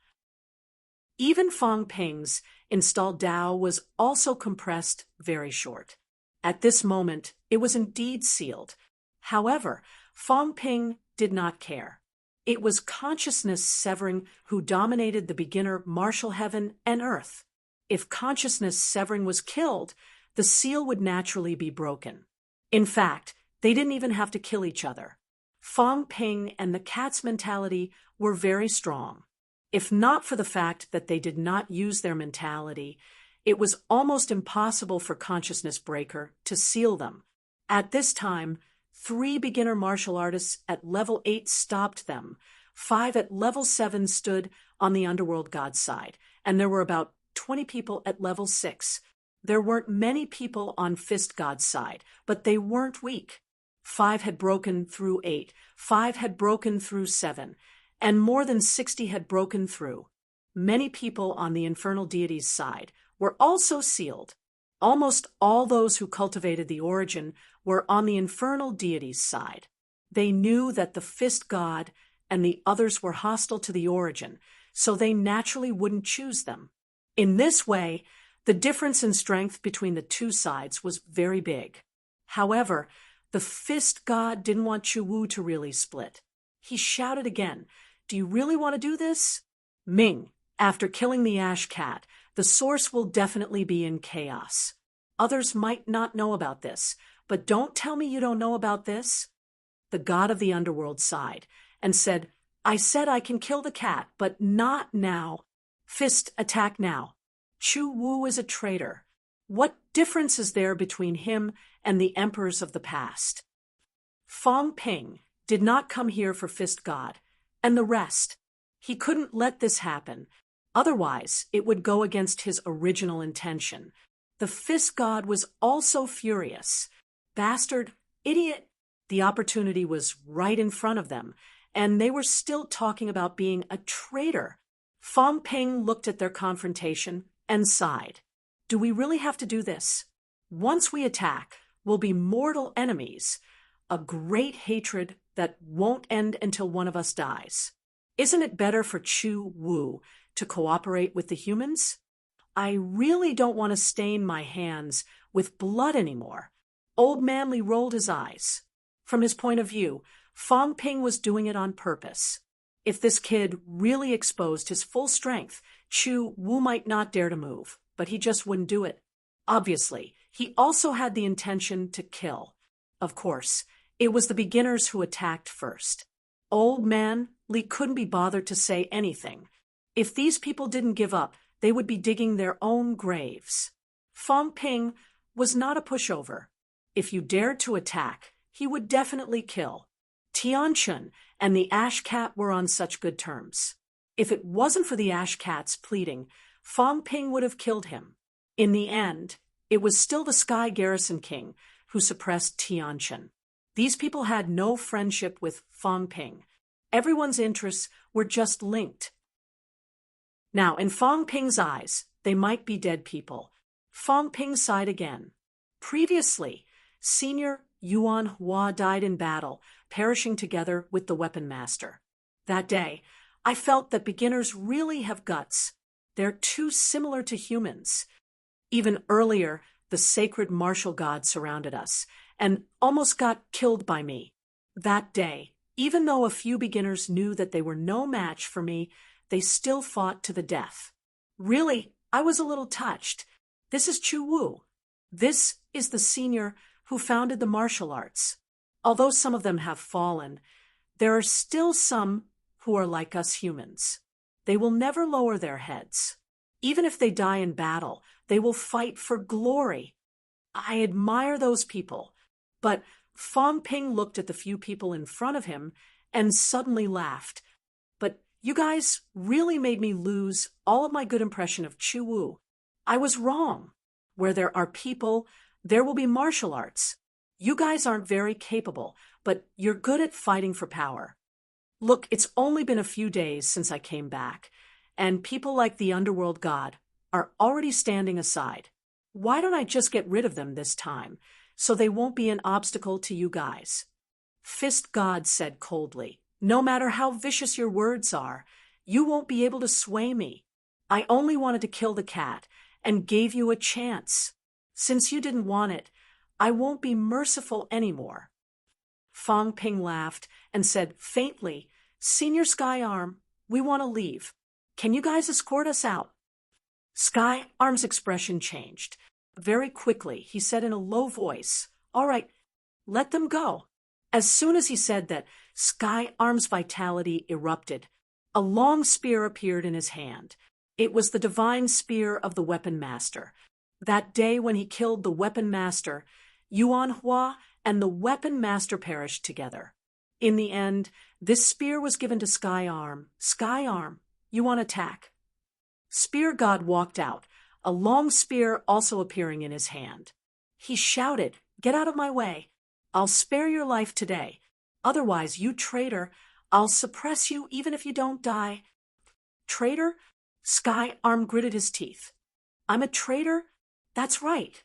Even Fong Ping's installed Tao was also compressed very short. At this moment, it was indeed sealed. However, Fong Ping did not care. It was consciousness severing who dominated the beginner martial heaven and earth. If consciousness severing was killed, the seal would naturally be broken. In fact, they didn't even have to kill each other. Fong Ping and the cat's mentality were very strong. If not for the fact that they did not use their mentality, it was almost impossible for Consciousness Breaker to seal them. At this time, 3 beginner martial artists at level 8 stopped them. 5 at level 7 stood on the Underworld God's side, and there were about 20 people at level 6. There weren't many people on Fist God's side, but they weren't weak. 5 had broken through 8, 5 had broken through 7, and more than 60 had broken through. Many people on the Infernal Deity's side were also sealed. Almost all those who cultivated the origin were on the Infernal Deity's side. They knew that the Fist God and the others were hostile to the origin, so they naturally wouldn't choose them. In this way, the difference in strength between the two sides was very big. However, the Fist God didn't want Chu Wu to really split. He shouted again, "Do you really want to do this? Ming, after killing the Ash Cat, the source will definitely be in chaos. Others might not know about this, but don't tell me you don't know about this." The god of the underworld sighed and said, "I said I can kill the cat, but not now. Fist, attack now. Chu Wu is a traitor. What difference is there between him and the emperors of the past?" Fong Ping did not come here for Fist God, and the rest. He couldn't let this happen. Otherwise, it would go against his original intention. The Fist God was also furious. Bastard, idiot. The opportunity was right in front of them, and they were still talking about being a traitor. Fong Ping looked at their confrontation and sighed. Do we really have to do this? Once we attack, we'll be mortal enemies. A great hatred that won't end until one of us dies. Isn't it better for Chu Wu to cooperate with the humans? I really don't want to stain my hands with blood anymore. Old Manly rolled his eyes. From his point of view, Fong Ping was doing it on purpose. If this kid really exposed his full strength, Chu Wu might not dare to move, but he just wouldn't do it. Obviously, he also had the intention to kill. Of course, it was the beginners who attacked first. Old Man Li couldn't be bothered to say anything. If these people didn't give up, they would be digging their own graves. Fong Ping was not a pushover. If you dared to attack, he would definitely kill. Tianchun and the Ash Cat were on such good terms. If it wasn't for the Ash Cat's pleading, Fong Ping would have killed him. In the end, it was still the Sky Garrison King who suppressed Tianchun. These people had no friendship with Fong Ping. Everyone's interests were just linked. Now, in Fong Ping's eyes, they might be dead people. Fong Ping sighed again. Previously, Senior Yuan Hua died in battle, perishing together with the Weapon Master. That day, I felt that beginners really have guts. They're too similar to humans. Even earlier, the sacred martial god surrounded us and almost got killed by me. That day, even though a few beginners knew that they were no match for me, they still fought to the death. Really, I was a little touched. This is Chu Wu. This is the senior who founded the martial arts. Although some of them have fallen, there are still some who are like us humans. They will never lower their heads. Even if they die in battle, they will fight for glory. I admire those people. But Fong Ping looked at the few people in front of him and suddenly laughed. But you guys really made me lose all of my good impression of Chu Wu. I was wrong. Where there are people, there will be martial arts. You guys aren't very capable, but you're good at fighting for power. Look, it's only been a few days since I came back, and people like the underworld god are already standing aside. Why don't I just get rid of them this time, so they won't be an obstacle to you guys? Fist God said coldly, no matter how vicious your words are, you won't be able to sway me. I only wanted to kill the cat and gave you a chance. Since you didn't want it, I won't be merciful anymore. Fong Ping laughed and said faintly, Senior Sky Arm, we want to leave. Can you guys escort us out? Sky Arm's expression changed. Very quickly, he said in a low voice, All right, let them go. As soon as he said that, Sky Arm's vitality erupted. A long spear appeared in his hand. It was the divine spear of the weapon master. That day when he killed the weapon master, Yuan Hua and the weapon master perished together. In the end, this spear was given to Sky Arm. Sky Arm, you want attack? Spear God walked out, a long spear also appearing in his hand. He shouted, Get out of my way. I'll spare your life today. Otherwise, you traitor, I'll suppress you even if you don't die. Traitor? Sky Arm gritted his teeth. I'm a traitor? That's right.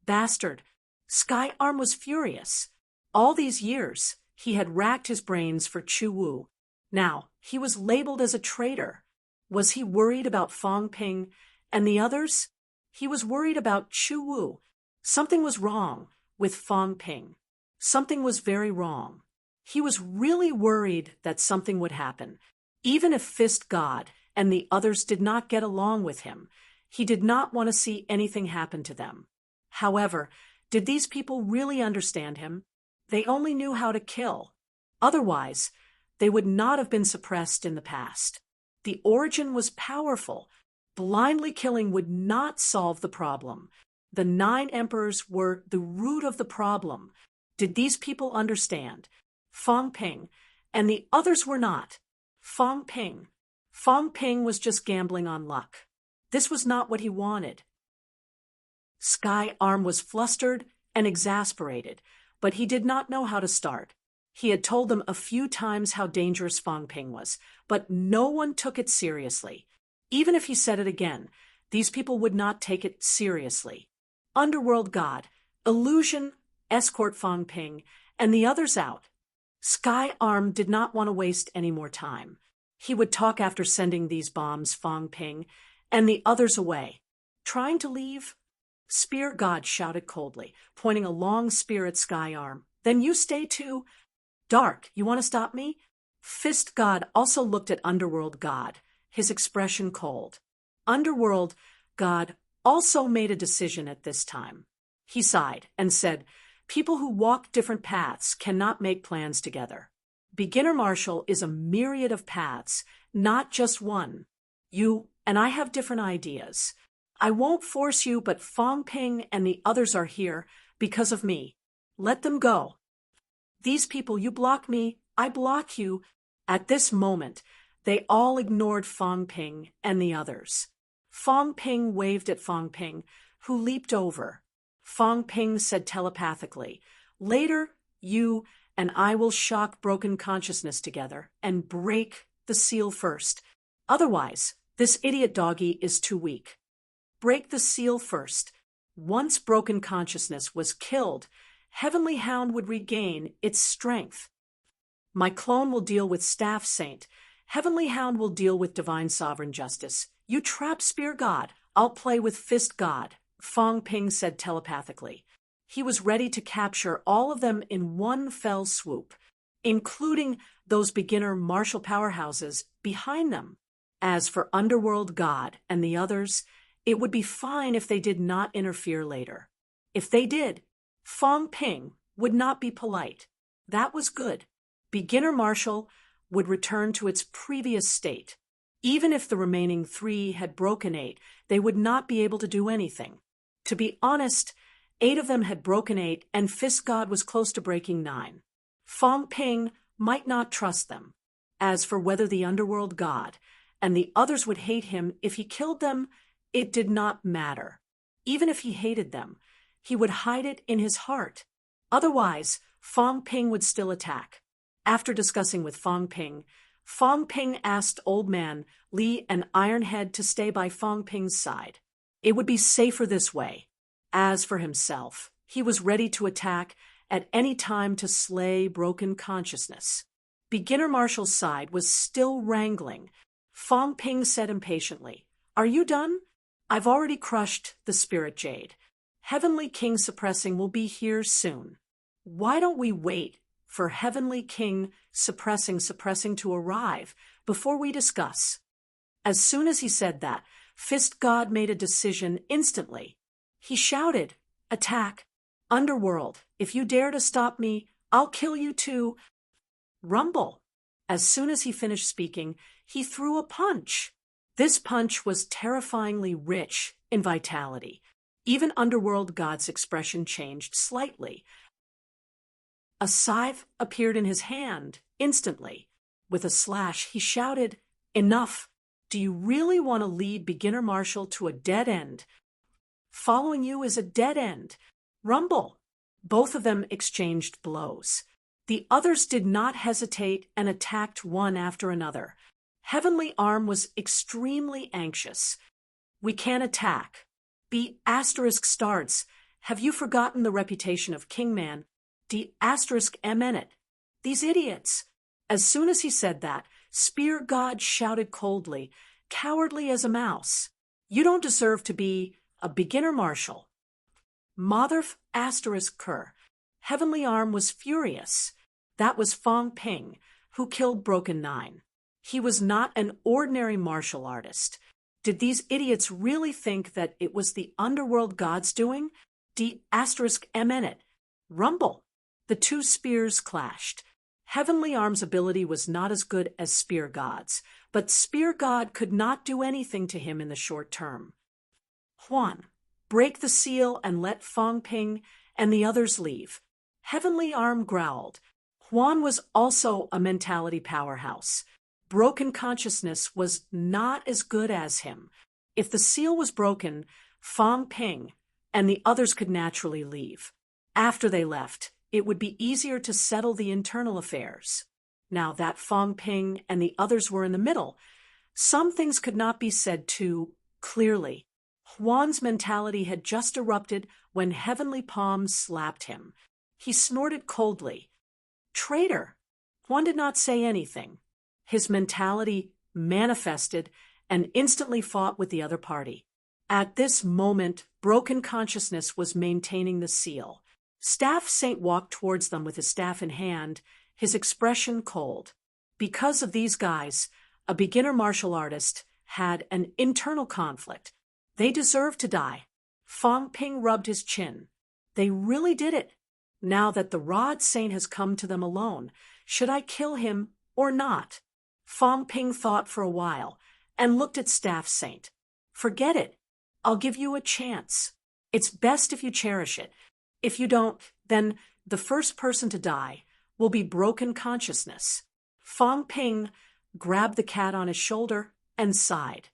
Bastard. Sky Arm was furious. All these years, he had racked his brains for Chu Wu. Now, he was labeled as a traitor. Was he worried about Fong Ping and the others? He was worried about Chu Wu. Something was wrong with Fong Ping. Something was very wrong. He was really worried that something would happen. Even if Fist God and the others did not get along with him, he did not want to see anything happen to them. However, did these people really understand him? They only knew how to kill. Otherwise, they would not have been suppressed in the past. The origin was powerful. Blindly killing would not solve the problem. The 9 emperors were the root of the problem. Did these people understand? Fong Ping and the others were not. Fong Ping was just gambling on luck. This was not what he wanted. Sky Arm was flustered and exasperated, but he did not know how to start. He had told them a few times how dangerous Fong Ping was, but no one took it seriously. Even if he said it again, these people would not take it seriously. Underworld God, Illusion, escort Fong Ping, and the others out. Sky Arm did not want to waste any more time. He would talk after sending these bombs Fong Ping and the others away. Trying to leave? Spear God shouted coldly, pointing a long spear at Sky Arm. Then you stay too? Dark, you want to stop me? Fist God also looked at Underworld God, his expression cold. Underworld God also made a decision at this time. He sighed and said, People who walk different paths cannot make plans together. Beginner martial is a myriad of paths, not just one. You and I have different ideas. I won't force you, but Fong Ping and the others are here because of me. Let them go. These people, you block me, I block you. At this moment, they all ignored Fong Ping and the others. Fong Ping waved at Fong Ping, who leaped over. Fong Ping said telepathically, Later, you and I will shock broken consciousness together and break the seal first. Otherwise, this idiot doggy is too weak. Break the seal first. Once broken consciousness was killed, Heavenly Hound would regain its strength. My clone will deal with Staff Saint. Heavenly Hound will deal with Divine Sovereign Justice. You trap Spear God, I'll play with Fist God, Fong Ping said telepathically. He was ready to capture all of them in one fell swoop, including those beginner martial powerhouses behind them. As for Underworld God and the others, it would be fine if they did not interfere later. If they did, Fong Ping would not be polite. That was good. Beginner martial would return to its previous state. Even if the remaining 3 had broken 8, they would not be able to do anything. To be honest, 8 of them had broken 8, and Fist God was close to breaking 9. Fong Ping might not trust them. As for whether the Underworld God and the others would hate him if he killed them, it did not matter. Even if he hated them, he would hide it in his heart. Otherwise, Fong Ping would still attack. After discussing with Fong Ping asked Old Man Li and Ironhead to stay by Fong Ping's side. It would be safer this way. As for himself, he was ready to attack at any time to slay Broken Consciousness. Beginner Marshall's side was still wrangling. Fong Ping said impatiently, "Are you done? I've already crushed the Spirit Jade. Heavenly King Suppressing will be here soon. Why don't we wait for Heavenly King Suppressing to arrive before we discuss?" As soon as he said that, Fist God made a decision instantly. He shouted, "Attack! Underworld, if you dare to stop me, I'll kill you too." Rumble. As soon as he finished speaking, he threw a punch. This punch was terrifyingly rich in vitality. Even Underworld God's expression changed slightly. A scythe appeared in his hand instantly. With a slash, he shouted, "Enough! Do you really want to lead Beginner Marshall to a dead end? Following you is a dead end." Rumble. Both of them exchanged blows. The others did not hesitate and attacked one after another. Heavenly Arm was extremely anxious. "We can't attack. B** starts. Have you forgotten the reputation of Kingman? D***MN. These idiots." As soon as he said that, Spear God shouted coldly, cowardly as a mouse, "You don't deserve to be a beginner marshal." Motherf **Cur. Heavenly Arm was furious. That was Fong Ping, who killed Broken 9. He was not an ordinary martial artist. Did these idiots really think that it was the Underworld God's doing? D***MN. Rumble. The 2 spears clashed. Heavenly Arm's ability was not as good as Spear God's, but Spear God could not do anything to him in the short term. "Huan, break the seal and let Fong Ping and the others leave." Heavenly Arm growled. Huan was also a mentality powerhouse. Broken Consciousness was not as good as him. If the seal was broken, Fong Ping and the others could naturally leave. After they left, it would be easier to settle the internal affairs. Now that Fong Ping and the others were in the middle, some things could not be said too clearly. Huan's mentality had just erupted when Heavenly Palm slapped him. He snorted coldly. "Traitor!" Huan did not say anything. His mentality manifested and instantly fought with the other party. At this moment, Broken Consciousness was maintaining the seal. Staff Saint walked towards them with his staff in hand, his expression cold. Because of these guys, a beginner martial artist had an internal conflict. They deserved to die. Fong Ping rubbed his chin. They really did it. Now that the Rod Saint has come to them alone, should I kill him or not? Fong Ping thought for a while and looked at Staff Saint. "Forget it. I'll give you a chance. It's best if you cherish it. If you don't, then the first person to die will be Broken Consciousness." Fong Ping grabbed the cat on his shoulder and sighed.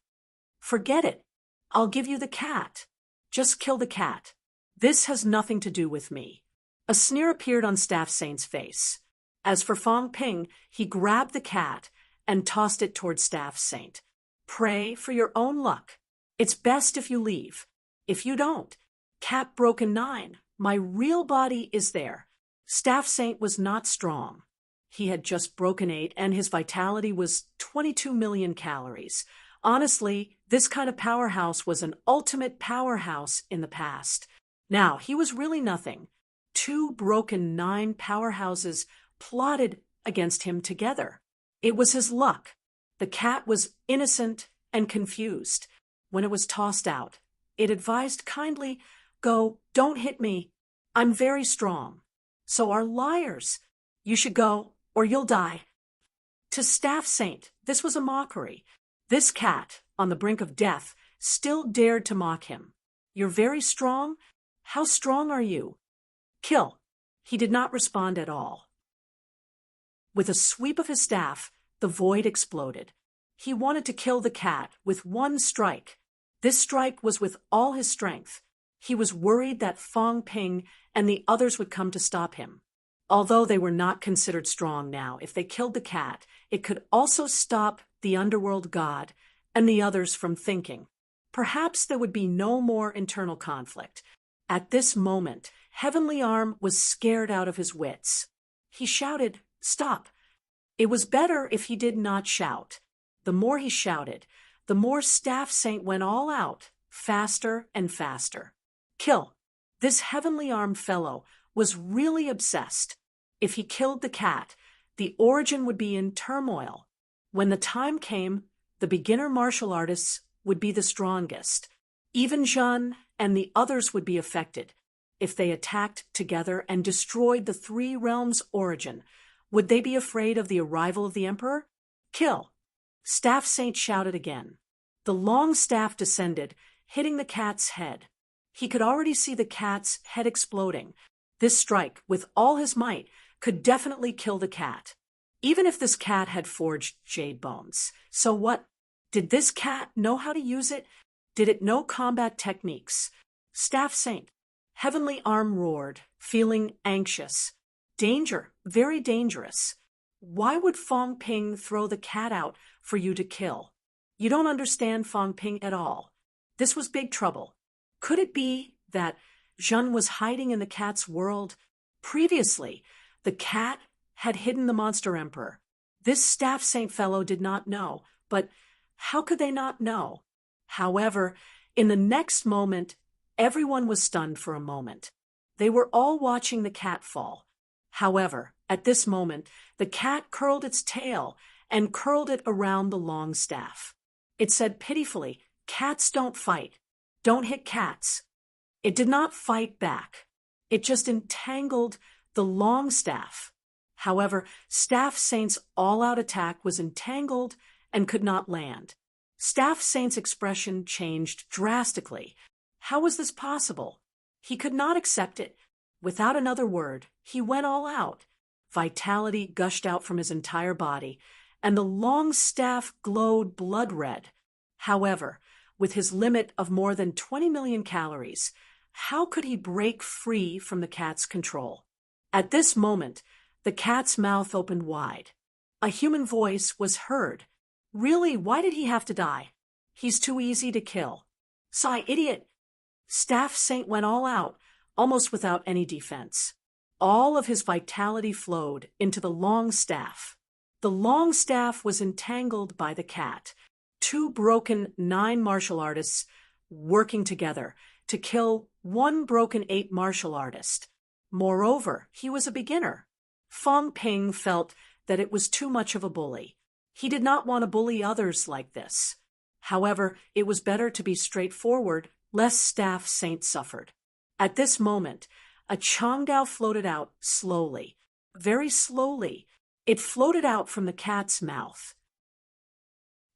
"Forget it. I'll give you the cat. Just kill the cat. This has nothing to do with me." A sneer appeared on Staff Saint's face. As for Fong Ping, he grabbed the cat and tossed it toward Staff Saint. "Pray for your own luck. It's best if you leave. If you don't, Cat Broken 9, my real body is there." Staff Saint was not strong. He had just broken 8 and his vitality was 22 million calories. Honestly, this kind of powerhouse was an ultimate powerhouse in the past. Now, he was really nothing. Two broken nine powerhouses plotted against him together. It was his luck. The cat was innocent and confused. When it was tossed out, it advised kindly, "Go, don't hit me. I'm very strong." So are liars. You should go, or you'll die. To Staff Saint, this was a mockery. This cat, on the brink of death, still dared to mock him. "You're very strong? How strong are you?" "Kill." He did not respond at all. With a sweep of his staff, the void exploded. He wanted to kill the cat with one strike. This strike was with all his strength. He was worried that Fong Ping and the others would come to stop him. Although they were not considered strong now, if they killed the cat, it could also stop the underworld god and the others from thinking. Perhaps there would be no more internal conflict. At this moment, Heavenly Arm was scared out of his wits. He shouted, "Stop!" It was better if he did not shout. The more he shouted, the more Staff Saint went all out, faster and faster. Kill. This Heavenly Arm fellow was really obsessed. If he killed the cat, the origin would be in turmoil. When the time came, the beginner martial artists would be the strongest. Even Zhen and the others would be affected. If they attacked together and destroyed the three realms' origin, would they be afraid of the arrival of the Emperor? Kill. Staff Saint shouted again. The long staff descended, hitting the cat's head. He could already see the cat's head exploding. This strike, with all his might, could definitely kill the cat. Even if this cat had forged jade bones. So what? Did this cat know how to use it? Did it know combat techniques? Staff Saint, Heavenly Arm roared, feeling anxious. Danger, very dangerous. Why would Fong Ping throw the cat out for you to kill? You don't understand Fong Ping at all. This was big trouble. Could it be that Zhen was hiding in the cat's world? Previously, the cat had hidden the Monster Emperor. This Staff Saint fellow did not know, but how could they not know? However, in the next moment, everyone was stunned for a moment. They were all watching the cat fall. However, at this moment, the cat curled its tail and curled it around the long staff. It said pitifully, "Cats don't fight. Don't hit cats." It did not fight back. It just entangled the long staff. However, Staff Saint's all-out attack was entangled and could not land. Staff Saint's expression changed drastically. How was this possible? He could not accept it. Without another word, he went all out. Vitality gushed out from his entire body, and the long staff glowed blood red. However, with his limit of more than 20 million calories, how could he break free from the cat's control? At this moment, the cat's mouth opened wide. A human voice was heard. "Really, why did he have to die? He's too easy to kill." "Sigh, idiot!" Staff Saint went all out, almost without any defense. All of his vitality flowed into the long staff. The long staff was entangled by the cat. Two broken 9 martial artists working together to kill one broken 8 martial artist. Moreover, he was a beginner. Fong Ping felt that it was too much of a bully. He did not want to bully others like this. However, it was better to be straightforward, lest Staff Saint suffered. At this moment, a Changdao floated out slowly, very slowly. It floated out from the cat's mouth.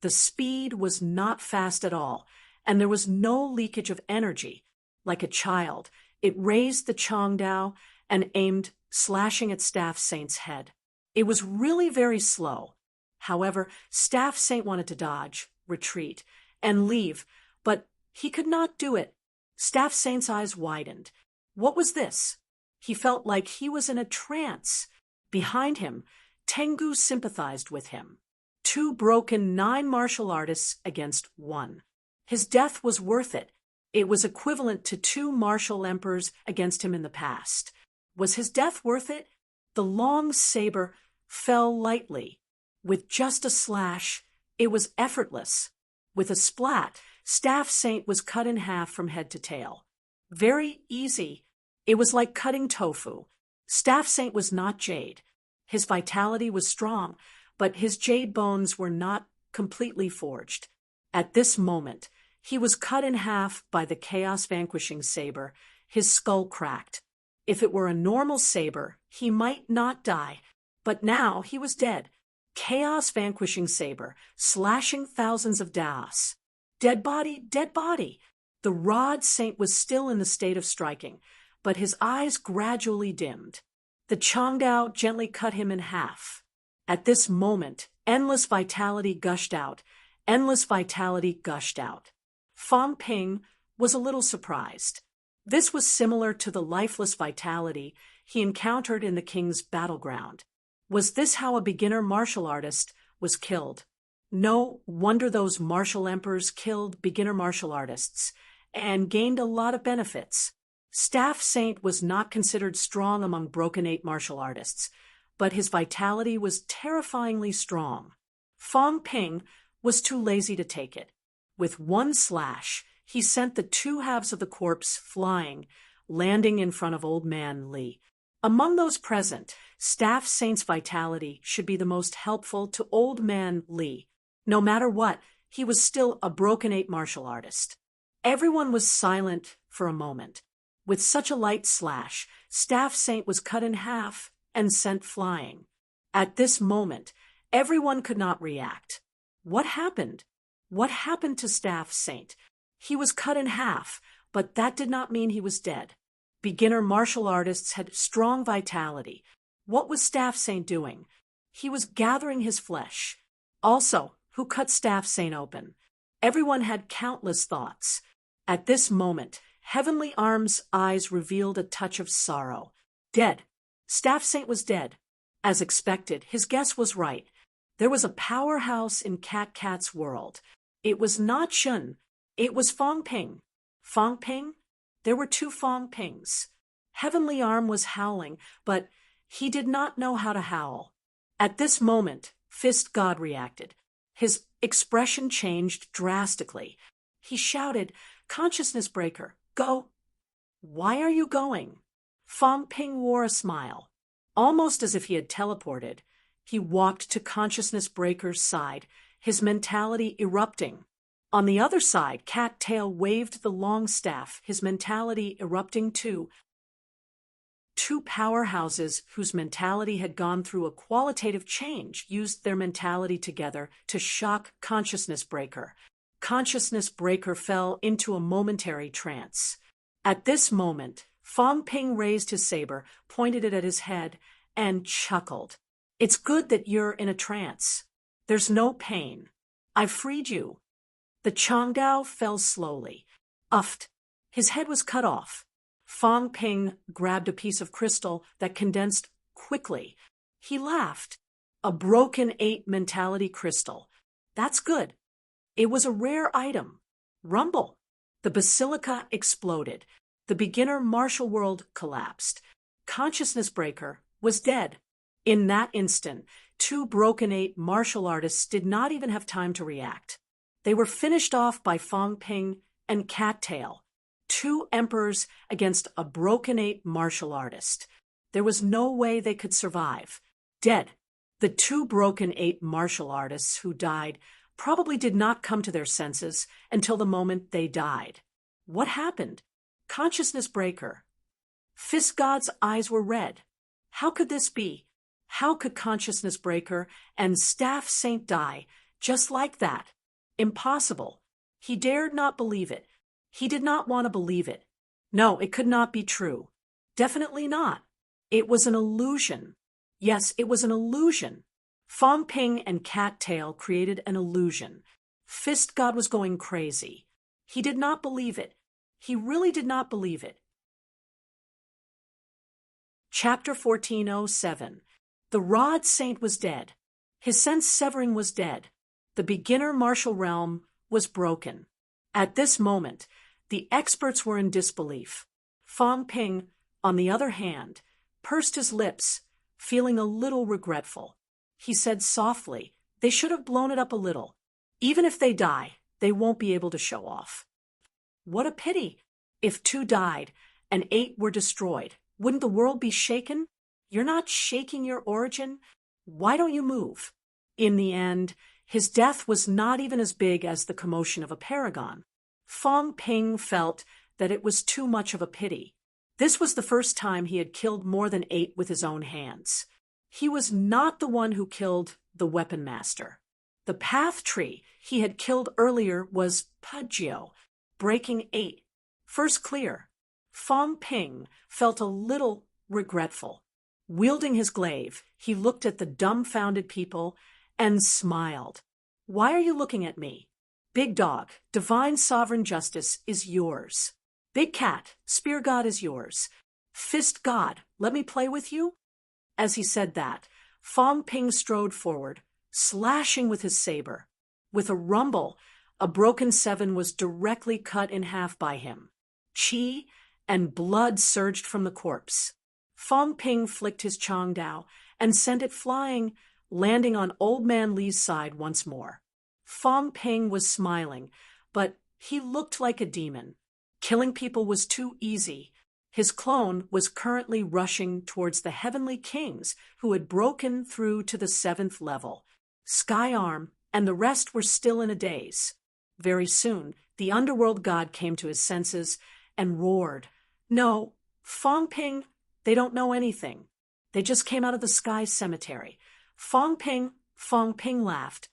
The speed was not fast at all, and there was no leakage of energy. Like a child, it raised the Changdao and aimed, slashing at Staff Saint's head. It was really very slow. However, Staff Saint wanted to dodge, retreat, and leave, but he could not do it. Staff Saint's eyes widened. What was this? He felt like he was in a trance. Behind him, Tengu sympathized with him. 2 broken 9 martial artists against 1. His death was worth it. It was equivalent to 2 martial emperors against him in the past. Was his death worth it? The long saber fell lightly. With just a slash, it was effortless. With a splat, Staff Saint was cut in half from head to tail. Very easy. It was like cutting tofu. Staff Saint was not jade. His vitality was strong, but his jade bones were not completely forged. At this moment, he was cut in half by the chaos-vanquishing saber. His skull cracked. If it were a normal saber, he might not die, but now he was dead. Chaos-vanquishing saber, slashing thousands of daos. Dead body, dead body. The Rod Saint was still in the state of striking, but his eyes gradually dimmed. The Changdao gently cut him in half. At this moment, endless vitality gushed out. Endless vitality gushed out. Fang Ping was a little surprised. This was similar to the lifeless vitality he encountered in the king's battleground. Was this how a beginner martial artist was killed? No wonder those martial emperors killed beginner martial artists and gained a lot of benefits. Staff Saint was not considered strong among Broken 8 martial artists, but his vitality was terrifyingly strong. Fang Ping was too lazy to take it. With one slash, he sent the two halves of the corpse flying, landing in front of Old Man Li. Among those present, Staff Saint's vitality should be the most helpful to Old Man Li. No matter what, he was still a Broken 8 martial artist. Everyone was silent for a moment. With such a light slash, Staff Saint was cut in half and sent flying. At this moment, everyone could not react. What happened? What happened to Staff Saint? He was cut in half, but that did not mean he was dead. Beginner martial artists had strong vitality. What was Staff Saint doing? He was gathering his flesh. Also, who cut Staff Saint open? Everyone had countless thoughts. At this moment, Heavenly Arm's eyes revealed a touch of sorrow. Dead. Staff Saint was dead. As expected, his guess was right. There was a powerhouse in Cat's world. It was not Shun. It was Fang Ping. Fang Ping? There were two Fang Pings. Heavenly Arm was howling, but he did not know how to howl. At this moment, Fist God reacted. His expression changed drastically. He shouted, "Consciousness Breaker, go!" "Why are you going?" Fang Ping wore a smile. Almost as if he had teleported, he walked to Consciousness Breaker's side, his mentality erupting. On the other side, Cat Tail waved the long staff, his mentality erupting too. Two powerhouses whose mentality had gone through a qualitative change used their mentality together to shock Consciousness Breaker. Consciousness Breaker fell into a momentary trance. At this moment, Fang Ping raised his saber, pointed it at his head, and chuckled. "It's good that you're in a trance. There's no pain. I've freed you." The Changdao fell slowly. Uffed. His head was cut off. Fang Ping grabbed a piece of crystal that condensed quickly. He laughed. A Broken 8 mentality crystal. That's good. It was a rare item. Rumble. The basilica exploded. The beginner martial world collapsed. Consciousness Breaker was dead. In that instant, two Broken 8 martial artists did not even have time to react. They were finished off by Fang Ping and Cat Tail. Two emperors against a Broken 8 martial artist. There was no way they could survive. Dead. The two Broken 8 martial artists who died probably did not come to their senses until the moment they died. What happened? Consciousness Breaker. Fist God's eyes were red. How could this be? How could Consciousness Breaker and Staff Saint die just like that? Impossible. He dared not believe it. He did not want to believe it. No, it could not be true. Definitely not. It was an illusion. Yes, it was an illusion. Fang Ping and Cat Tail created an illusion. Fist God was going crazy. He did not believe it. He really did not believe it. Chapter 1407. The Rod Saint was dead. His sense severing was dead. The beginner martial realm was broken. At this moment, the experts were in disbelief. Fang Ping, on the other hand, pursed his lips, feeling a little regretful. He said softly, "They should have blown it up a little. Even if they die, they won't be able to show off. What a pity! If 2 died and 8 were destroyed, wouldn't the world be shaken? You're not shaking your origin? Why don't you move? In the end, his death was not even as big as the commotion of a paragon. Fong Ping felt that it was too much of a pity. This was the first time he had killed more than 8 with his own hands. He was not the one who killed the weapon master. The path tree he had killed earlier was Pudgio, breaking 8. First clear. Fong Ping felt a little regretful. Wielding his glaive, he looked at the dumbfounded people and smiled. Why are you looking at me? Big Dog, divine sovereign justice is yours. Big Cat, spear god is yours. Fist god, let me play with you? As he said that, Fong Ping strode forward, slashing with his saber. With a rumble, a broken 7 was directly cut in half by him. Qi and blood surged from the corpse. Fong Ping flicked his Chong Dao and sent it flying, landing on Old Man Li's side once more. Fong Ping was smiling, but he looked like a demon. Killing people was too easy. His clone was currently rushing towards the heavenly kings who had broken through to the 7th level. Skyarm and the rest were still in a daze. Very soon, the underworld god came to his senses and roared. No, Fong Ping, they don't know anything. They just came out of the sky cemetery. Fong Ping laughed.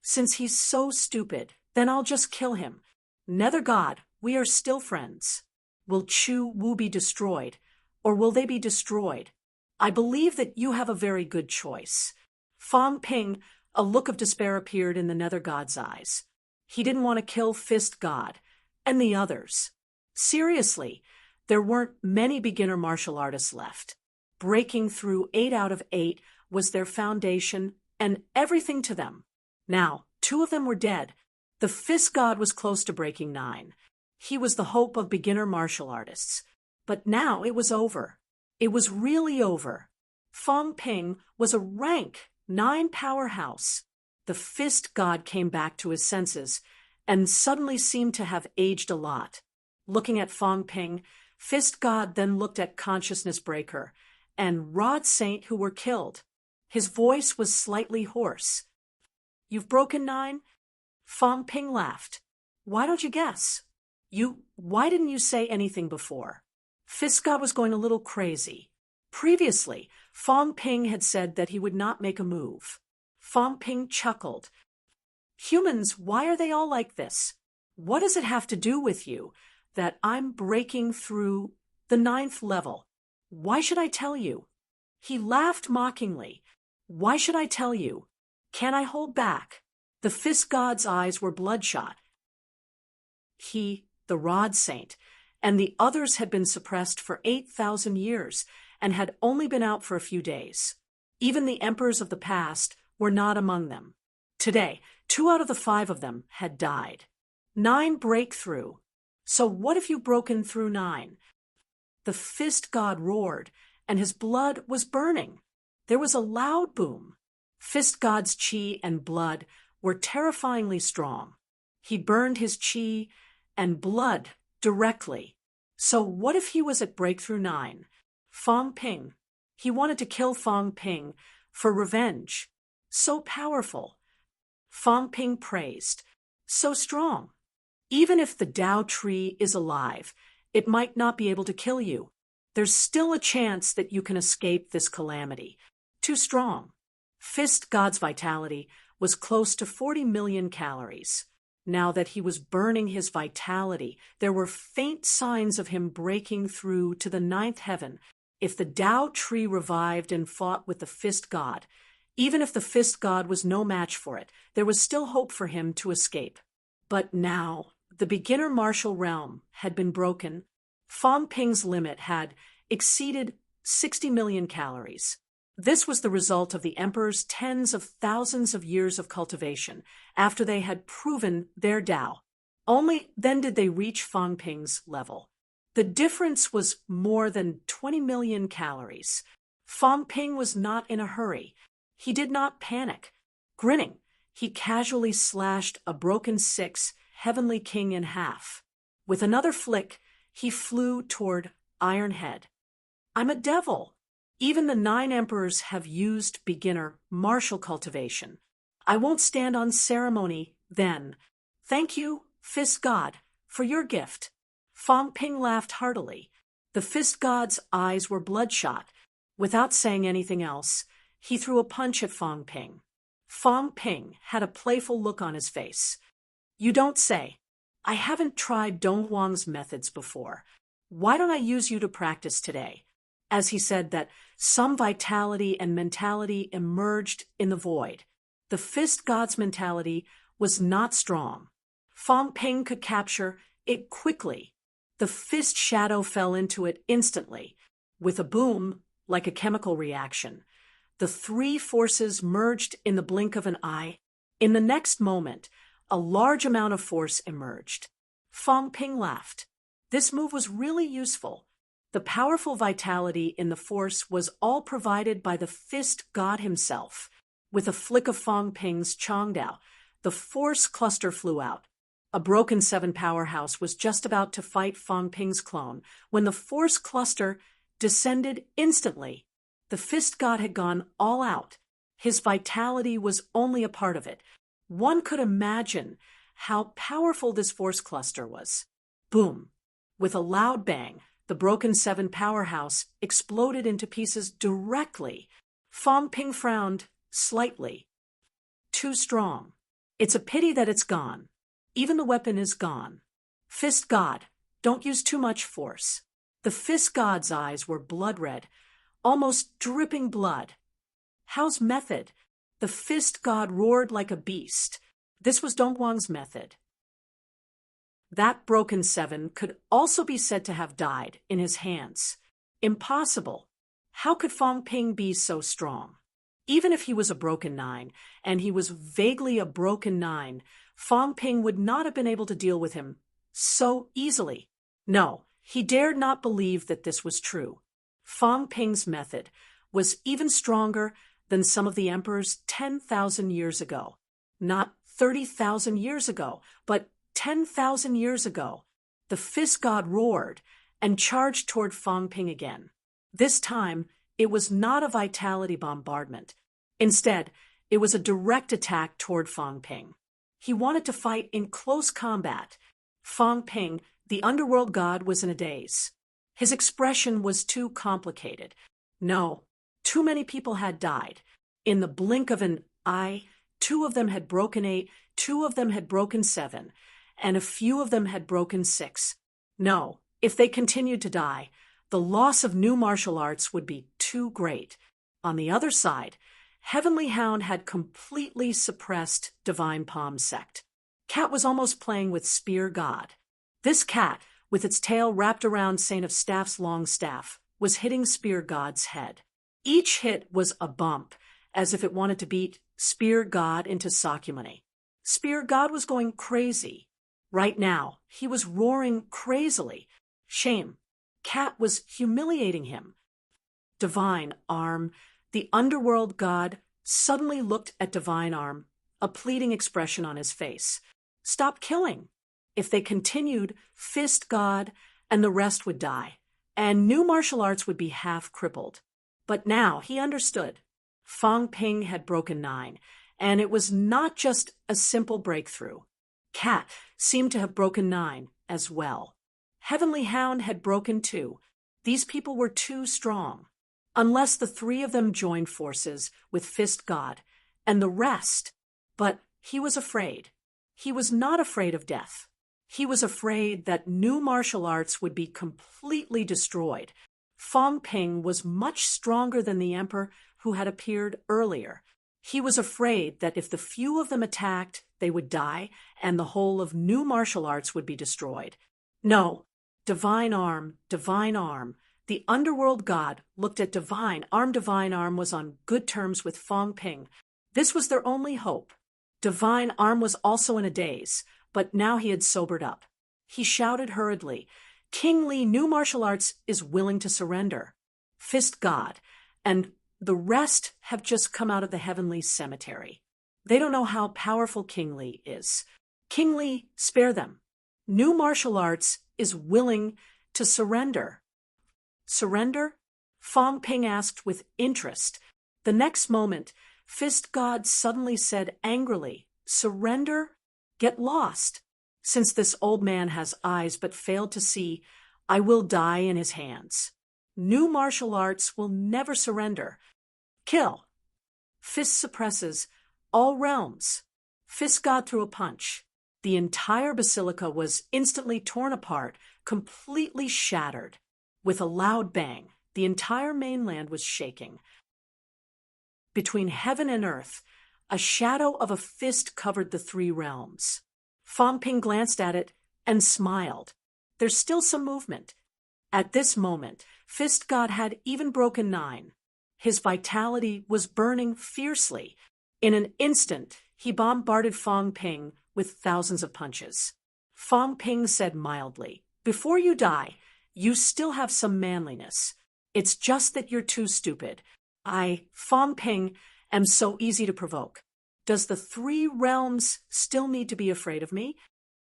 Since he's so stupid, then I'll just kill him. Nether God, we are still friends. Will Chu Wu be destroyed, or will they be destroyed? I believe that you have a very good choice. Fong Ping, a look of despair appeared in the Nether God's eyes. He didn't want to kill Fist God, and the others. Seriously, there weren't many beginner martial artists left. Breaking through 8 out of 8 was their foundation and everything to them. Now, 2 of them were dead. The Fist God was close to breaking 9. He was the hope of beginner martial artists. But now it was over. It was really over. Fong Ping was a rank 9 powerhouse. The Fist God came back to his senses and suddenly seemed to have aged a lot. Looking at Fong Ping, Fist God then looked at Consciousness Breaker and Rod Saint, who were killed. His voice was slightly hoarse. You've broken 9? Fong Ping laughed. Why don't you guess? Why didn't you say anything before? Fist God was going a little crazy. Previously, Fong Ping had said that he would not make a move. Fong Ping chuckled. Humans, why are they all like this? What does it have to do with you that I'm breaking through the 9th level? Why should I tell you? He laughed mockingly. Why should I tell you? Can I hold back? The Fist God's eyes were bloodshot. He, the Rod Saint, and the others had been suppressed for 8,000 years and had only been out for a few days. Even the emperors of the past were not among them. Today, 2 out of the 5 of them had died. 9 breakthrough. So what if you've broken through 9? The Fist God roared, and his blood was burning. There was a loud boom. Fist God's chi and blood were terrifyingly strong. He burned his chi and blood directly. So what if he was at breakthrough 9? Fong Ping. He wanted to kill Fong Ping for revenge. So powerful. Fong Ping praised. So strong. Even if the Tao tree is alive, it might not be able to kill you. There's still a chance that you can escape this calamity. Too strong. Fist God's vitality was close to 40 million calories. Now that he was burning his vitality, there were faint signs of him breaking through to the 9th heaven. If the Tao tree revived and fought with the Fist God, even if the Fist God was no match for it, there was still hope for him to escape. But now, the beginner martial realm had been broken. Fong Ping's limit had exceeded 60 million calories. This was the result of the emperor's tens of thousands of years of cultivation after they had proven their Tao. Only then did they reach Fong Ping's level. The difference was more than 20 million calories. Fong Ping was not in a hurry. He did not panic. Grinning, he casually slashed a broken 6 Heavenly King in half. With another flick, he flew toward Iron Head. I'm a devil. Even the 9 emperors have used beginner martial cultivation. I won't stand on ceremony then. Thank you, Fist God, for your gift. Fong Ping laughed heartily. The Fist God's eyes were bloodshot. Without saying anything else, he threw a punch at Fong Ping. Fong Ping had a playful look on his face. You don't say. I haven't tried Dong Huang's methods before. Why don't I use you to practice today? As he said that, some vitality and mentality emerged in the void. The Fist God's mentality was not strong. Fong Ping could capture it quickly. The fist shadow fell into it instantly. With a boom, like a chemical reaction, the 3 forces merged in the blink of an eye. In the next moment, a large amount of force emerged. Fong Ping laughed. This move was really useful. The powerful vitality in the force was all provided by the Fist God himself. With a flick of Fong Ping's Chongdao, the force cluster flew out. A broken 7 powerhouse was just about to fight Fong Ping's clone when the force cluster descended instantly. The Fist God had gone all out. His vitality was only a part of it. One could imagine how powerful this force cluster was. Boom! With a loud bang, the broken 7 powerhouse exploded into pieces directly. Fong Ping frowned slightly. Too strong. It's a pity that it's gone. Even the weapon is gone. Fist God, don't use too much force. The Fist God's eyes were blood red, almost dripping blood. How's method? The Fist God roared like a beast. This was Dong Huang's method. That broken 7 could also be said to have died in his hands. Impossible. How could Fong Ping be so strong? Even if he was a broken 9, and he was vaguely a broken 9, Fong Ping would not have been able to deal with him so easily. No, he dared not believe that this was true. Fong Ping's method was even stronger than some of the emperors 10,000 years ago. Not 30,000 years ago, but 10,000 years ago. The Fist God roared and charged toward Fong Ping again. This time, it was not a vitality bombardment. Instead, it was a direct attack toward Fong Ping. He wanted to fight in close combat. Fong Ping, the underworld god, was in a daze. His expression was too complicated. No, too many people had died. In the blink of an eye, 2 of them had broken 8, 2 of them had broken 7, and a few of them had broken 6. No, if they continued to die, the loss of new martial arts would be too great. On the other side, Heavenly Hound had completely suppressed Divine Palm Sect. Cat was almost playing with Spear God. This cat, with its tail wrapped around Saint of Staff's long staff, was hitting Spear God's head. Each hit was a bump, as if it wanted to beat Spear God into Sakyamuni. Spear God was going crazy. Right now, he was roaring crazily. Shame. Cat was humiliating him. Divine Arm, the underworld god, suddenly looked at Divine Arm, a pleading expression on his face. Stop killing. If they continued, Fist God and the rest would die, and new martial arts would be half crippled. But now he understood. Fong Ping had broken 9, and it was not just a simple breakthrough. Cat seemed to have broken 9 as well. Heavenly Hound had broken 2. These people were too strong. Unless the 3 of them joined forces with Fist God and the rest. But he was afraid. He was not afraid of death. He was afraid that new martial arts would be completely destroyed. Fong Ping was much stronger than the emperor who had appeared earlier. He was afraid that if the few of them attacked, they would die, and the whole of new martial arts would be destroyed. No, Divine Arm, Divine Arm. The underworld god looked at Divine Arm. Divine Arm was on good terms with Fong Ping. This was their only hope. Divine Arm was also in a daze, but now he had sobered up. He shouted hurriedly, King Li, new martial arts is willing to surrender. Fist God, and the rest have just come out of the heavenly cemetery. They don't know how powerful King Li is. Kingly, spare them. New martial arts is willing to surrender. Surrender? Fong Ping asked with interest. The next moment, Fist God suddenly said angrily, "Surrender? Get lost. Since this old man has eyes but failed to see, I will die in his hands. New martial arts will never surrender. Kill." Fist suppresses all realms. Fist God threw a punch. The entire basilica was instantly torn apart, completely shattered. With a loud bang, the entire mainland was shaking. Between heaven and earth, a shadow of a fist covered the three realms. Fong Ping glanced at it and smiled. There's still some movement. At this moment, Fist God had even broken 9. His vitality was burning fiercely. In an instant, he bombarded Fong Ping with thousands of punches. Fong Ping said mildly, "Before you die, you still have some manliness. It's just that you're too stupid. Fong Ping, am so easy to provoke. Does the three realms still need to be afraid of me?"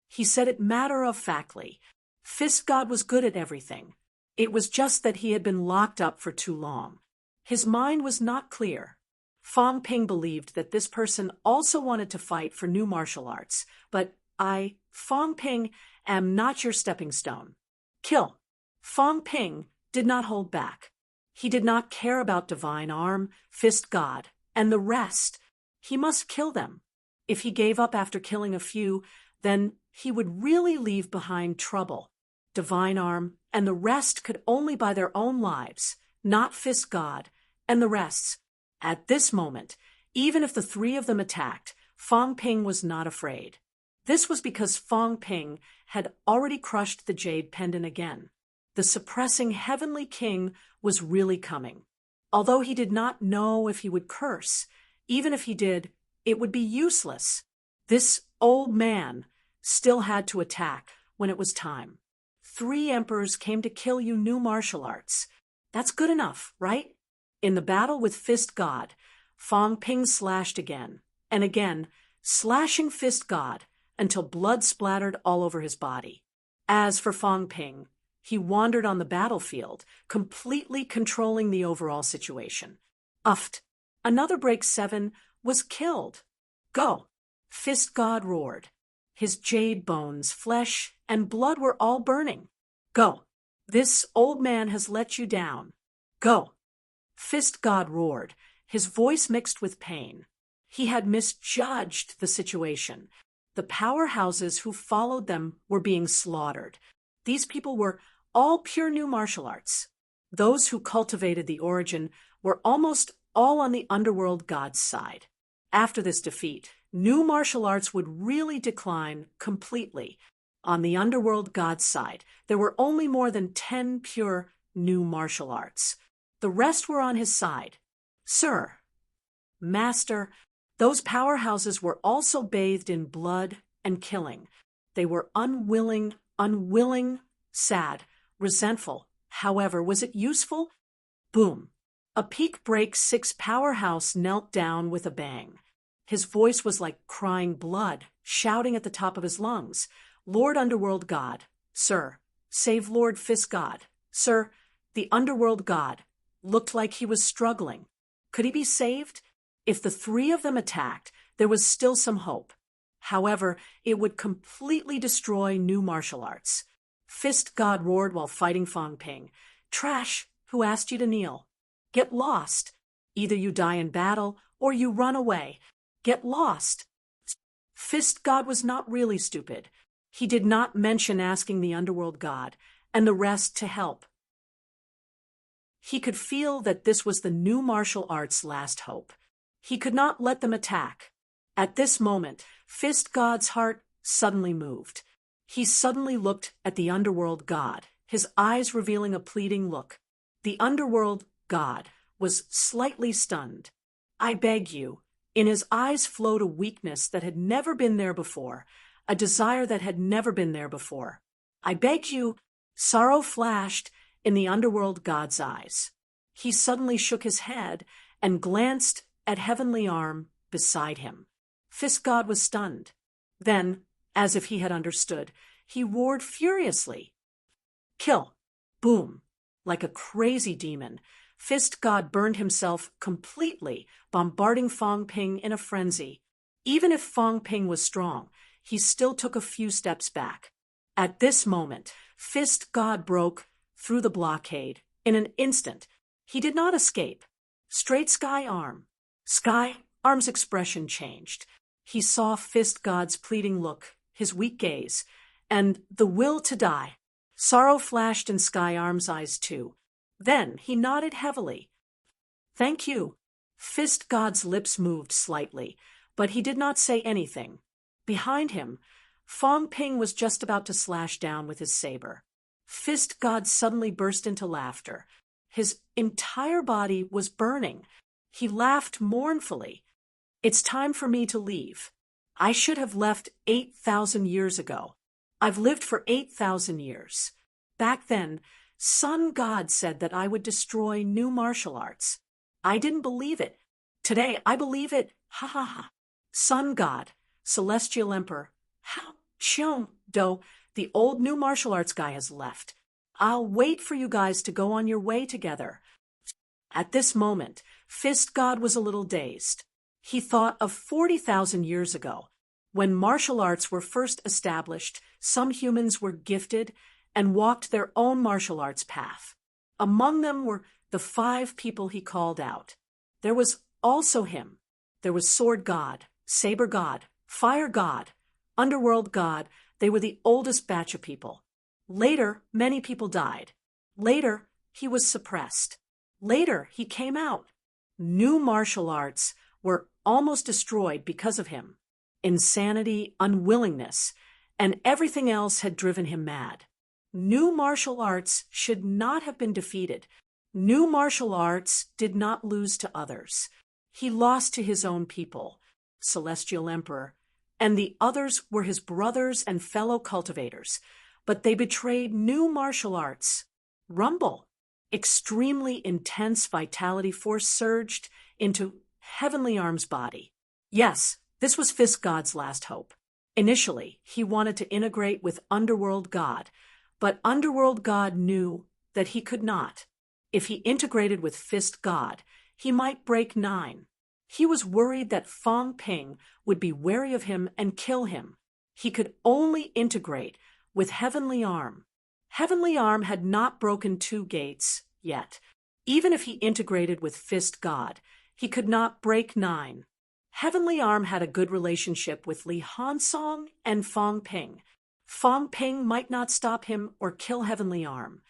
He said it matter-of-factly. Fist God was good at everything. It was just that he had been locked up for too long. His mind was not clear. Fong Ping believed that this person also wanted to fight for new martial arts, but Fong Ping, am not your stepping stone. Kill. Fong Ping did not hold back. He did not care about Divine Arm, Fist God, and the rest. He must kill them. If he gave up after killing a few, then he would really leave behind trouble. Divine Arm and the rest could only buy their own lives, not Fist God and the rest. At this moment, even if the three of them attacked, Fong Ping was not afraid. This was because Fong Ping had already crushed the jade pendant again. The suppressing heavenly king was really coming. Although he did not know if he would curse, even if he did, it would be useless. This old man still had to attack when it was time. 3 emperors came to kill you new martial arts. That's good enough, right? In the battle with Fist God, Fong Ping slashed again and again, slashing Fist God until blood splattered all over his body. As for Fong Ping, he wandered on the battlefield, completely controlling the overall situation. Uffed. Another break 7 was killed. Go! Fist God roared. His jade bones, flesh, and blood were all burning. Go! This old man has let you down. Go! Fist God roared, his voice mixed with pain. He had misjudged the situation. The powerhouses who followed them were being slaughtered. These people were all pure new martial arts. Those who cultivated the origin were almost all on the underworld god's side. After this defeat, new martial arts would really decline completely. On the underworld god's side, there were only more than 10 pure new martial arts. The rest were on his side. Sir, Master, those powerhouses were also bathed in blood and killing. They were unwilling, sad, resentful. However, was it useful? Boom. A peak break 6 powerhouse knelt down with a bang. His voice was like crying blood, shouting at the top of his lungs. Lord Underworld God, sir, save Lord Fist God. Sir, the Underworld God looked like he was struggling. Could he be saved? If the 3 of them attacked, there was still some hope. However, it would completely destroy new martial arts. Fist God roared while fighting Fong Ping. Trash, who asked you to kneel? Get lost. Either you die in battle or you run away. Get lost. Fist God was not really stupid. He did not mention asking the Underworld God and the rest to help. He could feel that this was the new martial arts' last hope. He could not let them attack. At this moment, Fist God's heart suddenly moved. He suddenly looked at the Underworld God, his eyes revealing a pleading look. The Underworld God was slightly stunned. I beg you. In his eyes flowed a weakness that had never been there before, a desire that had never been there before. I beg you. Sorrow flashed in the Underworld God's eyes. He suddenly shook his head and glanced at Heavenly Arm beside him. Fist God was stunned. Then, As if he had understood, he roared furiously. Kill! Boom! Like a crazy demon, Fist God burned himself completely, bombarding Fong Ping in a frenzy. Even if Fong Ping was strong, he still took a few steps back. At this moment, Fist God broke through the blockade. In an instant, he did not escape. Straight Sky Arm. Sky Arm's expression changed. He saw Fist God's pleading look, his weak gaze, and the will to die. Sorrow flashed in Sky Arm's eyes too. Then he nodded heavily. Thank you. Fist God's lips moved slightly, but he did not say anything. Behind him, Fong Ping was just about to slash down with his saber. Fist God suddenly burst into laughter. His entire body was burning. He laughed mournfully. It's time for me to leave. I should have left 8,000 years ago. I've lived for 8,000 years. Back then, Sun God said that I would destroy new martial arts. I didn't believe it. Today, I believe it. Ha ha ha. Sun God, Celestial Emperor, how Cheong Do, the old new martial arts guy has left. I'll wait for you guys to go on your way together. At this moment, Fist God was a little dazed. He thought of 40,000 years ago. When martial arts were first established, some humans were gifted and walked their own martial arts path. Among them were the 5 people he called out. There was also him. There was Sword God, Saber God, Fire God, Underworld God. They were the oldest batch of people. Later, many people died. Later, he was suppressed. Later, he came out. New martial arts were almost destroyed because of him. Insanity, unwillingness, and everything else had driven him mad. New martial arts should not have been defeated. New martial arts did not lose to others. He lost to his own people, Celestial Emperor, and the others were his brothers and fellow cultivators, but they betrayed new martial arts. Rumble. Extremely intense vitality force surged into Heavenly Arm's body. Yes, this was Fist God's last hope. Initially, he wanted to integrate with Underworld God, but Underworld God knew that he could not. If he integrated with Fist God, he might break 9. He was worried that Fong Ping would be wary of him and kill him. He could only integrate with Heavenly Arm. Heavenly Arm had not broken 2 gates yet. Even if he integrated with Fist God, he could not break 9. Heavenly Arm had a good relationship with Li Hansong and Fong Ping. Fong Ping might not stop him or kill Heavenly Arm.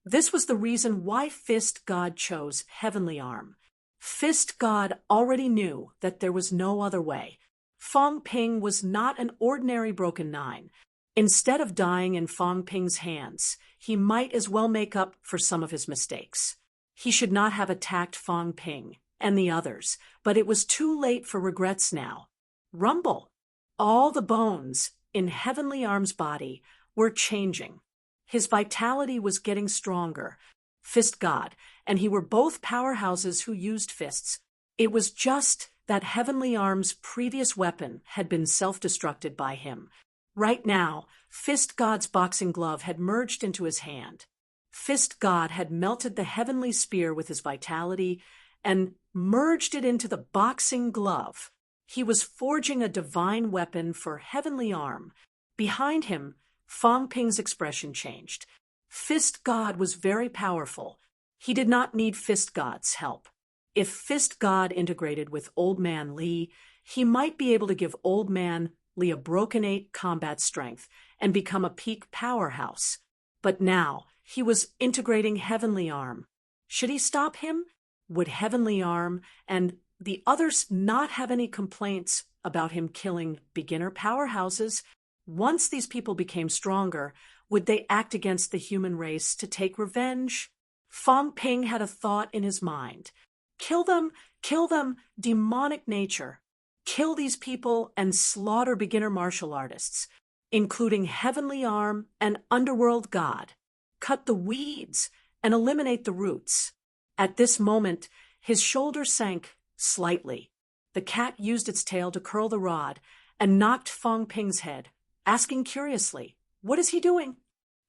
This was the reason why Fist God chose Heavenly Arm. Fist God already knew that there was no other way. Fong Ping was not an ordinary broken 9. Instead of dying in Fong Ping's hands, he might as well make up for some of his mistakes. He should not have attacked Fong Ping and the others, but it was too late for regrets now. Rumble. All the bones in Heavenly Arm's body were changing. His vitality was getting stronger. Fist God and he were both powerhouses who used fists. It was just that Heavenly Arm's previous weapon had been self-destructed by him. Right now, Fist God's boxing glove had merged into his hand. Fist God had melted the heavenly spear with his vitality and merged it into the boxing glove. He was forging a divine weapon for Heavenly Arm. Behind him, Fong Ping's expression changed. Fist God was very powerful. He did not need Fist God's help. If Fist God integrated with Old Man Li, he might be able to give Old Man Li a broken 8 combat strength and become a peak powerhouse. But now, he was integrating Heavenly Arm. Should he stop him? Would Heavenly Arm and the others not have any complaints about him killing beginner powerhouses? Once these people became stronger, would they act against the human race to take revenge? Fong Ping had a thought in his mind. Kill them, demonic nature. Kill these people and slaughter beginner martial artists, including Heavenly Arm and Underworld God. Cut the weeds and eliminate the roots. At this moment, his shoulder sank slightly. The cat used its tail to curl the rod, and knocked Fong Ping's head, asking curiously, "What is he doing?"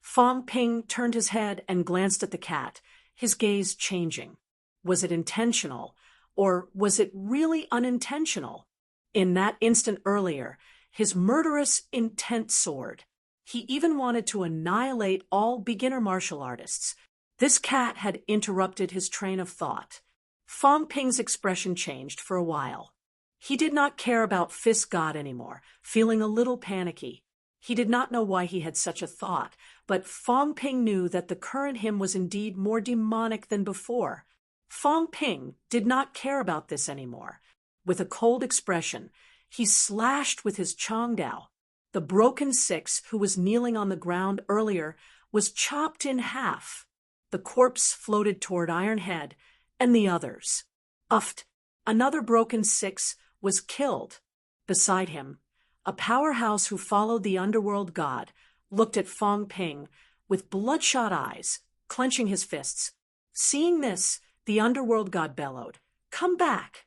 Fong Ping turned his head and glanced at the cat, his gaze changing. Was it intentional, or was it really unintentional? In that instant earlier, his murderous intent soared. He even wanted to annihilate all beginner martial artists. This cat had interrupted his train of thought. Fong Ping's expression changed for a while. He did not care about Fist God anymore, feeling a little panicky. He did not know why he had such a thought, but Fong Ping knew that the current him was indeed more demonic than before. Fong Ping did not care about this anymore. With a cold expression, he slashed with his Chongdao. The broken six, who was kneeling on the ground earlier, was chopped in half. The corpse floated toward Iron Head and the others. Uffed, another broken six was killed. Beside him, a powerhouse who followed the underworld god looked at Fong Ping with bloodshot eyes, clenching his fists. Seeing this, the underworld god bellowed, "Come back!"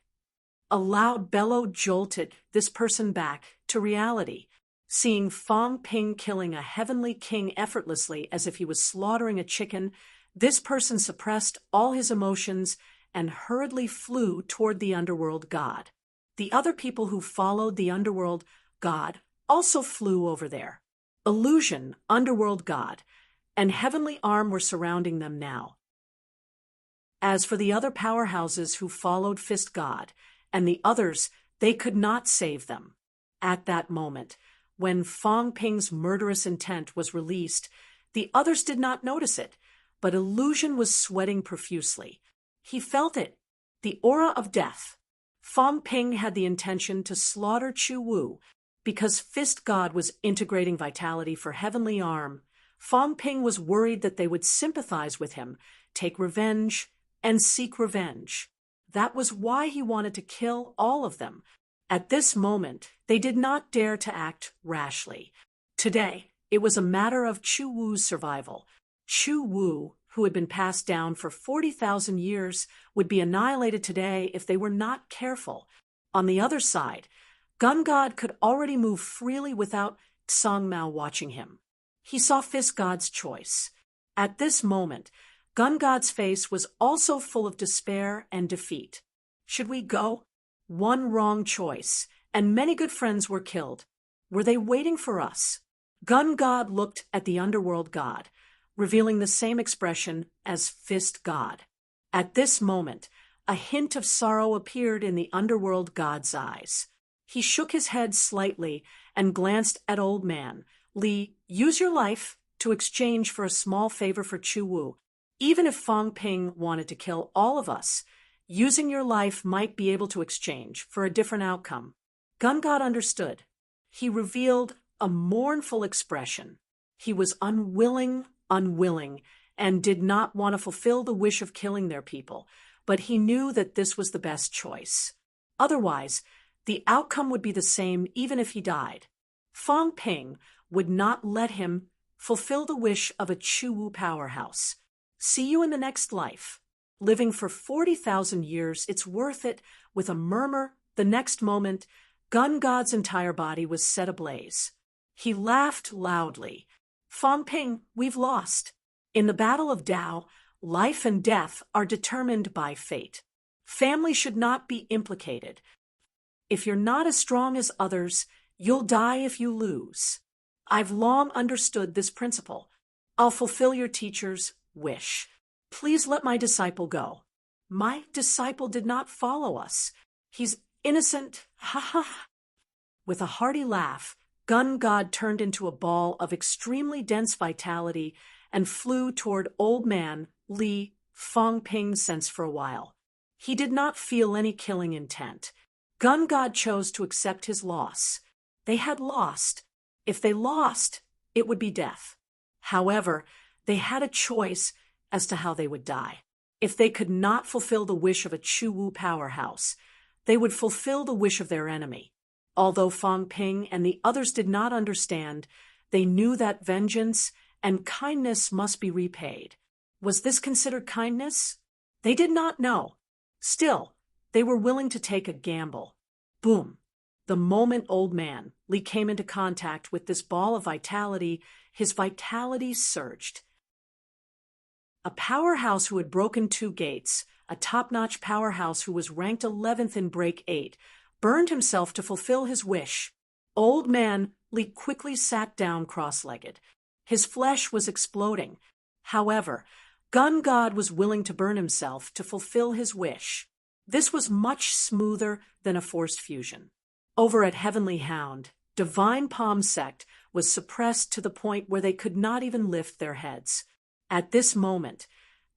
A loud bellow jolted this person back to reality. Seeing Fong Ping killing a heavenly king effortlessly as if he was slaughtering a chicken, this person suppressed all his emotions and hurriedly flew toward the underworld god. The other people who followed the underworld god also flew over there. Illusion, underworld god, and heavenly arm were surrounding them now. As for the other powerhouses who followed Fist God, and the others, they could not save them. At that moment, when Fong Ping's murderous intent was released, the others did not notice it, but Illusion was sweating profusely. He felt it, the aura of death. Fong Ping had the intention to slaughter Chu Wu, because Fist God was integrating vitality for Heavenly Arm. Fong Ping was worried that they would sympathize with him, take revenge, and seek revenge. That was why he wanted to kill all of them. At this moment, they did not dare to act rashly. Today, it was a matter of Chu Wu's survival. Chu Wu, who had been passed down for 40,000 years, would be annihilated today if they were not careful. On the other side, Gun God could already move freely without Tsang Mao watching him. He saw Fist God's choice. At this moment, Gun God's face was also full of despair and defeat. Should we go? One wrong choice, and many good friends were killed. Were they waiting for us? Gun God looked at the underworld god, revealing the same expression as Fist God. At this moment, a hint of sorrow appeared in the underworld god's eyes. He shook his head slightly and glanced at Old Man. "Li, use your life to exchange for a small favor for Chu Wu. Even if Fong Ping wanted to kill all of us, using your life might be able to exchange for a different outcome." Gun God understood. He revealed a mournful expression. He was unwilling, and did not want to fulfill the wish of killing their people, but he knew that this was the best choice. Otherwise, the outcome would be the same even if he died. Fong Ping would not let him fulfill the wish of a Chu Wu powerhouse. See you in the next life. Living for 40,000 years, it's worth it. With a murmur, the next moment, Gun God's entire body was set ablaze. He laughed loudly. "Fong Ping, we've lost. In the battle of Tao, life and death are determined by fate. Family should not be implicated. If you're not as strong as others, you'll die if you lose. I've long understood this principle. I'll fulfill your teacher's wish. Please let my disciple go." "My disciple did not follow us. He's innocent. Ha ha." With a hearty laugh, Gun God turned into a ball of extremely dense vitality and flew toward Old Man Li. Fong Ping sensed for a while. He did not feel any killing intent. Gun God chose to accept his loss. They had lost. If they lost, it would be death. However, they had a choice as to how they would die. If they could not fulfill the wish of a Chu Wu powerhouse, they would fulfill the wish of their enemy. Although Fong Ping and the others did not understand, they knew that vengeance and kindness must be repaid. Was this considered kindness? They did not know. Still, they were willing to take a gamble. Boom! The moment Old Man Li came into contact with this ball of vitality, his vitality surged. A powerhouse who had broken 2 gates, a top-notch powerhouse who was ranked 11th in Break 8, burned himself to fulfill his wish. Old Man Li quickly sat down cross-legged. His flesh was exploding. However, Gun God was willing to burn himself to fulfill his wish. This was much smoother than a forced fusion. Over at Heavenly Hound, Divine Palm Sect was suppressed to the point where they could not even lift their heads. At this moment,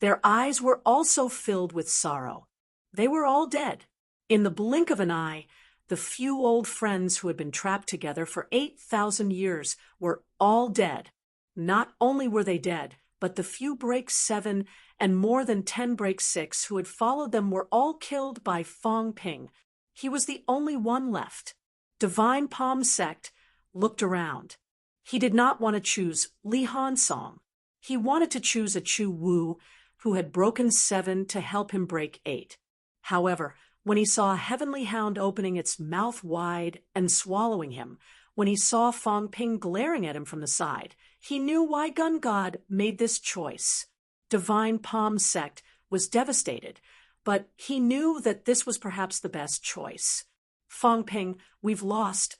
their eyes were also filled with sorrow. They were all dead. In the blink of an eye, the few old friends who had been trapped together for 8,000 years were all dead. Not only were they dead, but the few Break 7 and more than 10 Break 6 who had followed them were all killed by Fong Ping. He was the only one left. Divine Palm Sect looked around. He did not want to choose Li Hansong. He wanted to choose a Chu Wu who had broken 7 to help him break 8. However, when he saw Heavenly Hound opening its mouth wide and swallowing him, when he saw Fong Ping glaring at him from the side, he knew why Gun God made this choice. Divine Palm Sect was devastated, but he knew that this was perhaps the best choice. Fong Ping, we've lost.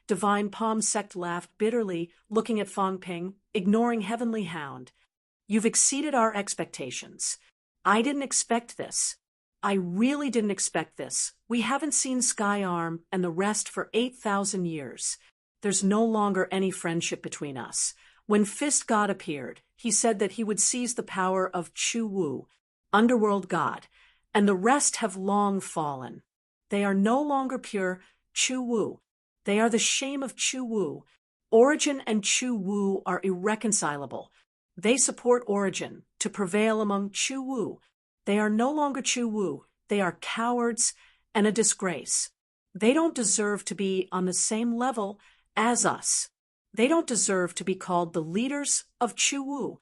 Divine Palm Sect laughed bitterly, looking at Fong Ping, ignoring Heavenly Hound. You've exceeded our expectations. I didn't expect this. I really didn't expect this. We haven't seen Sky Arm and the rest for 8,000 years. There's no longer any friendship between us. When Fist God appeared, he said that he would seize the power of Chu Wu, underworld god, and the rest have long fallen. They are no longer pure Chu Wu. They are the shame of Chu Wu. Origin and Chu Wu are irreconcilable. They support Origin to prevail among Chu Wu. They are no longer Chu Wu. They are cowards and a disgrace. They don't deserve to be on the same level as us. They don't deserve to be called the leaders of Chu Wu.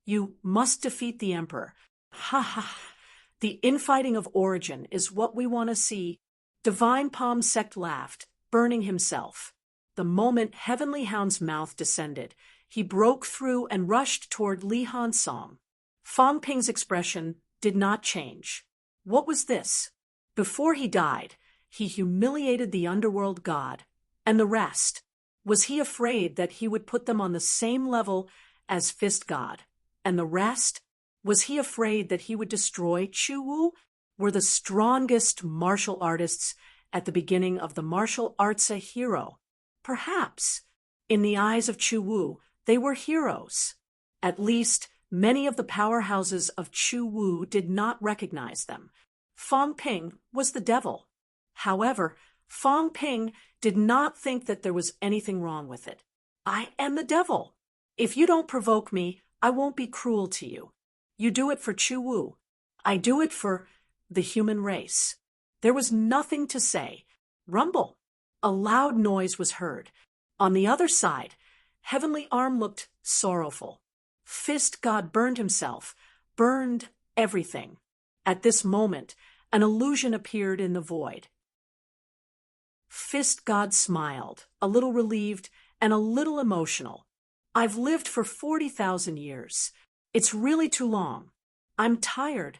You must defeat the Emperor. Ha ha. The infighting of Origin is what we want to see. Divine Palm Sect laughed, burning himself. The moment Heavenly Hound's mouth descended, he broke through and rushed toward Li Hansong. Fong Ping's expression did not change. What was this? Before he died, he humiliated the underworld god. And the rest? Was he afraid that he would put them on the same level as Fist God? And the rest? Was he afraid that he would destroy Chu Wu? Were the strongest martial artists at the beginning of the martial arts a hero? Perhaps. In the eyes of Chu Wu, they were heroes. At least, many of the powerhouses of Chu Wu did not recognize them. Fong Ping was the devil. However, Fong Ping did not think that there was anything wrong with it. I am the devil. If you don't provoke me, I won't be cruel to you. You do it for Chu Wu. I do it for the human race. There was nothing to say. Rumble. A loud noise was heard. On the other side, Heavenly Arm looked sorrowful. Fist God burned himself, burned everything. At this moment, an illusion appeared in the void. Fist God smiled, a little relieved and a little emotional. I've lived for 40,000 years. It's really too long. I'm tired.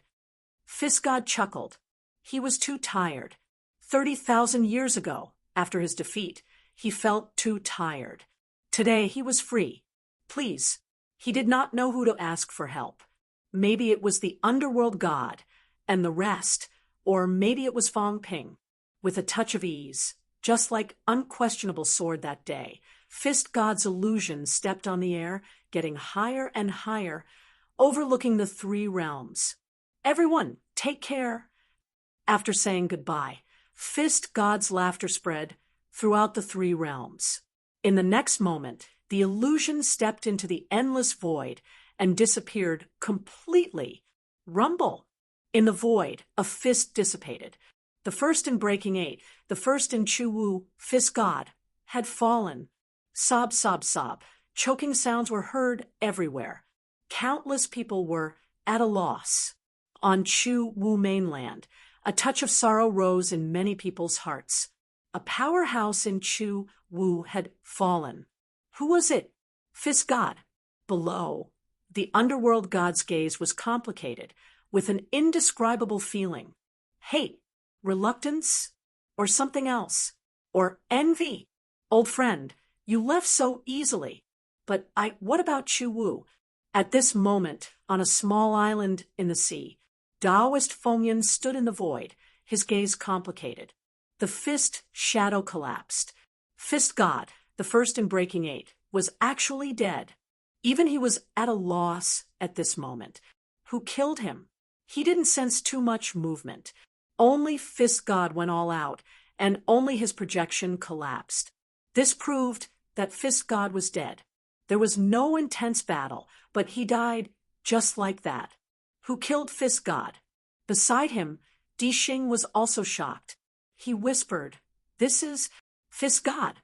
Fist God chuckled. He was too tired. 30,000 years ago, after his defeat, he felt too tired. Today he was free. Please. He did not know who to ask for help. Maybe it was the underworld god and the rest, or maybe it was Fong Ping. With a touch of ease, just like unquestionable sword that day, Fist God's illusion stepped on the air, getting higher and higher, overlooking the 3 realms. Everyone, take care. After saying goodbye, Fist God's laughter spread throughout the 3 realms. In the next moment, the illusion stepped into the endless void and disappeared completely. Rumble. In the void, a fist dissipated. The first in Breaking 8, the first in Chu Wu, Fist God, had fallen. Sob, sob, sob. Choking sounds were heard everywhere. Countless people were at a loss. On Chu Wu mainland, a touch of sorrow rose in many people's hearts. A powerhouse in Chu Wu had fallen. Who was it? Fist God. Below, the underworld god's gaze was complicated with an indescribable feeling. Hate, reluctance, or something else, or envy. Old friend, you left so easily. But what about Chu Wu? At this moment, on a small island in the sea, Taoist Fengyan stood in the void, his gaze complicated. The fist shadow collapsed. Fist God, the first in Breaking Eight, was actually dead. Even he was at a loss at this moment. Who killed him? He didn't sense too much movement. Only Fist God went all out, and only his projection collapsed. This proved that Fist God was dead. There was no intense battle, but he died just like that. Who killed Fist God? Beside him, Di Xing was also shocked. He whispered, "This is Fist God."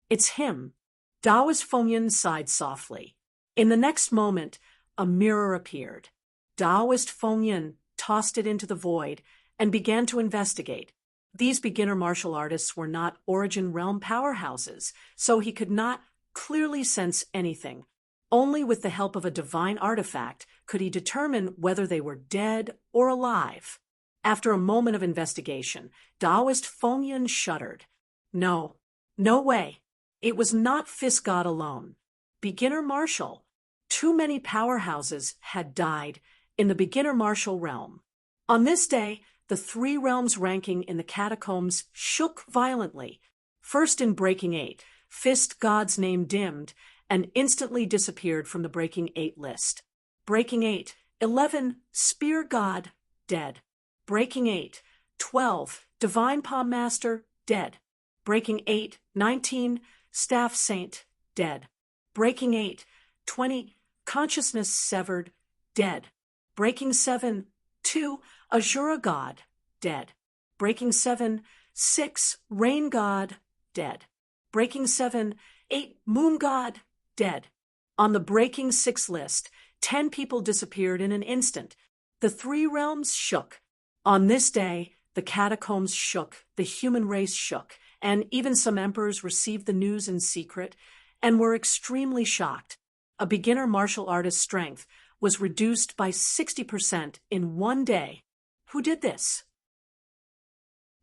"It's him." Taoist Fengyan sighed softly. In the next moment, a mirror appeared. Taoist Fengyan tossed it into the void and began to investigate. These beginner martial artists were not Origin Realm powerhouses, so he could not clearly sense anything. Only with the help of a divine artifact could he determine whether they were dead or alive. After a moment of investigation, Taoist Fengyan shuddered. No way. It was not Fist God alone. Beginner martial. Too many powerhouses had died in the beginner martial realm. On this day, the three realms ranking in the catacombs shook violently. First in Breaking Eight, Fist God's name dimmed and instantly disappeared from the Breaking Eight list. Breaking Eight, 11, Spear God, dead. Breaking Eight, 12, Divine Palm Master, dead. Breaking Eight, 19, Staff Saint, dead. Breaking Eight, 20, Consciousness Severed, dead. Breaking 7, 2, Azura God, dead. Breaking 7, 6, Rain God, dead. Breaking 7, 8, Moon God, dead. On the Breaking 6 list, 10 people disappeared in an instant. The three realms shook. On this day, the catacombs shook, the human race shook, and even some emperors received the news in secret and were extremely shocked. A beginner martial artist's strength was reduced by 60% in one day. Who did this?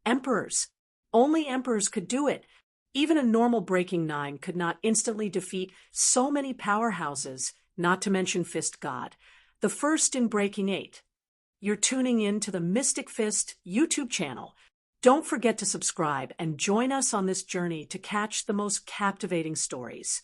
Emperors. Only emperors could do it. Even a normal Breaking 9 could not instantly defeat so many powerhouses, not to mention Fist God, the first in Breaking 8. You're tuning in to the Mystic Fist YouTube channel. Don't forget to subscribe and join us on this journey to catch the most captivating stories.